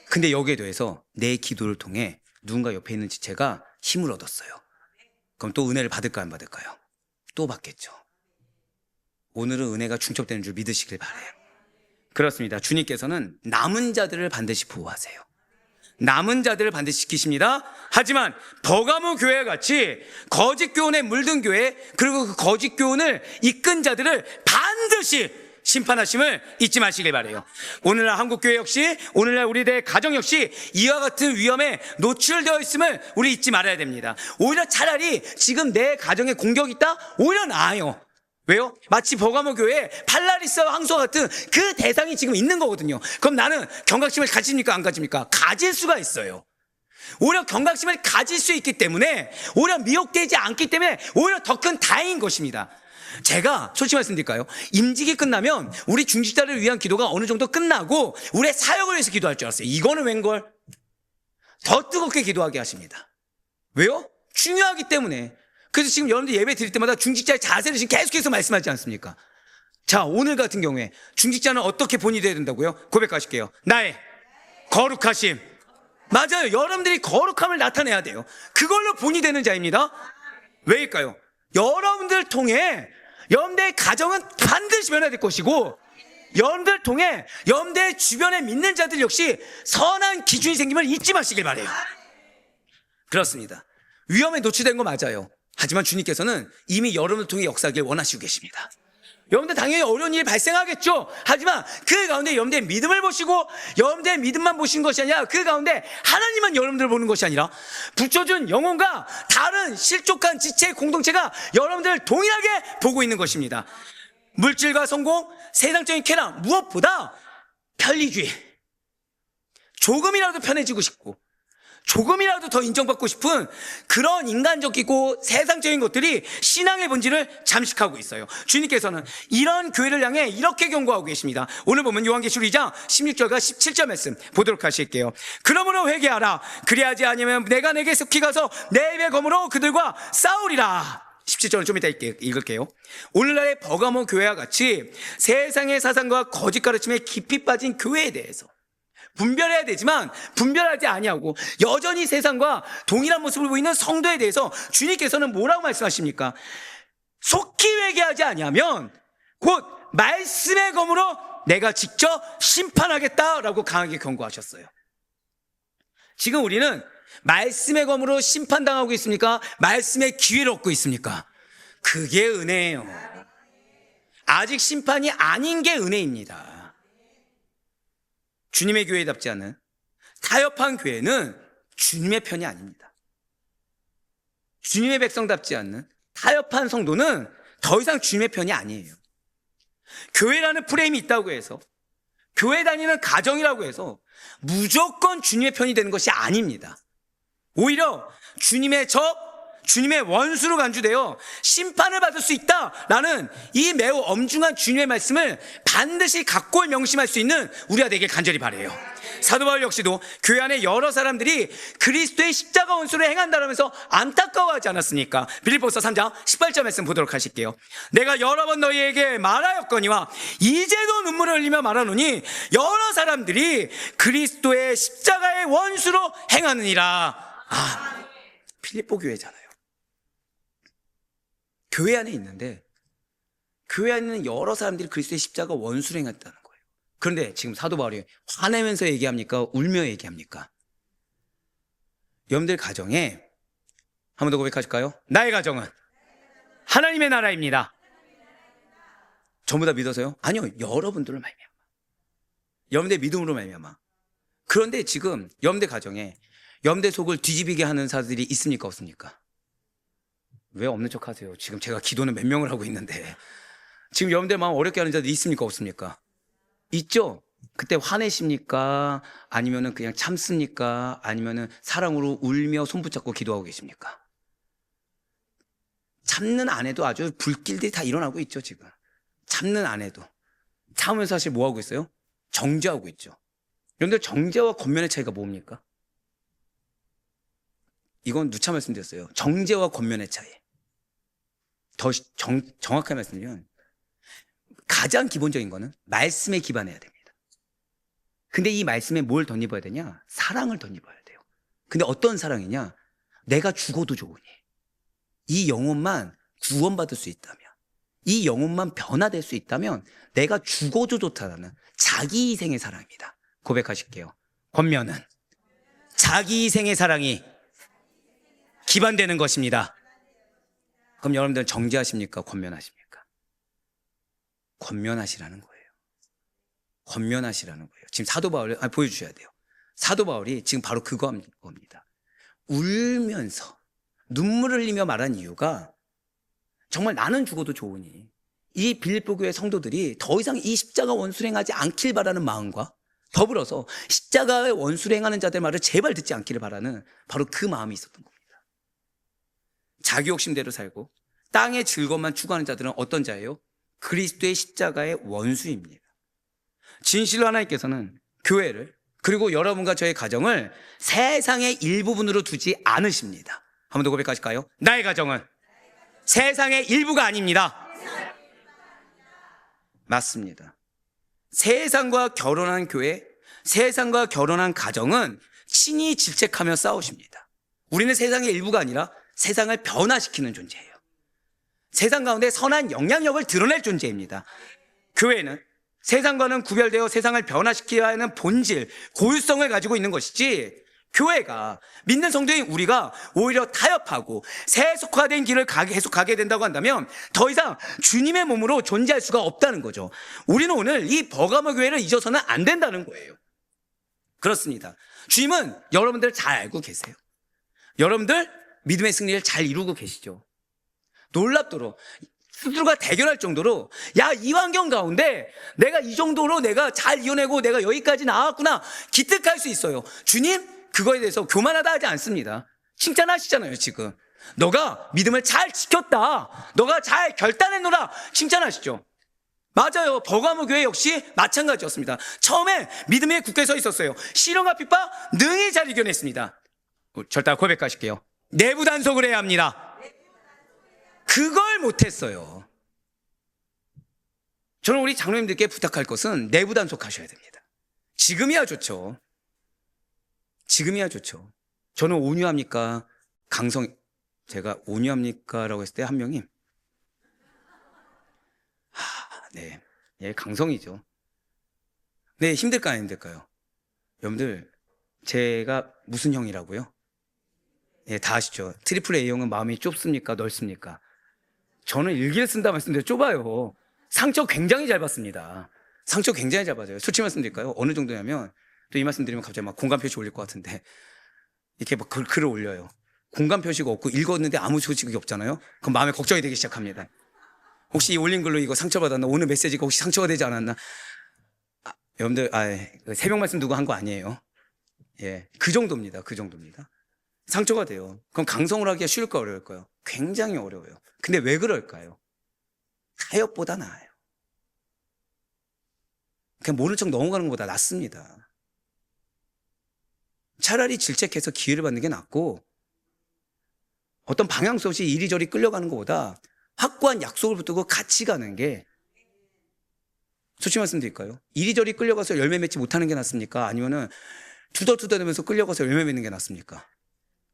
근데 여기에 대해서 내 기도를 통해 누군가 옆에 있는 지체가 힘을 얻었어요. 그럼 또 은혜를 받을까요, 안 받을까요? 또 받겠죠. 오늘은 은혜가 중첩되는 줄 믿으시길 바라요. 그렇습니다. 주님께서는 남은 자들을 반드시 보호하세요. 남은 자들을 반드시 지키십니다. 하지만 버가모 교회 같이 거짓 교훈에 물든 교회, 그리고 그 거짓 교훈을 이끈 자들을 반드시 심판하심을 잊지 마시길 바라요. 오늘날 한국교회 역시, 오늘날 우리들의 가정 역시 이와 같은 위험에 노출되어 있음을 우리 잊지 말아야 됩니다. 오히려 차라리 지금 내 가정에 공격이 있다? 오히려 나아요. 왜요? 마치 버가모 교회에 팔라리스와 황소와 같은 그 대상이 지금 있는 거거든요. 그럼 나는 경각심을 가집니까, 안 가집니까? 가질 수가 있어요. 오히려 경각심을 가질 수 있기 때문에, 오히려 미혹되지 않기 때문에 오히려 더 큰 다행인 것입니다. 제가 솔직히 말씀드릴까요? 임직이 끝나면 우리 중직자를 위한 기도가 어느 정도 끝나고 우리의 사역을 위해서 기도할 줄 알았어요. 이거는 웬걸? 더 뜨겁게 기도하게 하십니다. 왜요? 중요하기 때문에. 그래서 지금 여러분들 예배 드릴 때마다 중직자의 자세를 지금 계속해서 말씀하지 않습니까? 자, 오늘 같은 경우에 중직자는 어떻게 본이 되어야 된다고요? 고백하실게요. 나의 거룩하심. 맞아요. 여러분들이 거룩함을 나타내야 돼요. 그걸로 본이 되는 자입니다. 왜일까요? 여러분들 통해 여러분들의 가정은 반드시 변화될 것이고, 여러분들 통해 여러분들의 주변에 믿는 자들 역시 선한 기준이 생김을 잊지 마시길 바라요. 그렇습니다. 위험에 노출된 거 맞아요. 하지만 주님께서는 이미 여러분을 통해 역사하길 원하시고 계십니다. 여러분들 당연히 어려운 일이 발생하겠죠. 하지만 그 가운데 여러분들의 믿음을 보시고, 여러분들의 믿음만 보시는 것이 아니라 그 가운데 하나님만 여러분들을 보는 것이 아니라 붙여준 영혼과 다른 실족한 지체의 공동체가 여러분들을 동일하게 보고 있는 것입니다. 물질과 성공, 세상적인 쾌락, 무엇보다 편리주의, 조금이라도 편해지고 싶고 조금이라도 더 인정받고 싶은 그런 인간적이고 세상적인 것들이 신앙의 본질을 잠식하고 있어요. 주님께서는 이런 교회를 향해 이렇게 경고하고 계십니다. 오늘 보면 요한계시록 2장 16절과 17절 말씀 보도록 하실게요. 그러므로 회개하라. 그리하지 아니하면 내가 내게 속히 가서 내 입의 검으로 그들과 싸우리라. 17절을 좀 이따 읽을게요. 오늘날의 버가모 교회와 같이 세상의 사상과 거짓 가르침에 깊이 빠진 교회에 대해서 분별해야 되지만 분별하지 아니하고 여전히 세상과 동일한 모습을 보이는 성도에 대해서 주님께서는 뭐라고 말씀하십니까? 속히 회개하지 아니하면 곧 말씀의 검으로 내가 직접 심판하겠다라고 강하게 경고하셨어요. 지금 우리는 말씀의 검으로 심판당하고 있습니까? 말씀의 기회를 얻고 있습니까? 그게 은혜예요. 아직 심판이 아닌 게 은혜입니다. 주님의 교회답지 않은 타협한 교회는 주님의 편이 아닙니다. 주님의 백성답지 않는 타협한 성도는 더 이상 주님의 편이 아니에요. 교회라는 프레임이 있다고 해서, 교회 다니는 가정이라고 해서 무조건 주님의 편이 되는 것이 아닙니다. 오히려 주님의 주님의 원수로 간주되어 심판을 받을 수 있다라는 이 매우 엄중한 주님의 말씀을 반드시 각골 명심할 수 있는 우리가 되길 간절히 바라요. 사도 바울 역시도 교회 안에 여러 사람들이 그리스도의 십자가 원수를 행한다라면서 안타까워하지 않았습니까? 빌립보서 3장 18절 말씀 보도록 하실게요. 내가 여러 번 너희에게 말하였거니와 이제도 눈물을 흘리며 말하노니 여러 사람들이 그리스도의 십자가의 원수로 행하느니라. 필립보 교회잖아요. 교회 안에 있는데 교회 안에 있는 여러 사람들이 그리스도의 십자가 원수를 행했다는 거예요. 그런데 지금 사도 바울이 화내면서 얘기합니까? 울며 얘기합니까? 여러분들 가정에 한 번 더 고백하실까요? 나의 가정은 하나님의 나라입니다. 전부 다 믿어서요? 아니요, 여러분들을 말미암아, 여러분들의 믿음으로 말미암아. 그런데 지금 여러분들 가정에 여러분들 속을 뒤집히게 하는 사람들이 있습니까, 없습니까? 왜 없는 척 하세요? 지금 제가 기도는 몇 명을 하고 있는데 지금 여러분들 마음 어렵게 하는 자들이 있습니까, 없습니까? 있죠? 그때 화내십니까? 아니면은 그냥 참습니까? 아니면은 사랑으로 울며 손 붙잡고 기도하고 계십니까? 참는 안에도 아주 불길들이 다 일어나고 있죠. 지금 참는 안에도 참으면서 사실 뭐 하고 있어요? 정죄하고 있죠. 여러분들 정죄와 권면의 차이가 뭡니까? 이건 누차 말씀드렸어요. 정죄와 권면의 차이. 더 정확하게 말씀드리면 가장 기본적인 거는 말씀에 기반해야 됩니다. 근데 이 말씀에 뭘 덧입어야 되냐? 사랑을 덧입어야 돼요. 근데 어떤 사랑이냐? 내가 죽어도 좋으니 이 영혼만 구원받을 수 있다면, 이 영혼만 변화될 수 있다면 내가 죽어도 좋다라는 자기 희생의 사랑입니다. 고백하실게요. 권면은 자기 희생의 사랑이 기반되는 것입니다. 그럼 여러분들은 정죄하십니까? 권면하십니까? 권면하시라는 거예요. 권면하시라는 거예요. 지금 사도 바울이 보여주셔야 돼요. 사도 바울이 지금 바로 그거 겁니다. 울면서 눈물을 흘리며 말한 이유가 정말 나는 죽어도 좋으니 이 빌립보 교회 성도들이 더 이상 이 십자가 원수를 행하지 않길 바라는 마음과 더불어서 십자가의 원수를 행하는 자들 말을 제발 듣지 않기를 바라는 바로 그 마음이 있었던 겁니다. 자기 욕심대로 살고 땅의 즐거움만 추구하는 자들은 어떤 자예요? 그리스도의 십자가의 원수입니다. 진실로 하나님께서는 교회를 그리고 여러분과 저의 가정을 세상의 일부분으로 두지 않으십니다. 한 번 더 고백하실까요? 나의 가정은 세상의 일부가 아닙니다. 맞습니다. 세상과 결혼한 교회, 세상과 결혼한 가정은 친히 질책하며 싸우십니다. 우리는 세상의 일부가 아니라 세상을 변화시키는 존재예요. 세상 가운데 선한 영향력을 드러낼 존재입니다. 교회는 세상과는 구별되어 세상을 변화시켜야 하는 본질, 고유성을 가지고 있는 것이지, 교회가, 믿는 성도인 우리가 오히려 타협하고 세속화된 길을 계속 가게 된다고 한다면 더 이상 주님의 몸으로 존재할 수가 없다는 거죠. 우리는 오늘 이 버가모 교회를 잊어서는 안 된다는 거예요. 그렇습니다. 주님은 여러분들 잘 알고 계세요. 여러분들 믿음의 승리를 잘 이루고 계시죠. 놀랍도록 스스로가 대결할 정도로, 야, 이 환경 가운데 내가 이 정도로 내가 잘 이겨내고 내가 여기까지 나왔구나 기특할 수 있어요. 주님 그거에 대해서 교만하다 하지 않습니다. 칭찬하시잖아요. 지금 너가 믿음을 잘 지켰다, 너가 잘 결단했노라 칭찬하시죠. 맞아요. 버가모 교회 역시 마찬가지였습니다. 처음에 믿음에 굳게 서 있었어요. 시련과 핍박 능히 잘 이겨냈습니다. 절대 고백하실게요. 내부 단속을 해야 합니다. 그걸 못했어요. 저는 우리 장로님들께 부탁할 것은 내부 단속하셔야 됩니다. 지금이야 좋죠. 지금이야 좋죠. 저는 온유합니까? 제가 온유합니까? 라고 했을 때 한 명이 네, 예, 강성이죠. 네, 힘들까요? 안 힘들까요? 여러분들 제가 무슨 형이라고요? 예, 다 아시죠? 트리플 A형은 마음이 좁습니까? 넓습니까? 저는 일기를 쓴다 말씀드려 좁아요. 상처 굉장히 잘 받습니다. 상처 굉장히 잘 받아요. 솔직히 말씀드릴까요? 어느 정도냐면, 또 이 말씀 드리면 갑자기 막 공감 표시 올릴 것 같은데, 이렇게 막 글을 올려요. 공감 표시가 없고 읽었는데 아무 소식이 없잖아요? 그럼 마음에 걱정이 되기 시작합니다. 혹시 이 올린 글로 이거 상처받았나? 오늘 메시지가 혹시 상처가 되지 않았나? 여러분들, 새벽 말씀 누구 한 거 아니에요? 예, 그 정도입니다. 그 정도입니다. 상처가 돼요. 그럼 강성을 하기가 쉬울까 어려울까요? 굉장히 어려워요. 근데 왜 그럴까요? 타협보다 나아요. 그냥 모른 척 넘어가는 것보다 낫습니다. 차라리 질책해서 기회를 받는 게 낫고, 어떤 방향수 없이 이리저리 끌려가는 것보다 확고한 약속을 붙들고 같이 가는 게, 솔직히 말씀드릴까요? 이리저리 끌려가서 열매 맺지 못하는 게 낫습니까? 아니면은 투덜투덜대면서 끌려가서 열매 맺는 게 낫습니까?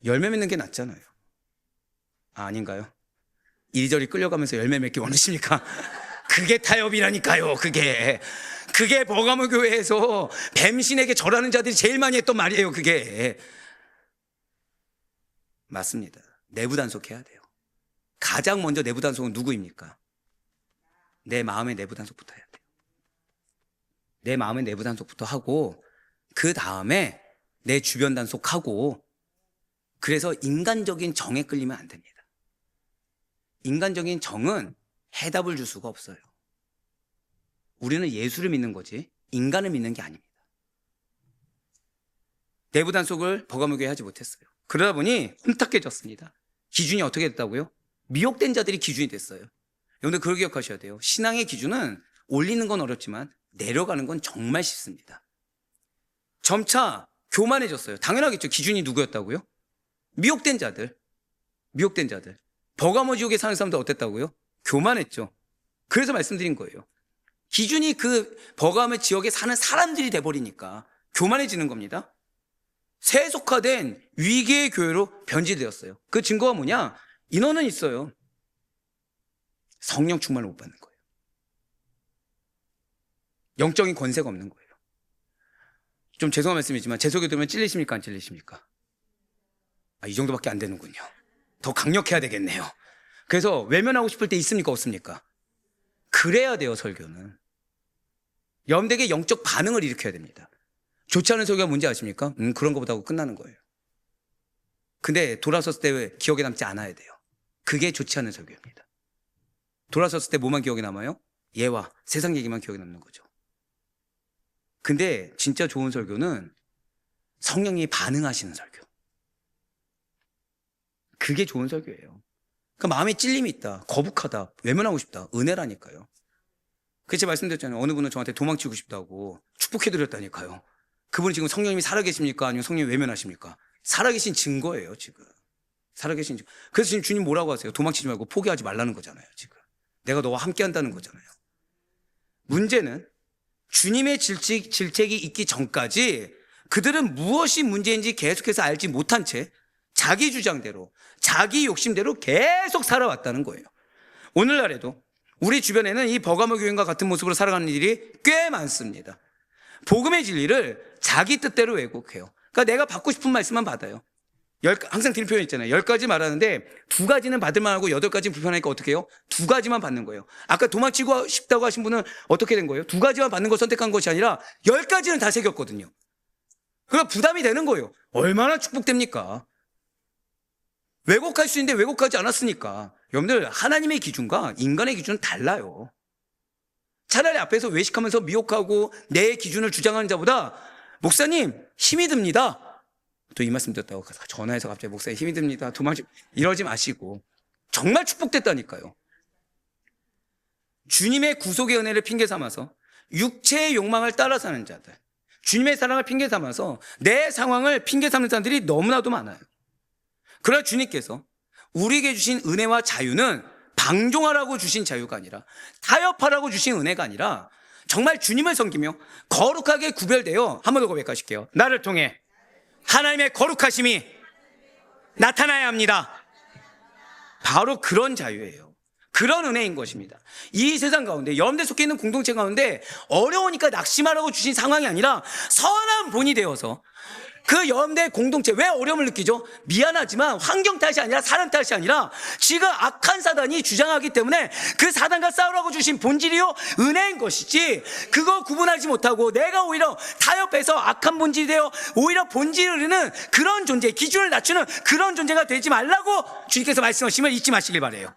열매 맺는 게 낫잖아요. 아닌가요? 이리저리 끌려가면서 열매 맺기 원하십니까? 그게 타협이라니까요. 그게 버가모 교회에서 뱀신에게 절하는 자들이 제일 많이 했던 말이에요. 그게 맞습니다. 내부 단속해야 돼요. 가장 먼저 내부 단속은 누구입니까? 내 마음의 내부 단속부터 해야 돼요. 내 마음의 내부 단속부터 하고, 그 다음에 내 주변 단속하고, 그래서 인간적인 정에 끌리면 안 됩니다. 인간적인 정은 해답을 줄 수가 없어요. 우리는 예수를 믿는 거지 인간을 믿는 게 아닙니다. 내부 단속을 버가모 교회 하지 못했어요. 그러다 보니 혼탁해졌습니다. 기준이 어떻게 됐다고요? 미혹된 자들이 기준이 됐어요. 여러분들 그걸 기억하셔야 돼요. 신앙의 기준은 올리는 건 어렵지만 내려가는 건 정말 쉽습니다. 점차 교만해졌어요. 당연하겠죠. 기준이 누구였다고요? 미혹된 자들. 미혹된 자들. 버가모 지역에 사는 사람들 어땠다고요? 교만했죠. 그래서 말씀드린 거예요. 기준이 그 버가모 지역에 사는 사람들이 돼버리니까 교만해지는 겁니다. 세속화된 위계의 교회로 변질되었어요. 그 증거가 뭐냐? 인원은 있어요. 성령 충만을 못 받는 거예요. 영적인 권세가 없는 거예요. 좀 죄송한 말씀이지만 제 소개 들으면 찔리십니까? 안 찔리십니까? 이 정도밖에 안 되는군요. 더 강력해야 되겠네요. 그래서 외면하고 싶을 때 있습니까? 없습니까? 그래야 돼요. 설교는. 여러분들에게 영적 반응을 일으켜야 됩니다. 좋지 않은 설교가 뭔지 아십니까? 그런 것보다 하고 끝나는 거예요. 근데 돌아섰을 때 왜 기억에 남지 않아야 돼요. 그게 좋지 않은 설교입니다. 돌아섰을 때 뭐만 기억에 남아요? 예와 세상 얘기만 기억에 남는 거죠. 근데 진짜 좋은 설교는 성령이 반응하시는 설교. 그게 좋은 설교예요. 그러니까 마음에 찔림이 있다, 거북하다, 외면하고 싶다, 은혜라니까요. 그래서 제가 말씀드렸잖아요. 어느 분은 저한테 도망치고 싶다고 축복해드렸다니까요. 그분이 지금 성령님이 살아계십니까? 아니면 성령이 외면하십니까? 살아계신 증거예요, 지금. 살아계신 증거. 그래서 지금 주님 뭐라고 하세요? 도망치지 말고 포기하지 말라는 거잖아요, 지금. 내가 너와 함께 한다는 거잖아요. 문제는 주님의 질책이 있기 전까지 그들은 무엇이 문제인지 계속해서 알지 못한 채 자기 주장대로, 자기 욕심대로 계속 살아왔다는 거예요. 오늘날에도 우리 주변에는 이 버가모 교인과 같은 모습으로 살아가는 일이 꽤 많습니다. 복음의 진리를 자기 뜻대로 왜곡해요. 그러니까 내가 받고 싶은 말씀만 받아요. 항상 드린 표현 있잖아요. 10가지 말하는데 2가지는 받을 만하고 8가지는 불편하니까 어떻게 해요? 2가지만 받는 거예요. 아까 도망치고 싶다고 하신 분은 어떻게 된 거예요? 2가지만 받는 걸 선택한 것이 아니라 10가지는 다 새겼거든요. 그러니까 부담이 되는 거예요. 얼마나 축복됩니까? 왜곡할 수 있는데 왜곡하지 않았으니까. 여러분들, 하나님의 기준과 인간의 기준은 달라요. 차라리 앞에서 외식하면서 미혹하고 내 기준을 주장하는 자보다 목사님 힘이 듭니다. 또 이 말씀 듣다고 전화해서 갑자기 목사님 힘이 듭니다. 이러지 마시고. 정말 축복됐다니까요. 주님의 구속의 은혜를 핑계 삼아서 육체의 욕망을 따라 사는 자들, 주님의 사랑을 핑계 삼아서 내 상황을 핑계 삼는 사람들이 너무나도 많아요. 그러나 주님께서 우리에게 주신 은혜와 자유는 방종하라고 주신 자유가 아니라, 타협하라고 주신 은혜가 아니라 정말 주님을 섬기며 거룩하게 구별되어, 한 번 더 고백하실게요. 나를 통해 하나님의 거룩하심이 나타나야 합니다. 바로 그런 자유예요. 그런 은혜인 것입니다. 이 세상 가운데, 여러분들 속해 있는 공동체 가운데 어려우니까 낙심하라고 주신 상황이 아니라 선한 본이 되어서 그 여러분들 공동체, 왜 어려움을 느끼죠? 미안하지만 환경 탓이 아니라 사람 탓이 아니라 지금 악한 사단이 주장하기 때문에 그 사단과 싸우라고 주신 본질이요 은혜인 것이지, 그거 구분하지 못하고 내가 오히려 타협해서 악한 본질이 되어 오히려 본질을 잃는 그런 존재, 기준을 낮추는 그런 존재가 되지 말라고 주님께서 말씀하시면 잊지 마시길 바라요.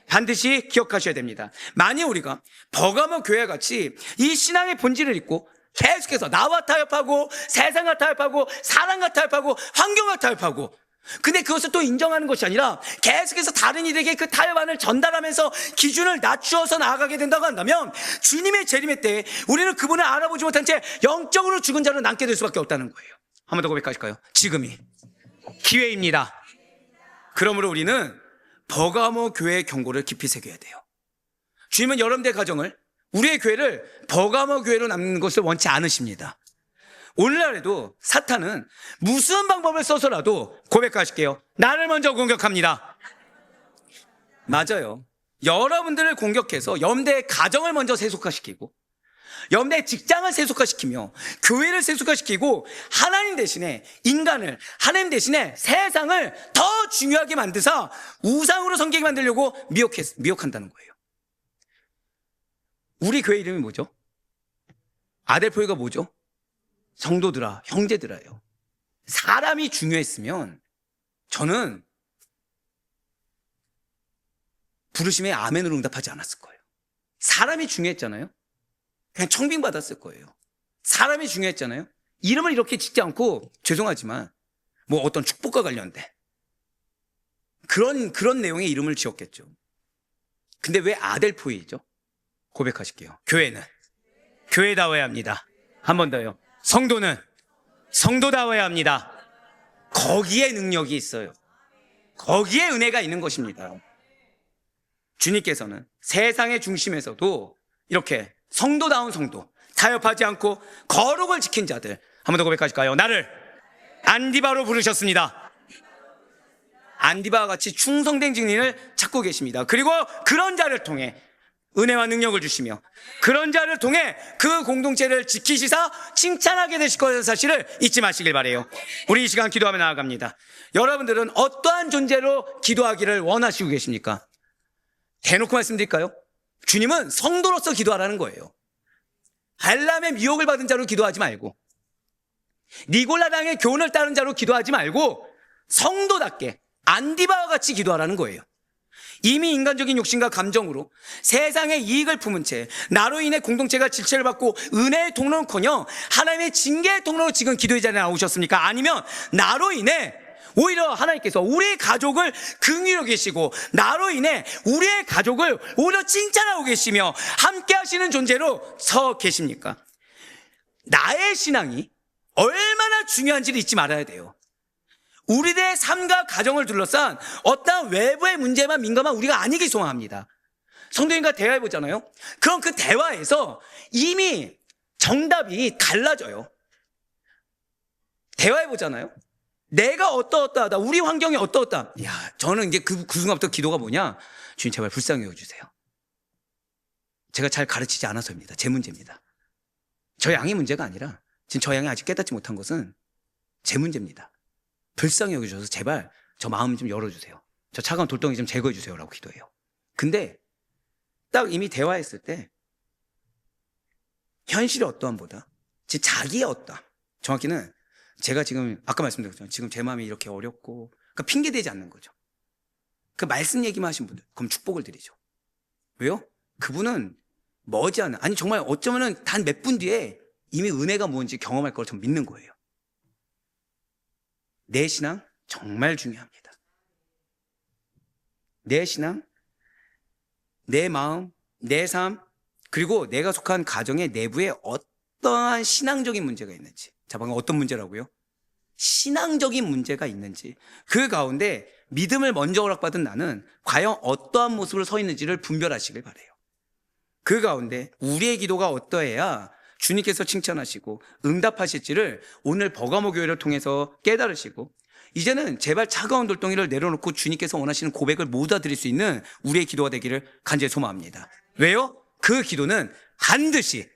반드시 기억하셔야 됩니다. 만약 우리가 버가모 교회 같이 이 신앙의 본질을 잊고 계속해서 나와 타협하고 세상과 타협하고 사람과 타협하고 환경과 타협하고, 근데 그것을 또 인정하는 것이 아니라 계속해서 다른 이들에게 그 타협안을 전달하면서 기준을 낮추어서 나아가게 된다고 한다면 주님의 재림의 때에 우리는 그분을 알아보지 못한 채 영적으로 죽은 자로 남게 될 수밖에 없다는 거예요. 한 번 더 고백하실까요? 지금이 기회입니다. 그러므로 우리는 버가모 교회의 경고를 깊이 새겨야 돼요. 주님은 여러분들의 가정을, 우리의 교회를 버가모 교회로 남는 것을 원치 않으십니다. 오늘날에도 사탄은 무슨 방법을 써서라도, 고백하실게요, 나를 먼저 공격합니다. 맞아요. 여러분들을 공격해서 여러분들의 가정을 먼저 세속화시키고, 여러분들의 직장을 세속화시키며 교회를 세속화시키고, 하나님 대신에 인간을, 하나님 대신에 세상을 더 중요하게 만드사 우상으로 섬기게 만들려고 미혹한다는 거예요. 우리 교회 이름이 뭐죠? 아델포이가 뭐죠? 성도들아, 형제들아요. 사람이 중요했으면 저는 부르심에 아멘으로 응답하지 않았을 거예요. 사람이 중요했잖아요. 그냥 청빙 받았을 거예요. 사람이 중요했잖아요. 이름을 이렇게 짓지 않고, 죄송하지만 뭐 어떤 축복과 관련된 그런 내용의 이름을 지었겠죠. 근데 왜 아델포이죠? 고백하실게요. 교회는 교회다워야 합니다. 한 번 더요. 성도는 성도다워야 합니다. 거기에 능력이 있어요. 거기에 은혜가 있는 것입니다. 주님께서는 세상의 중심에서도 이렇게 성도다운 성도, 타협하지 않고 거룩을 지킨 자들, 한 번 더 고백하실까요? 나를 안디바로 부르셨습니다. 안디바와 같이 충성된 증인을 찾고 계십니다. 그리고 그런 자를 통해 은혜와 능력을 주시며 그런 자를 통해 그 공동체를 지키시사 칭찬하게 되실 것의 사실을 잊지 마시길 바라요. 우리 이 시간 기도하며 나아갑니다. 여러분들은 어떠한 존재로 기도하기를 원하시고 계십니까? 대놓고 말씀드릴까요? 주님은 성도로서 기도하라는 거예요. 발람의 미혹을 받은 자로 기도하지 말고 니골라당의 교훈을 따른 자로 기도하지 말고 성도답게 안디바와 같이 기도하라는 거예요. 이미 인간적인 욕심과 감정으로 세상의 이익을 품은 채 나로 인해 공동체가 질체를 받고 은혜의 통로는커녕 하나님의 징계의 통로로 지금 기도의 자리에 나오셨습니까? 아니면 나로 인해 오히려 하나님께서 우리 가족을 긍휼히 계시고 나로 인해 우리의 가족을 오히려 칭찬하고 계시며 함께 하시는 존재로 서 계십니까? 나의 신앙이 얼마나 중요한지를 잊지 말아야 돼요. 우리들의 삶과 가정을 둘러싼 어떠한 외부의 문제만 민감한 우리가 아니길 소망합니다. 성도님과 대화해보잖아요. 그럼 그 대화에서 이미 정답이 달라져요. 대화해보잖아요. 내가 어떠하다, 우리 환경이 어떠하다. 야, 저는 이제 그 순간부터 기도가 뭐냐? 주님 제발 불쌍히 여겨주세요. 제가 잘 가르치지 않아서입니다. 제 문제입니다. 저 양의 문제가 아니라 지금 저 양이 아직 깨닫지 못한 것은 제 문제입니다. 불쌍히 여겨주셔서 제발 저 마음 좀 열어주세요. 저 차가운 돌덩이 좀 제거해주세요 라고 기도해요. 근데 딱 이미 대화했을 때 현실의 어떠함보다 자기의 어떠함, 정확히는 제가 지금 아까 말씀드렸잖아요. 지금 제 마음이 이렇게 어렵고 그러니까 핑계대지 않는 거죠. 그 말씀 얘기만 하신 분들 그럼 축복을 드리죠. 왜요? 그분은 머지않은 아니 정말 어쩌면은 단 몇 분 뒤에 이미 은혜가 뭔지 경험할 걸 전 믿는 거예요. 내 신앙 정말 중요합니다. 내 신앙, 내 마음, 내 삶, 그리고 내가 속한 가정의 내부에 어떠한 신앙적인 문제가 있는지. 자, 방금 어떤 문제라고요? 신앙적인 문제가 있는지. 그 가운데 믿음을 먼저 허락받은 나는 과연 어떠한 모습으로 서 있는지를 분별하시길 바라요. 그 가운데 우리의 기도가 어떠해야 주님께서 칭찬하시고 응답하실지를 오늘 버가모 교회를 통해서 깨달으시고 이제는 제발 차가운 돌덩이를 내려놓고 주님께서 원하시는 고백을 모두 드릴 수 있는 우리의 기도가 되기를 간절히 소망합니다. 왜요? 그 기도는 반드시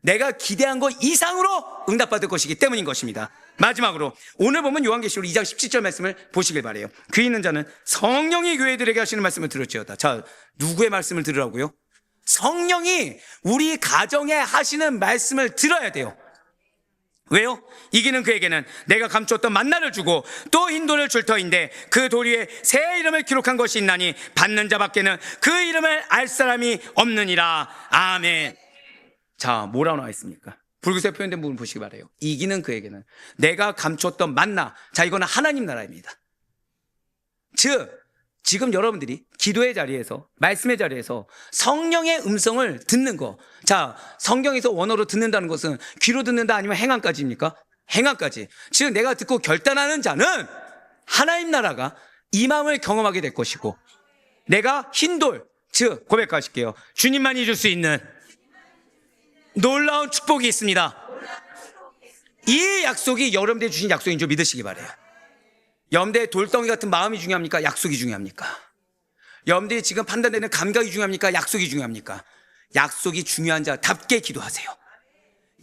내가 기대한 것 이상으로 응답받을 것이기 때문인 것입니다. 마지막으로 오늘 보면 요한계시록 2장 17절 말씀을 보시길 바라요. 귀 있는 자는 성령이 교회들에게 하시는 말씀을 들을지어다. 자, 누구의 말씀을 들으라고요? 성령이 우리 가정에 하시는 말씀을 들어야 돼요. 왜요? 이기는 그에게는 내가 감추었던 만나를 주고 또 흰 돌을 줄 터인데 그 돌 위에 새 이름을 기록한 것이 있나니 받는 자밖에는 그 이름을 알 사람이 없느니라. 아멘. 자, 뭐라고 나와 있습니까? 붉은색 표현된 부분 보시기 바라요. 이기는 그에게는 내가 감추었던 만나. 자, 이거는 하나님 나라입니다. 즉 지금 여러분들이 기도의 자리에서 말씀의 자리에서 성령의 음성을 듣는 거. 자, 성경에서 원어로 듣는다는 것은 귀로 듣는다 아니면 행함까지입니까? 행함까지. 즉 내가 듣고 결단하는 자는 하나님 나라가 이 마음을 경험하게 될 것이고 내가 흰돌, 즉 고백하실게요. 주님만이 줄 수 있는 놀라운 축복이 있습니다. 이 약속이 여러분들이 주신 약속인 줄 믿으시기 바라요. 여러분들의 돌덩이 같은 마음이 중요합니까? 약속이 중요합니까? 여러분들이 지금 판단되는 감각이 중요합니까? 약속이 중요합니까? 약속이 중요한 자답게 기도하세요.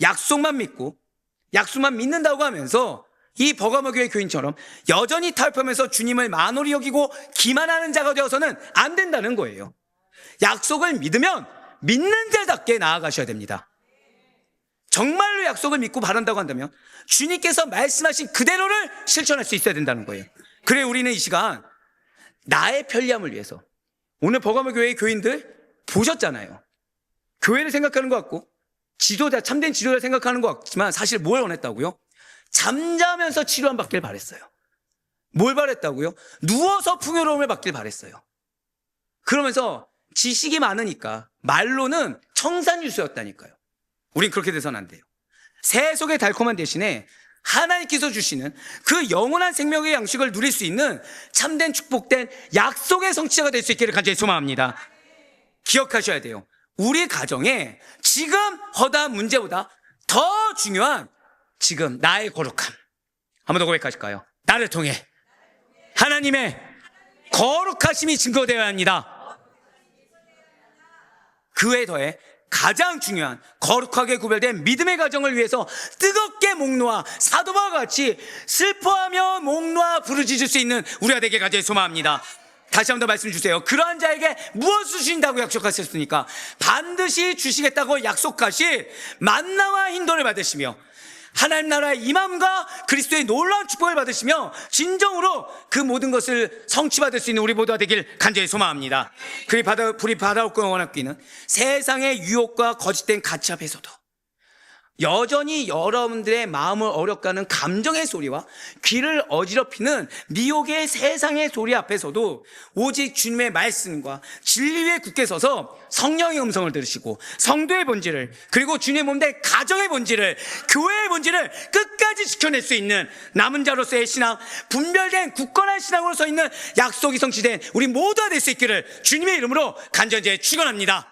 약속만 믿고 약속만 믿는다고 하면서 이 버가모 교회 교인처럼 여전히 타협하면서 주님을 만홀히 여기고 기만하는 자가 되어서는 안 된다는 거예요. 약속을 믿으면 믿는 자답게 나아가셔야 됩니다. 정말로 약속을 믿고 바란다고 한다면 주님께서 말씀하신 그대로를 실천할 수 있어야 된다는 거예요. 그래 우리는 이 시간 나의 편리함을 위해서 오늘 버가모 교회의 교인들 보셨잖아요. 교회를 생각하는 것 같고 지도자, 참된 지도자를 생각하는 것 같지만 사실 뭘 원했다고요? 잠자면서 치료함 받길 바랬어요. 뭘 바랬다고요? 누워서 풍요로움을 받길 바랬어요. 그러면서 지식이 많으니까 말로는 청산유수였다니까요. 우린 그렇게 돼서는 안 돼요. 새 속의 달콤한 대신에 하나님께서 주시는 그 영원한 생명의 양식을 누릴 수 있는 참된 축복된 약속의 성취자가 될 수 있기를 간절히 소망합니다. 기억하셔야 돼요. 우리 가정에 지금 허다한 문제보다 더 중요한 지금 나의 거룩함. 한 번 더 고백하실까요? 나를 통해 하나님의 거룩하심이 증거되어야 합니다. 그에 더해 가장 중요한 거룩하게 구별된 믿음의 가정을 위해서 뜨겁게 목 놓아 사도 바울과 같이 슬퍼하며 목 놓아 부르짖을 수 있는 우리가 되게 간절히 소망합니다. 다시 한 번 더 말씀 주세요. 그러한 자에게 무엇을 주신다고 약속하셨습니까? 반드시 주시겠다고 약속하신 만나와 인도를 받으시며 하나님 나라의 임함과 그리스도의 놀라운 축복을 받으시며 진정으로 그 모든 것을 성취받을 수 있는 우리 모두가 되길 간절히 소망합니다. 그리 바다옥과 원학기는 세상의 유혹과 거짓된 가치 앞에서도 여전히 여러분들의 마음을 어렵게 하는 감정의 소리와 귀를 어지럽히는 미혹의 세상의 소리 앞에서도 오직 주님의 말씀과 진리 위에 굳게 서서 성령의 음성을 들으시고 성도의 본질을, 그리고 주님의 몸된 가정의 본질을, 교회의 본질을 끝까지 지켜낼 수 있는 남은 자로서의 신앙, 분별된 굳건한 신앙으로 서 있는 약속이 성취된 우리 모두가 될 수 있기를 주님의 이름으로 간절히 축원합니다.